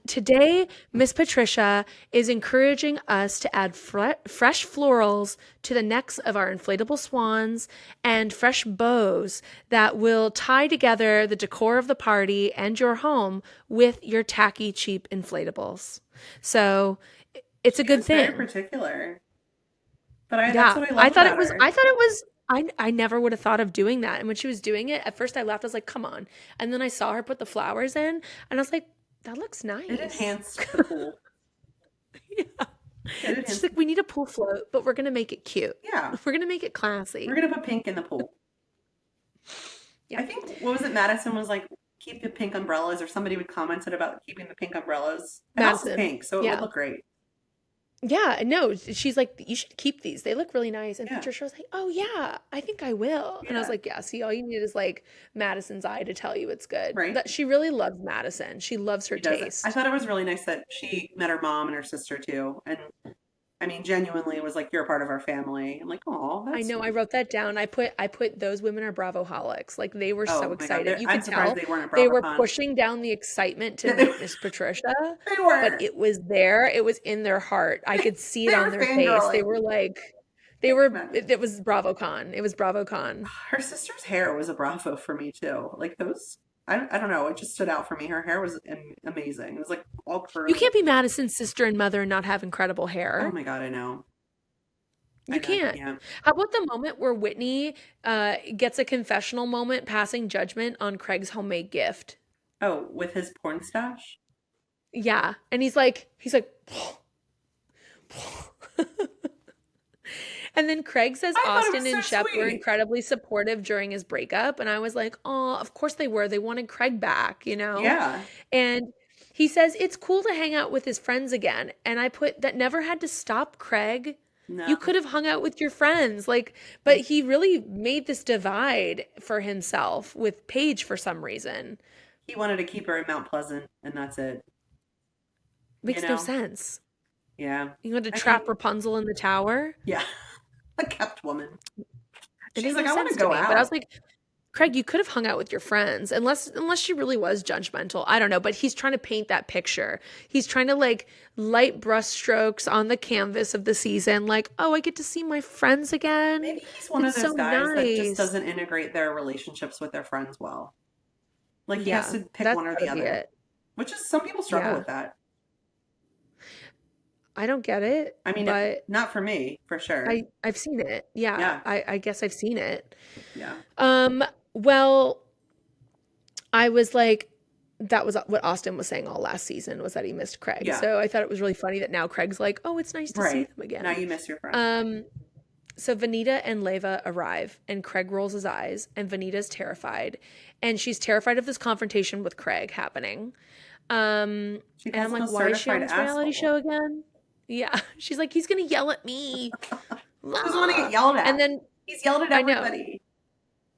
Today, Miss Patricia is encouraging us to add fresh florals to the necks of our inflatable swans and fresh bows that will tie together the decor of the party and your home with your tacky, cheap inflatables. So it's a good thing. Very particular. But that's what I love I never would have thought of doing that. And when she was doing it, at first I laughed. I was like, come on. And then I saw her put the flowers in and I was like, that looks nice. It enhanced the pool. It's like, we need a pool float, but we're going to make it cute. Yeah. We're going to make it classy. We're going to put pink in the pool. Yeah. I think, what was it? Madison was like, keep the pink umbrellas, or somebody would commented about keeping the pink umbrellas. The house is pink, so it would look great. Yeah, no, she's like, you should keep these. They look really nice. And Yeah. Patricia was like, oh yeah, I think I will. And I was Yeah. like, yeah, see, all you need is like Madison's eye to tell you it's good. Right. That she really loves Madison. She loves her She does it. taste. I thought it was really nice that she met her mom and her sister too. And I mean, genuinely was like, you're a part of our family. I'm like, oh, that's I know. sweet. I wrote that down. I put those women are Bravoholics. Like they were Oh, my so God. excited. You I'm could surprised tell they weren't at they were BravoCon. pushing down the excitement to Yeah, they meet were. Miss Patricia. They were. But it was there. It was in their heart. I could see it They on were their face. They fangirling. were like, it was BravoCon. It was BravoCon. Her sister's hair was a Bravo for me too. Like those, I don't know. It just stood out for me. Her hair was amazing. It was like all curly. You can't be Madison's sister and mother and not have incredible hair. Oh my God, I know. You can't. How about the moment where Whitney gets a confessional moment passing judgment on Craig's homemade gift? Oh, with his porn stash? Yeah. And he's like, and then Craig says I thought it Austin was and so Shep were sweet. incredibly supportive during his breakup. And I was like, oh, of course they were. They wanted Craig back, you know? Yeah. And he says it's cool to hang out with his friends again. And I put that never had to stop Craig. No. You could have hung out with your friends, but he really made this divide for himself with Paige for some reason. He wanted to keep her in Mount Pleasant, and that's it. Makes no sense. Yeah. You want to trap Rapunzel in the tower? Yeah. A kept woman. It She's made like, no I want sense to go me. out. But I was like, Craig, you could have hung out with your friends, unless she really was judgmental. I don't know, but he's trying to paint that picture. He's trying to like light brushstrokes on the canvas of the season, like, oh, I get to see my friends again. Maybe he's one It's of those so guys that nice. just doesn't integrate their relationships with their friends well. Like he Yeah, has to pick that's one or gotta the be other. it. which is some people struggle Yeah. with that. I don't get it, I mean, but not for me, for sure. I've seen it. Yeah, Yeah. I guess I've seen it. Yeah. Well, I was like, that was what Austin was saying all last season, was that he missed Craig. Yeah. So I thought it was really funny that now Craig's like, oh, it's nice to see Right. them again. Now you miss your friend. So Venita and Leva arrive, and Craig rolls his eyes, and Venita's terrified, and she's terrified of this confrontation with Craig happening. And I'm like, why is she on this reality show again? Yeah, she's like, he's gonna yell at me. He doesn't want to get yelled at. And then he's yelled at everybody.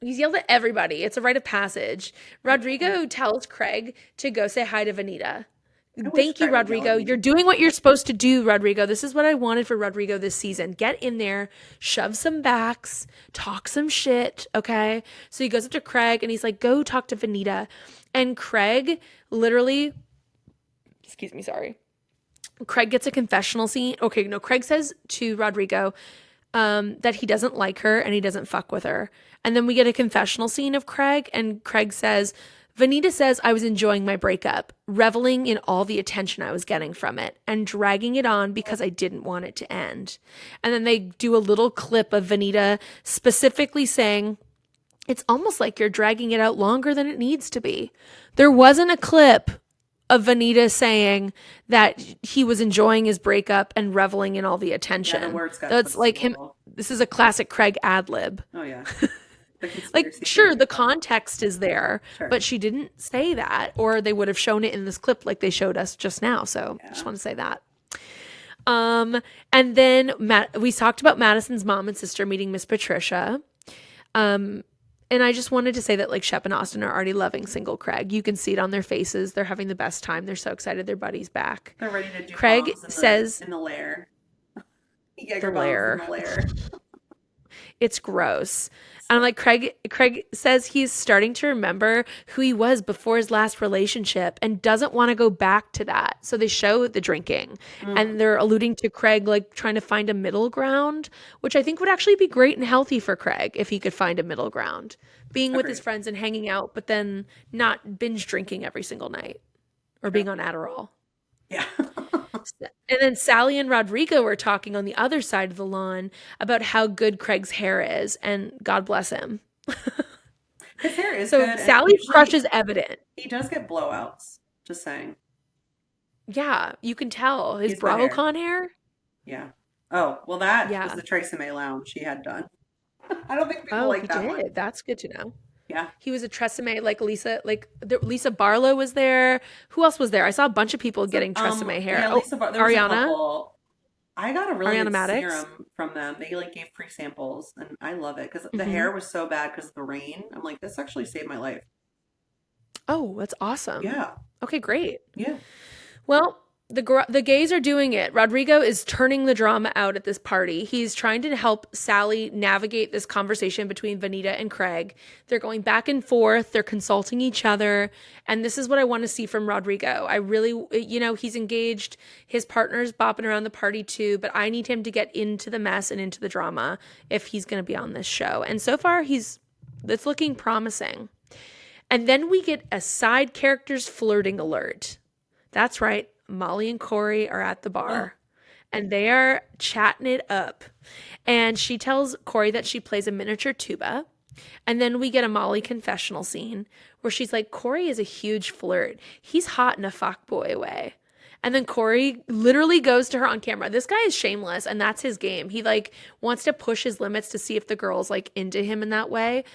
He's yelled at everybody. It's a rite of passage. Rodrigo tells Craig to go say hi to Venita. Thank you, Rodrigo. You're doing what you're supposed to do, Rodrigo. This is what I wanted for Rodrigo this season. Get in there, shove some backs, talk some shit, okay? So he goes up to Craig and he's like, go talk to Venita. And Craig literally, excuse me, sorry. Craig gets a confessional scene. Okay, no, Craig says to Rodrigo that he doesn't like her and he doesn't fuck with her. And then we get a confessional scene of Craig, and Craig says, Venita says I was enjoying my breakup, reveling in all the attention I was getting from it, and dragging it on because I didn't want it to end. And then they do a little clip of Venita specifically saying, it's almost like you're dragging it out longer than it needs to be. There wasn't a clip of Venita saying that he was enjoying his breakup and reveling in all the attention. Yeah, the words got That's like him. This is a classic Craig ad lib. Oh, yeah. Like, sure, the context is there, Sure. but she didn't say that, or they would have shown it in this clip like they showed us just now. So I just want to say that. And then we talked about Madison's mom and sister meeting Miss Patricia. And I just wanted to say that like Shep and Austin are already loving single Craig. You can see it on their faces. They're having the best time. They're so excited their buddy's back. They're ready to do Craig bombs says in the lair. the lair. In the lair. It's gross. And I'm like, Craig says he's starting to remember who he was before his last relationship and doesn't want to go back to that. So they show the drinking and they're alluding to Craig like trying to find a middle ground, which I think would actually be great and healthy for Craig if he could find a middle ground. Being with his friends and hanging out, but then not binge drinking every single night or being on Adderall. Yeah. And then Sally and Rodrigo were talking on the other side of the lawn about how good Craig's hair is, and God bless him. His hair is so good. Sally's crush is evident. He does get blowouts. Just saying. Yeah, you can tell. His He's got BravoCon hair. Yeah. Oh, well, that Yeah. was the Tracy May lounge he had done. I don't think people Oh, like he that did. one. That's good to know. Yeah. He was a Tresemme, like Lisa Barlow was there. Who else was there? I saw a bunch of people getting Tresemme hair. Yeah, Oh, Lisa there was a Ariana. couple. I got a really Ariana good Maddox? serum from them. They like gave free samples, and I love it because the Mhm. hair was so bad because of the rain. I'm like, this actually saved my life. Oh, that's awesome. Yeah. Okay, great. Yeah. Well, the gays are doing it. Rodrigo is turning the drama out at this party. He's trying to help Sally navigate this conversation between Venita and Craig. They're going back and forth. They're consulting each other. And this is what I want to see from Rodrigo. I really, he's engaged. His partner's bopping around the party too, but I need him to get into the mess and into the drama if he's going to be on this show. And so far, it's looking promising. And then we get a side characters flirting alert. That's right. Molly and Corey are at the bar and they are chatting it up. And she tells Corey that she plays a miniature tuba. And then we get a Molly confessional scene where she's like, Corey is a huge flirt. He's hot in a fuckboy way. And then Corey literally goes to her on camera. This guy is shameless and that's his game. He like wants to push his limits to see if the girl's like into him in that way.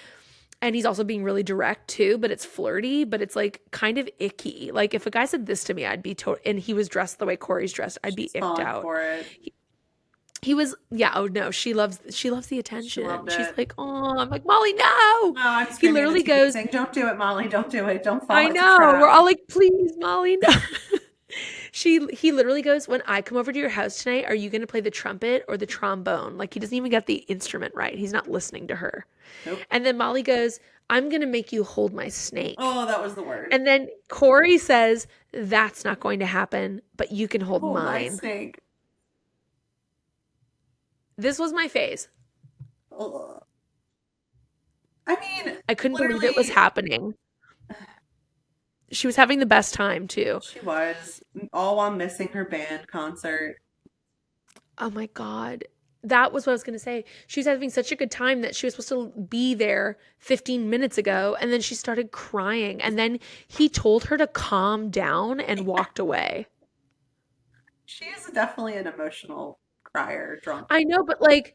And he's also being really direct too, but it's flirty, but it's like kind of icky. Like if a guy said this to me, I'd be and he was dressed the way Corey's dressed, I'd be icked out. For it. He was, yeah. Oh no, she loves the attention. She's it. like, oh, I'm like, Molly, no. Oh, I'm He screaming literally at the TV goes, saying, don't do it, Molly. Don't do it. Don't fall. I It's a know. trap." We're all like, please, Molly, no. He literally goes, when I come over to your house tonight, are you going to play the trumpet or the trombone? Like he doesn't even get the instrument right. He's not listening to her. Nope. And then Molly goes, I'm going to make you hold my snake. Oh, that was the word. And then Corey says, that's not going to happen, but you can hold Oh, my mine. snake. This was my phase. Ugh. I mean, I couldn't believe it was happening. She was having the best time too. She was, all while missing her band concert. Oh my God. That was what I was going to say. She was having such a good time that she was supposed to be there 15 minutes ago, and then she started crying. And then he told her to calm down and walked away. She is definitely an emotional crier, drunk. I know, but like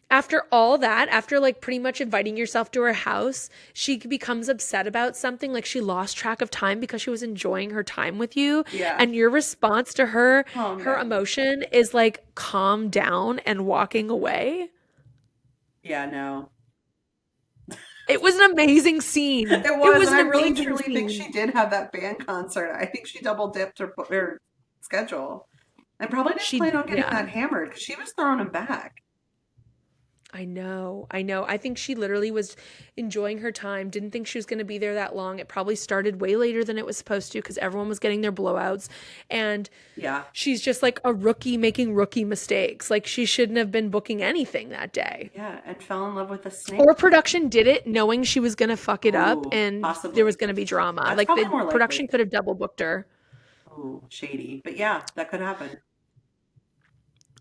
after all that, after like pretty much inviting yourself to her house, she becomes upset about something. Like she lost track of time because she was enjoying her time with you. Yeah. And your response to her, Calm her down. emotion is like calm down and walking away. Yeah, no. It was an amazing scene. It was, and I an really amazing truly think scene. she did have that band concert. I think she double dipped her schedule. And probably didn't She- plan on getting yeah. that hammered because she was throwing him back. I know. I think she literally was enjoying her time, didn't think she was going to be there that long. It probably started way later than it was supposed to because everyone was getting their blowouts. And Yeah. she's just like a rookie making rookie mistakes. Like she shouldn't have been booking anything that day. Yeah, and fell in love with a snake. Or production did it knowing she was going to fuck it up Ooh, and possibly. there was going to be drama. That's Like probably the more likely. production could have double booked her. Ooh, shady. But yeah, that could happen.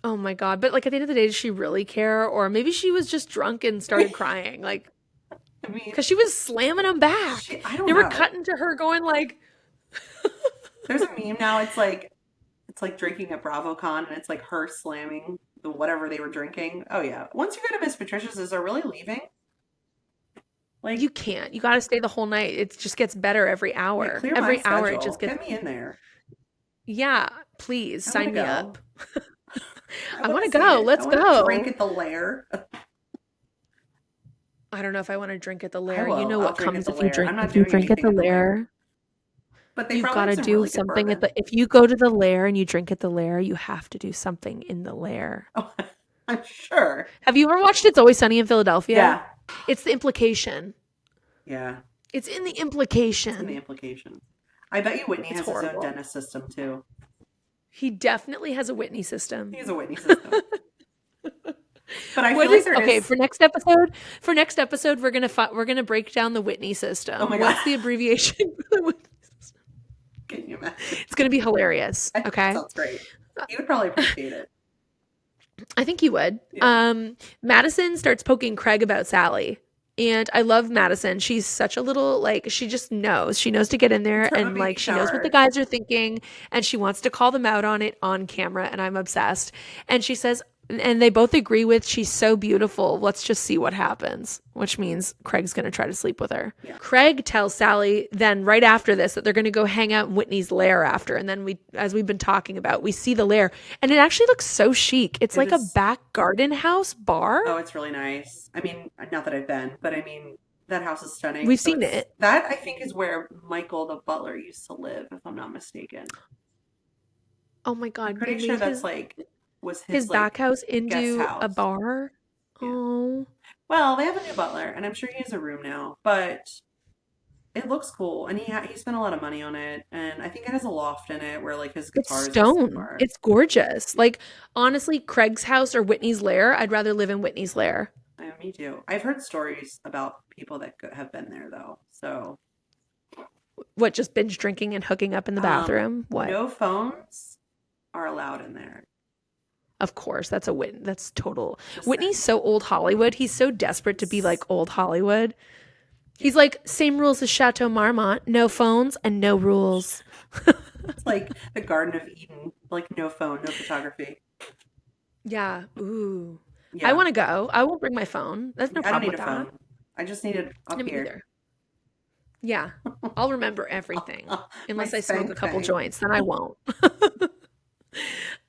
Oh my God. But like at the end of the day, did she really care? Or maybe she was just drunk and started crying. Like, I mean, because she was slamming him back. I don't They know. were cutting to her going like, There's a meme now. It's like drinking at BravoCon, and it's like her slamming the whatever they were drinking. Oh yeah. Once you go to Miss Patricia's, is they're really leaving? Like you can't. You got to stay the whole night. It just gets better every hour. like, clear my Every hour it schedule. just gets. Get me in there. Yeah, please I sign wanna me go. up. I wanna want to see go. it. Let's I wanna go. Drink at the Lair. I don't know if I want to drink at the Lair. will. You know I'll what drink comes at the if you Lair. drink. I'm not If you doing drink at the anything at the Lair. Lair, But they you've probably got to have some do really good something at bourbon. the. If you go to the Lair and you drink at the Lair, you have to do something in the Lair. Oh, I'm sure. Have you ever watched It's Always Sunny in Philadelphia? Yeah. It's the implication. Yeah. It's in the It's implication. in the implication. I bet you Whitney It's has his horrible. own dentist system too. He definitely has a Whitney system. He has a Whitney system. But I What feel like is there okay is. for next episode? For next episode, we're gonna break down the Whitney system. Oh my What's God. the abbreviation for the Whitney system? Can you imagine? It's gonna be hilarious. I think Okay, that sounds great. He would probably appreciate it. I think you would. Yeah. Madison starts poking Craig about Sally. And I love Madison. She's such a little, like, she just knows. She knows to get in there Turn the and, baby like, she knows what the shower. guys are thinking and she wants to call them out on it on camera. And I'm obsessed. And she says, and they both agree with, she's so beautiful. Let's just see what happens, which means Craig's going to try to sleep with her. Yeah. Craig tells Sally then right after this that they're going to go hang out in Whitney's lair after. And then we, as we've been talking about, we see the lair and it actually looks so chic. It's It like a is- back garden house bar. Oh, it's really nice. I mean, not that I've been, but I mean, that house is stunning. We've So seen it's- it. That I think is where Michael the butler used to live, if I'm not mistaken. Oh my God. I'm pretty they sure made that's his- like was his like, back house into house. a bar. Yeah. Oh, Well, they have a new butler, and I'm sure he has a room now, but it looks cool, and he spent a lot of money on it, and I think it has a loft in it where like his it's guitars. stone. Are. It's gorgeous. Like honestly, Craig's house or Whitney's lair. I'd rather live in Whitney's lair. Me too. I've heard stories about people that have been there though. So What? Just binge drinking and hooking up in the bathroom? What? No phones are allowed in there. Of course, that's a Whitney. That's total. Just Whitney's so old Hollywood. He's so desperate to be like old Hollywood. He's like same rules as Chateau Marmont. No phones and no rules. It's like the Garden of Eden, like no phone, no photography. Yeah. Ooh. Yeah. I want to go. I will bring my phone. That's no I don't problem need with a that. phone. I just need it up Me here. neither. Yeah, I'll remember everything unless My I smoke spank a couple bang. joints. Then I won't.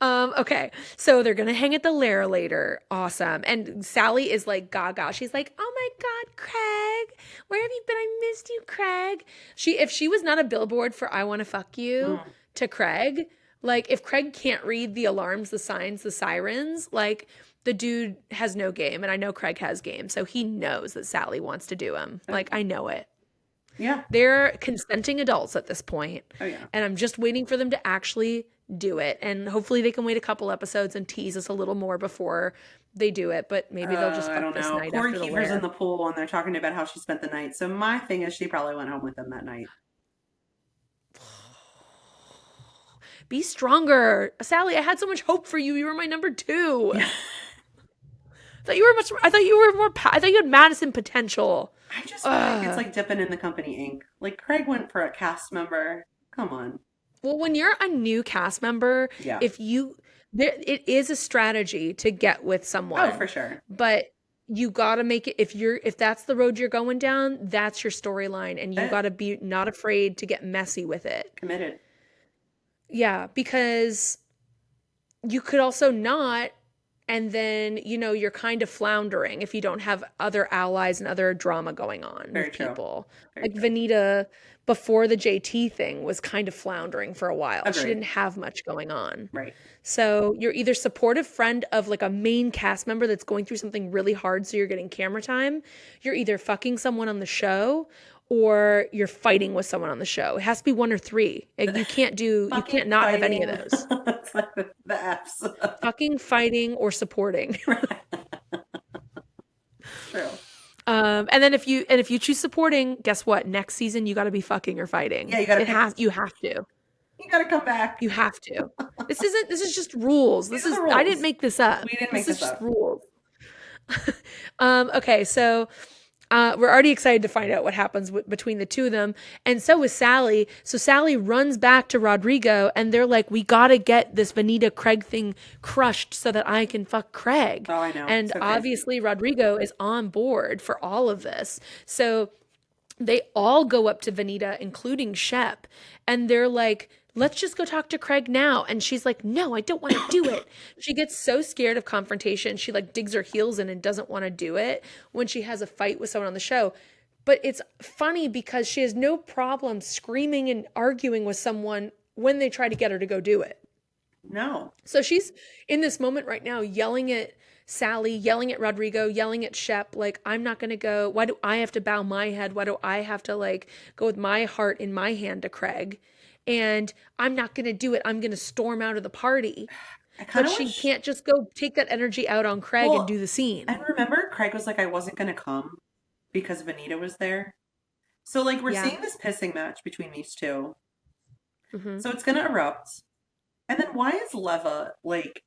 Okay, so they're gonna hang at the lair later. Awesome. And Sally is like gaga. She's like, "Oh my God, Craig, where have you been? I missed you, Craig." If she was not a billboard for "I want to fuck you" to Craig, like if Craig can't read the alarms, the signs, the sirens, like the dude has no game. And I know Craig has game, so he knows that Sally wants to do him. Like I know it. Yeah. They're consenting adults at this point. Oh yeah. And I'm just waiting for them to actually do it. And hopefully they can wait a couple episodes and tease us a little more before they do it. But maybe they'll just I fuck don't this know. night Corey after the Kiefer's lair. in the pool and they're talking about how she spent the night. So my thing is she probably went home with them that night. be stronger. Salley, I had so much hope for you. You were my number 2. I thought you had Madison potential. I just feel like it's like dipping in the company ink. Like Craig went for a cast member. Come on. Well, when you're a new cast member, Yeah. it is a strategy to get with someone. Oh, for sure. But you got to make it, if that's the road you're going down, that's your storyline, and you got to be not afraid to get messy with it. Committed. Yeah, because you could also not, and then, you're kind of floundering if you don't have other allies and other drama going on with people. Like Venita, before the JT thing, was kind of floundering for a while. Agreed. She didn't have much going on. Right. So you're either supportive friend of like a main cast member that's going through something really hard, so you're getting camera time. You're either fucking someone on the show, or you're fighting with someone on the show. It has to be one or three. Like, you can't not have any of those. It's like the F's. Fucking, fighting, or supporting. True. And then if you choose supporting, guess what? Next season you got to be fucking or fighting. Yeah, you got to. You have to. You got to come back. You have to. This is just rules. These are the rules. I didn't make this up. We didn't make this up. This is just rules. Okay, so we're already excited to find out what happens between the two of them. And so is Salley. So Salley runs back to Rodrigo, and they're like, we got to get this Venita Craig thing crushed so that I can fuck Craig. Oh, I know. And so obviously Rodrigo is on board for all of this. So they all go up to Venita, including Shep, and they're like, let's just go talk to Craig now. And she's like, no, I don't want to do it. She gets so scared of confrontation. She like digs her heels in and doesn't want to do it when she has a fight with someone on the show. But it's funny because she has no problem screaming and arguing with someone when they try to get her to go do it. No. So she's in this moment right now yelling at Salley, yelling at Rodrigo, yelling at Shep, like, I'm not going to go. Why do I have to bow my head? Why do I have to like go with my heart in my hand to Craig? And I'm not going to do it. I'm going to storm out of the party. But she can't just go take that energy out on Craig and do the scene. And remember, Craig was like, I wasn't going to come because Venita was there. So, like, we're seeing this pissing match between these two. Mm-hmm. So it's going to erupt. And then why is Leva, like,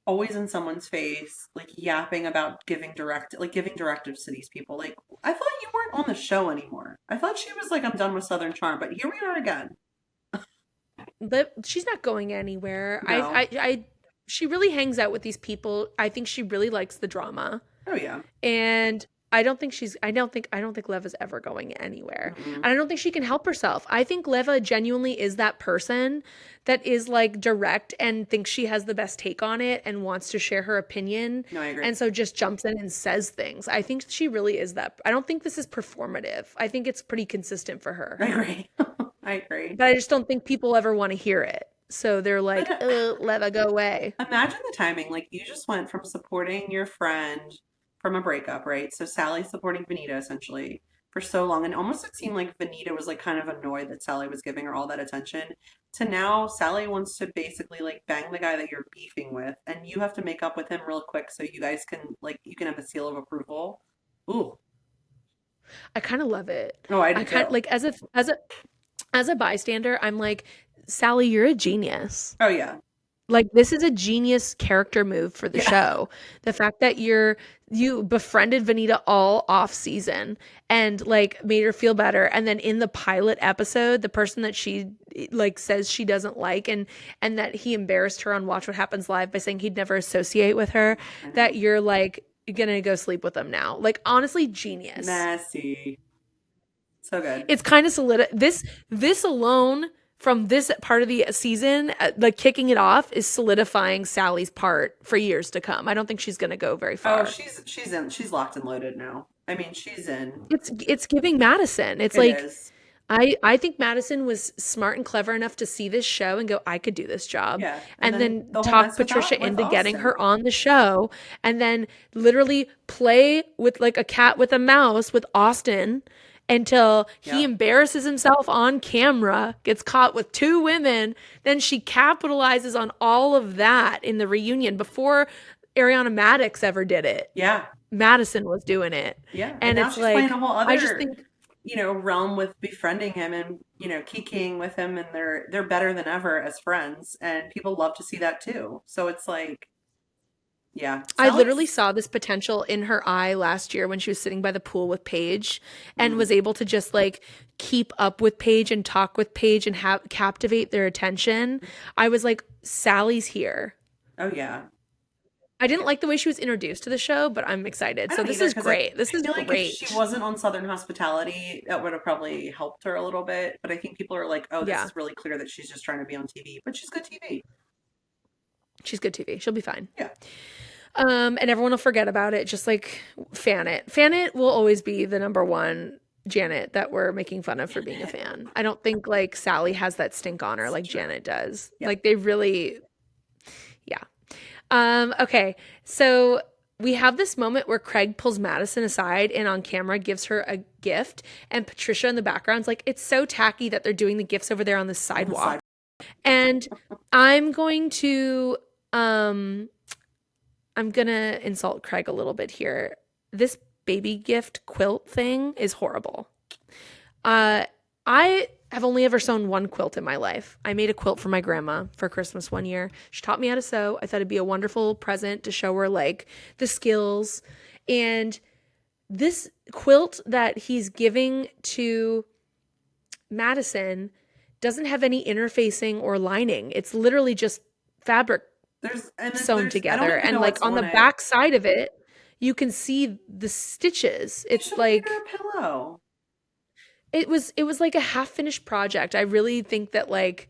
always in someone's face, like, yapping about giving directives to these people? Like, I thought you weren't on the show anymore. I thought she was like, I'm done with Southern Charm. But here we are again. But she's not going anywhere. No. She really hangs out with these people. I think she really likes the drama. Oh yeah. And I don't think Leva's ever going anywhere. Mm-hmm. And I don't think she can help herself. I think Leva genuinely is that person that is like direct and thinks she has the best take on it and wants to share her opinion. No, I agree. And so just jumps in and says things. I think she really is that. I don't think this is performative. I think it's pretty consistent for her. I agree. I agree. But I just don't think people ever want to hear it. So they're like, Leva, go away. Imagine the timing. Like, you just went from supporting your friend from a breakup, right? So Salley supporting Venita essentially for so long. And almost it seemed like Venita was like kind of annoyed that Salley was giving her all that attention. To now, Salley wants to basically like bang the guy that you're beefing with. And you have to make up with him real quick so you guys can like, you can have a seal of approval. Ooh. I kind of love it. Oh, I do too. Like as a bystander, I'm like, Salley, you're a genius. Oh yeah. Like, this is a genius character move for the show. The fact that you befriended Venita all off season and like made her feel better. And then in the pilot episode, the person that she like says she doesn't like and that he embarrassed her on Watch What Happens Live by saying he'd never associate with her, that you're like, you're going to go sleep with him now. Like, honestly, genius. Messy. So good. It's kind of this alone from this part of the season, like kicking it off, is solidifying Sally's part for years to come. I don't think she's going to go very far. Oh, she's in. She's locked and loaded now. I mean, she's in. It's giving Madison. It's like, I think Madison was smart and clever enough to see this show and go, I could do this job. Yeah. And then talk Patricia into getting her on the show, and then literally play with like a cat with a mouse with Austin until he embarrasses himself on camera, gets caught with 2 women. Then she capitalizes on all of that in the reunion before Ariana Madix ever did it. Yeah. Madison was doing it. Yeah. And now it's she's like, playing a whole other, I just think, realm with befriending him and kikiing with him, and they're better than ever as friends, and people love to see that too. So it's like, yeah, I literally Sally's saw this potential in her eye last year when she was sitting by the pool with Paige and was able to just like keep up with Paige and talk with Paige and captivate their attention. I was like, Sally's here. oh yeah. I didn't like the way she was introduced to the show, but I'm excited. I So don't this either, is 'cause great. This I is feel like great. if she wasn't on Southern Hospitality, that would have probably helped her a little bit. But I think people are like, oh, this Yeah. is really clear that she's just trying to be on TV, but she's good TV. She's good TV. She'll be fine. Yeah. And everyone will forget about it. Just like fan it. Fan it will always be the number one Janet that we're making fun of for being a fan. I don't think like Sally has that stink on her like Janet does. Yeah. Like they really, yeah. Okay. So we have this moment where Craig pulls Madison aside and on camera gives her a gift, and Patricia in the background's like, it's so tacky that they're doing the gifts over there on the sidewalk. And I'm going to insult Craig a little bit here. This baby gift quilt thing is horrible. I have only ever sewn one quilt in my life. I made a quilt for my grandma for Christmas one year. She taught me how to sew. I thought it'd be a wonderful present to show her like the skills. And this quilt that he's giving to Madison doesn't have any interfacing or lining. It's literally just fabric sewn together. And like on the back side of it, you can see the stitches. It's like a pillow. It was like a half-finished project. I really think that like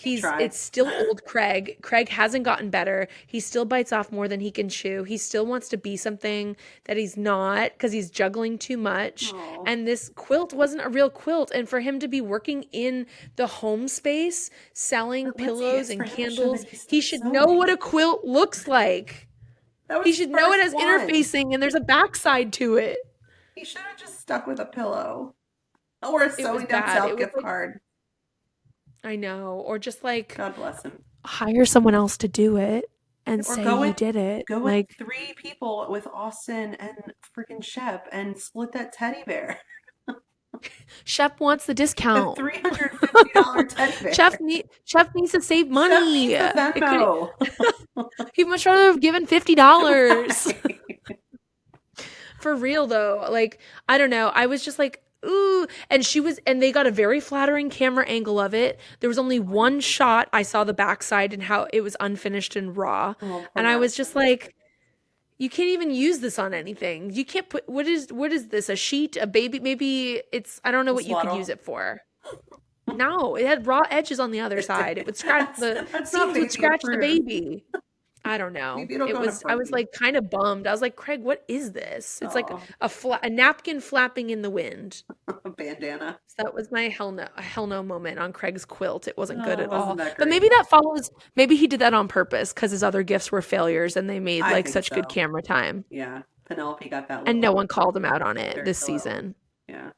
it's still old Craig. Craig hasn't gotten better. He still bites off more than he can chew. He still wants to be something that he's not because he's juggling too much. Aww. And this quilt wasn't a real quilt. And for him to be working in the home space, selling pillows and candles, he should know what a quilt looks like. He should know it has interfacing and there's a backside to it. He should have just stuck with a pillow. Or a sewing down south gift card. I know. Or just like, God bless him. Hire someone else to do it and say you did it. Go like with 3 people with Austin and freaking Shep and split that teddy bear. Shep wants the discount. The $350 teddy bear. Shep needs to save money. Shep needs the Venmo. He'd much rather have given $50. For real though. Like, I don't know. I was just like, ooh, and they got a very flattering camera angle of it. There was only one shot I saw the backside and how it was unfinished and raw. And I was just like, you can't even use this on anything. You can't put, what is this? A sheet, a baby? Maybe it's, I don't know what you could use it for. No, it had raw edges on the other side. It would scratch the seams would scratch the baby. I don't know. I was like kind of bummed. I was like, Craig, what is this? It's like a napkin flapping in the wind. A bandana. So that was my hell no moment on Craig's quilt. It wasn't good at all. But maybe he did that on purpose because his other gifts were failures and they made like such good camera time. Yeah. Penelope got that. And no one called him out on it this season. Yeah.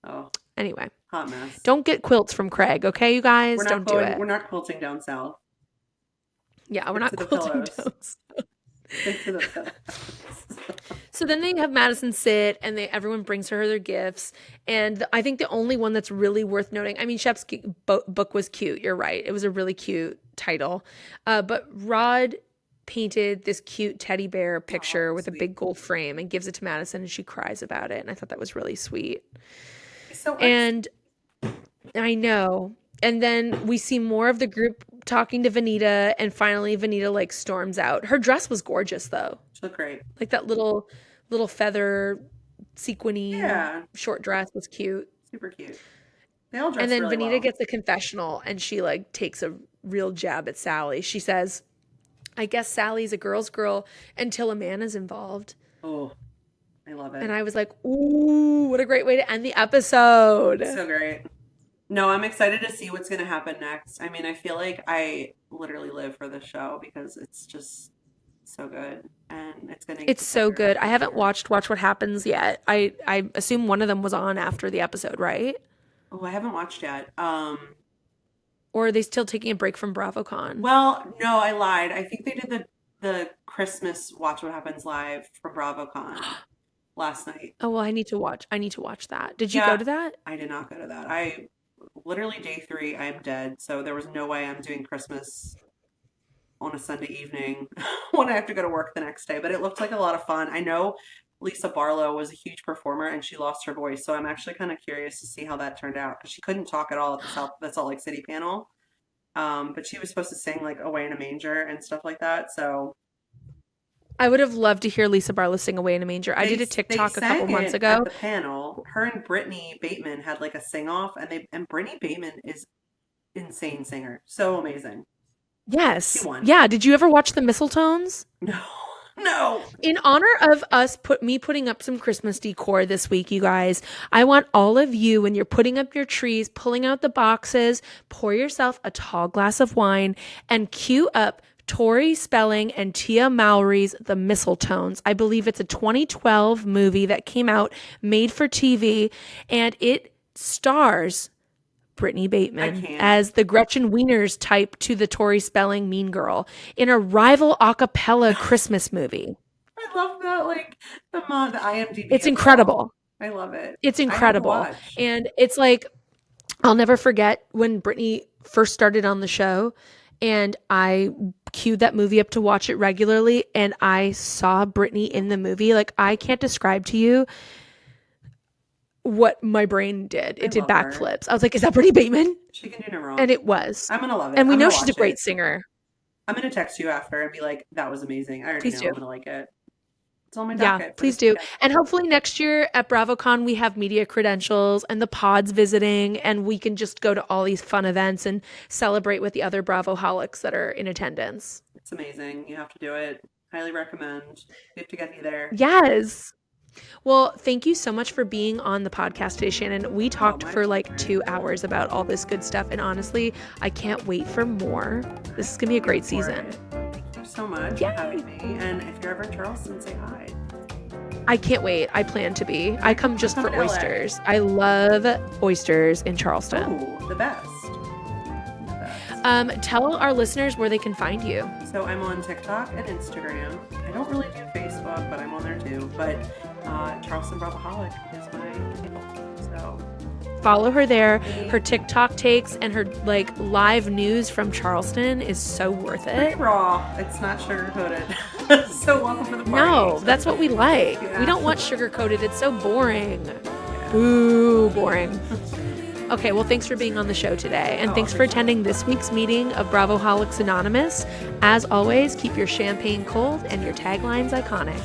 Oh. Anyway. Hot mess. Don't get quilts from Craig, okay, you guys? Don't do it. We're not quilting down south. Yeah, we're not quilting down south. To the pillows. So then they have Madison sit and everyone brings her their gifts. And I think the only one that's really worth noting, I mean, Shep's book was cute. You're right. It was a really cute title. But Rod painted this cute teddy bear picture with a big gold frame and gives it to Madison and she cries about it. And I thought that was really sweet. And I know. And then we see more of the group talking to Venita, and finally Venita like storms out. Her dress was gorgeous though. She looked great. Like that little feather sequiny short dress was cute. Super cute. They all dress And then really Venita well. gets a confessional and she like takes a real jab at Sally. She says, I guess Sally's a girl's girl until a man is involved. Oh, I love it. And I was like, ooh, what a great way to end the episode. So great. No, I'm excited to see what's going to happen next. I mean, I feel like I literally live for this show because it's just so good, and it's going to. It's so good. I haven't watched What Happens yet. I assume one of them was on after the episode, right? Oh, I haven't watched yet. Or are they still taking a break from BravoCon? Well, no, I lied. I think they did the Christmas Watch What Happens live from BravoCon. last night. Oh, well, I need to watch that. Did you go to that? I did not go to that. I literally day 3, I'm dead. So there was no way I'm doing Christmas on a Sunday evening when I have to go to work the next day. But it looked like a lot of fun. I know Lisa Barlow was a huge performer and she lost her voice. So I'm actually kind of curious to see how that turned out. Because she couldn't talk at all at the Salt Lake City panel. But she was supposed to sing like Away in a Manger and stuff like that. So I would have loved to hear Lisa Barlow sing Away in a Manger. I did a TikTok a couple months ago. At the panel, her and Brittany Bateman had like a sing off, and Brittany Bateman is insane singer, so amazing. Yes. She won. Yeah. Did you ever watch the Mistletones? No. In honor of us putting up some Christmas decor this week, you guys, I want all of you, when you're putting up your trees, pulling out the boxes, pour yourself a tall glass of wine and cue up Tori Spelling and Tia Mowry's The Mistletones. I believe it's a 2012 movie that came out, made for TV, and it stars Brittany Bateman as the Gretchen Wieners type to the Tori Spelling Mean Girl in a rival a cappella Christmas movie. I love that, like the IMDb. It's incredible. I love it. It's incredible. And it's like, I'll never forget when Brittany first started on the show and I queued that movie up to watch it regularly and I saw Brittany in the movie. Like, I can't describe to you what my brain did. It did backflips. I was like, is that Brittany Bateman? She can do no wrong. And it was. I'm going to love it. And we know she's a great singer. I'm going to text you after and be like, that was amazing. I already know I'm going to like it. It's on my docket. Yeah, please do. And hopefully next year at BravoCon, we have media credentials and the pods visiting, and we can just go to all these fun events and celebrate with the other Bravoholics that are in attendance. It's amazing. You have to do it. Highly recommend. We have to get you there. Yes. Well, thank you so much for being on the podcast today, Shannon. We talked for like 2 hours about all this good stuff, and honestly, I can't wait for more. This is going to be a great season. Thank you so much for having me. And if you're ever in Charleston, say hi. I can't wait. I plan to be. I come just for oysters. I love oysters in Charleston. Oh, the best. Tell our listeners where they can find you. So I'm on TikTok and Instagram. I don't really do Facebook, but I'm on there too. But CharlestonBravoholic is my handle. So follow her there. Her TikTok takes and her like live news from Charleston is so worth it. Pretty raw. It's not sugar-coated. So welcome to the party. No, that's what we like. Yeah. We don't want sugar-coated. It's so boring. Ooh, boring. Okay, well, thanks for being on the show today. And thanks for attending this week's meeting of Bravoholics Anonymous. As always, keep your champagne cold and your taglines iconic.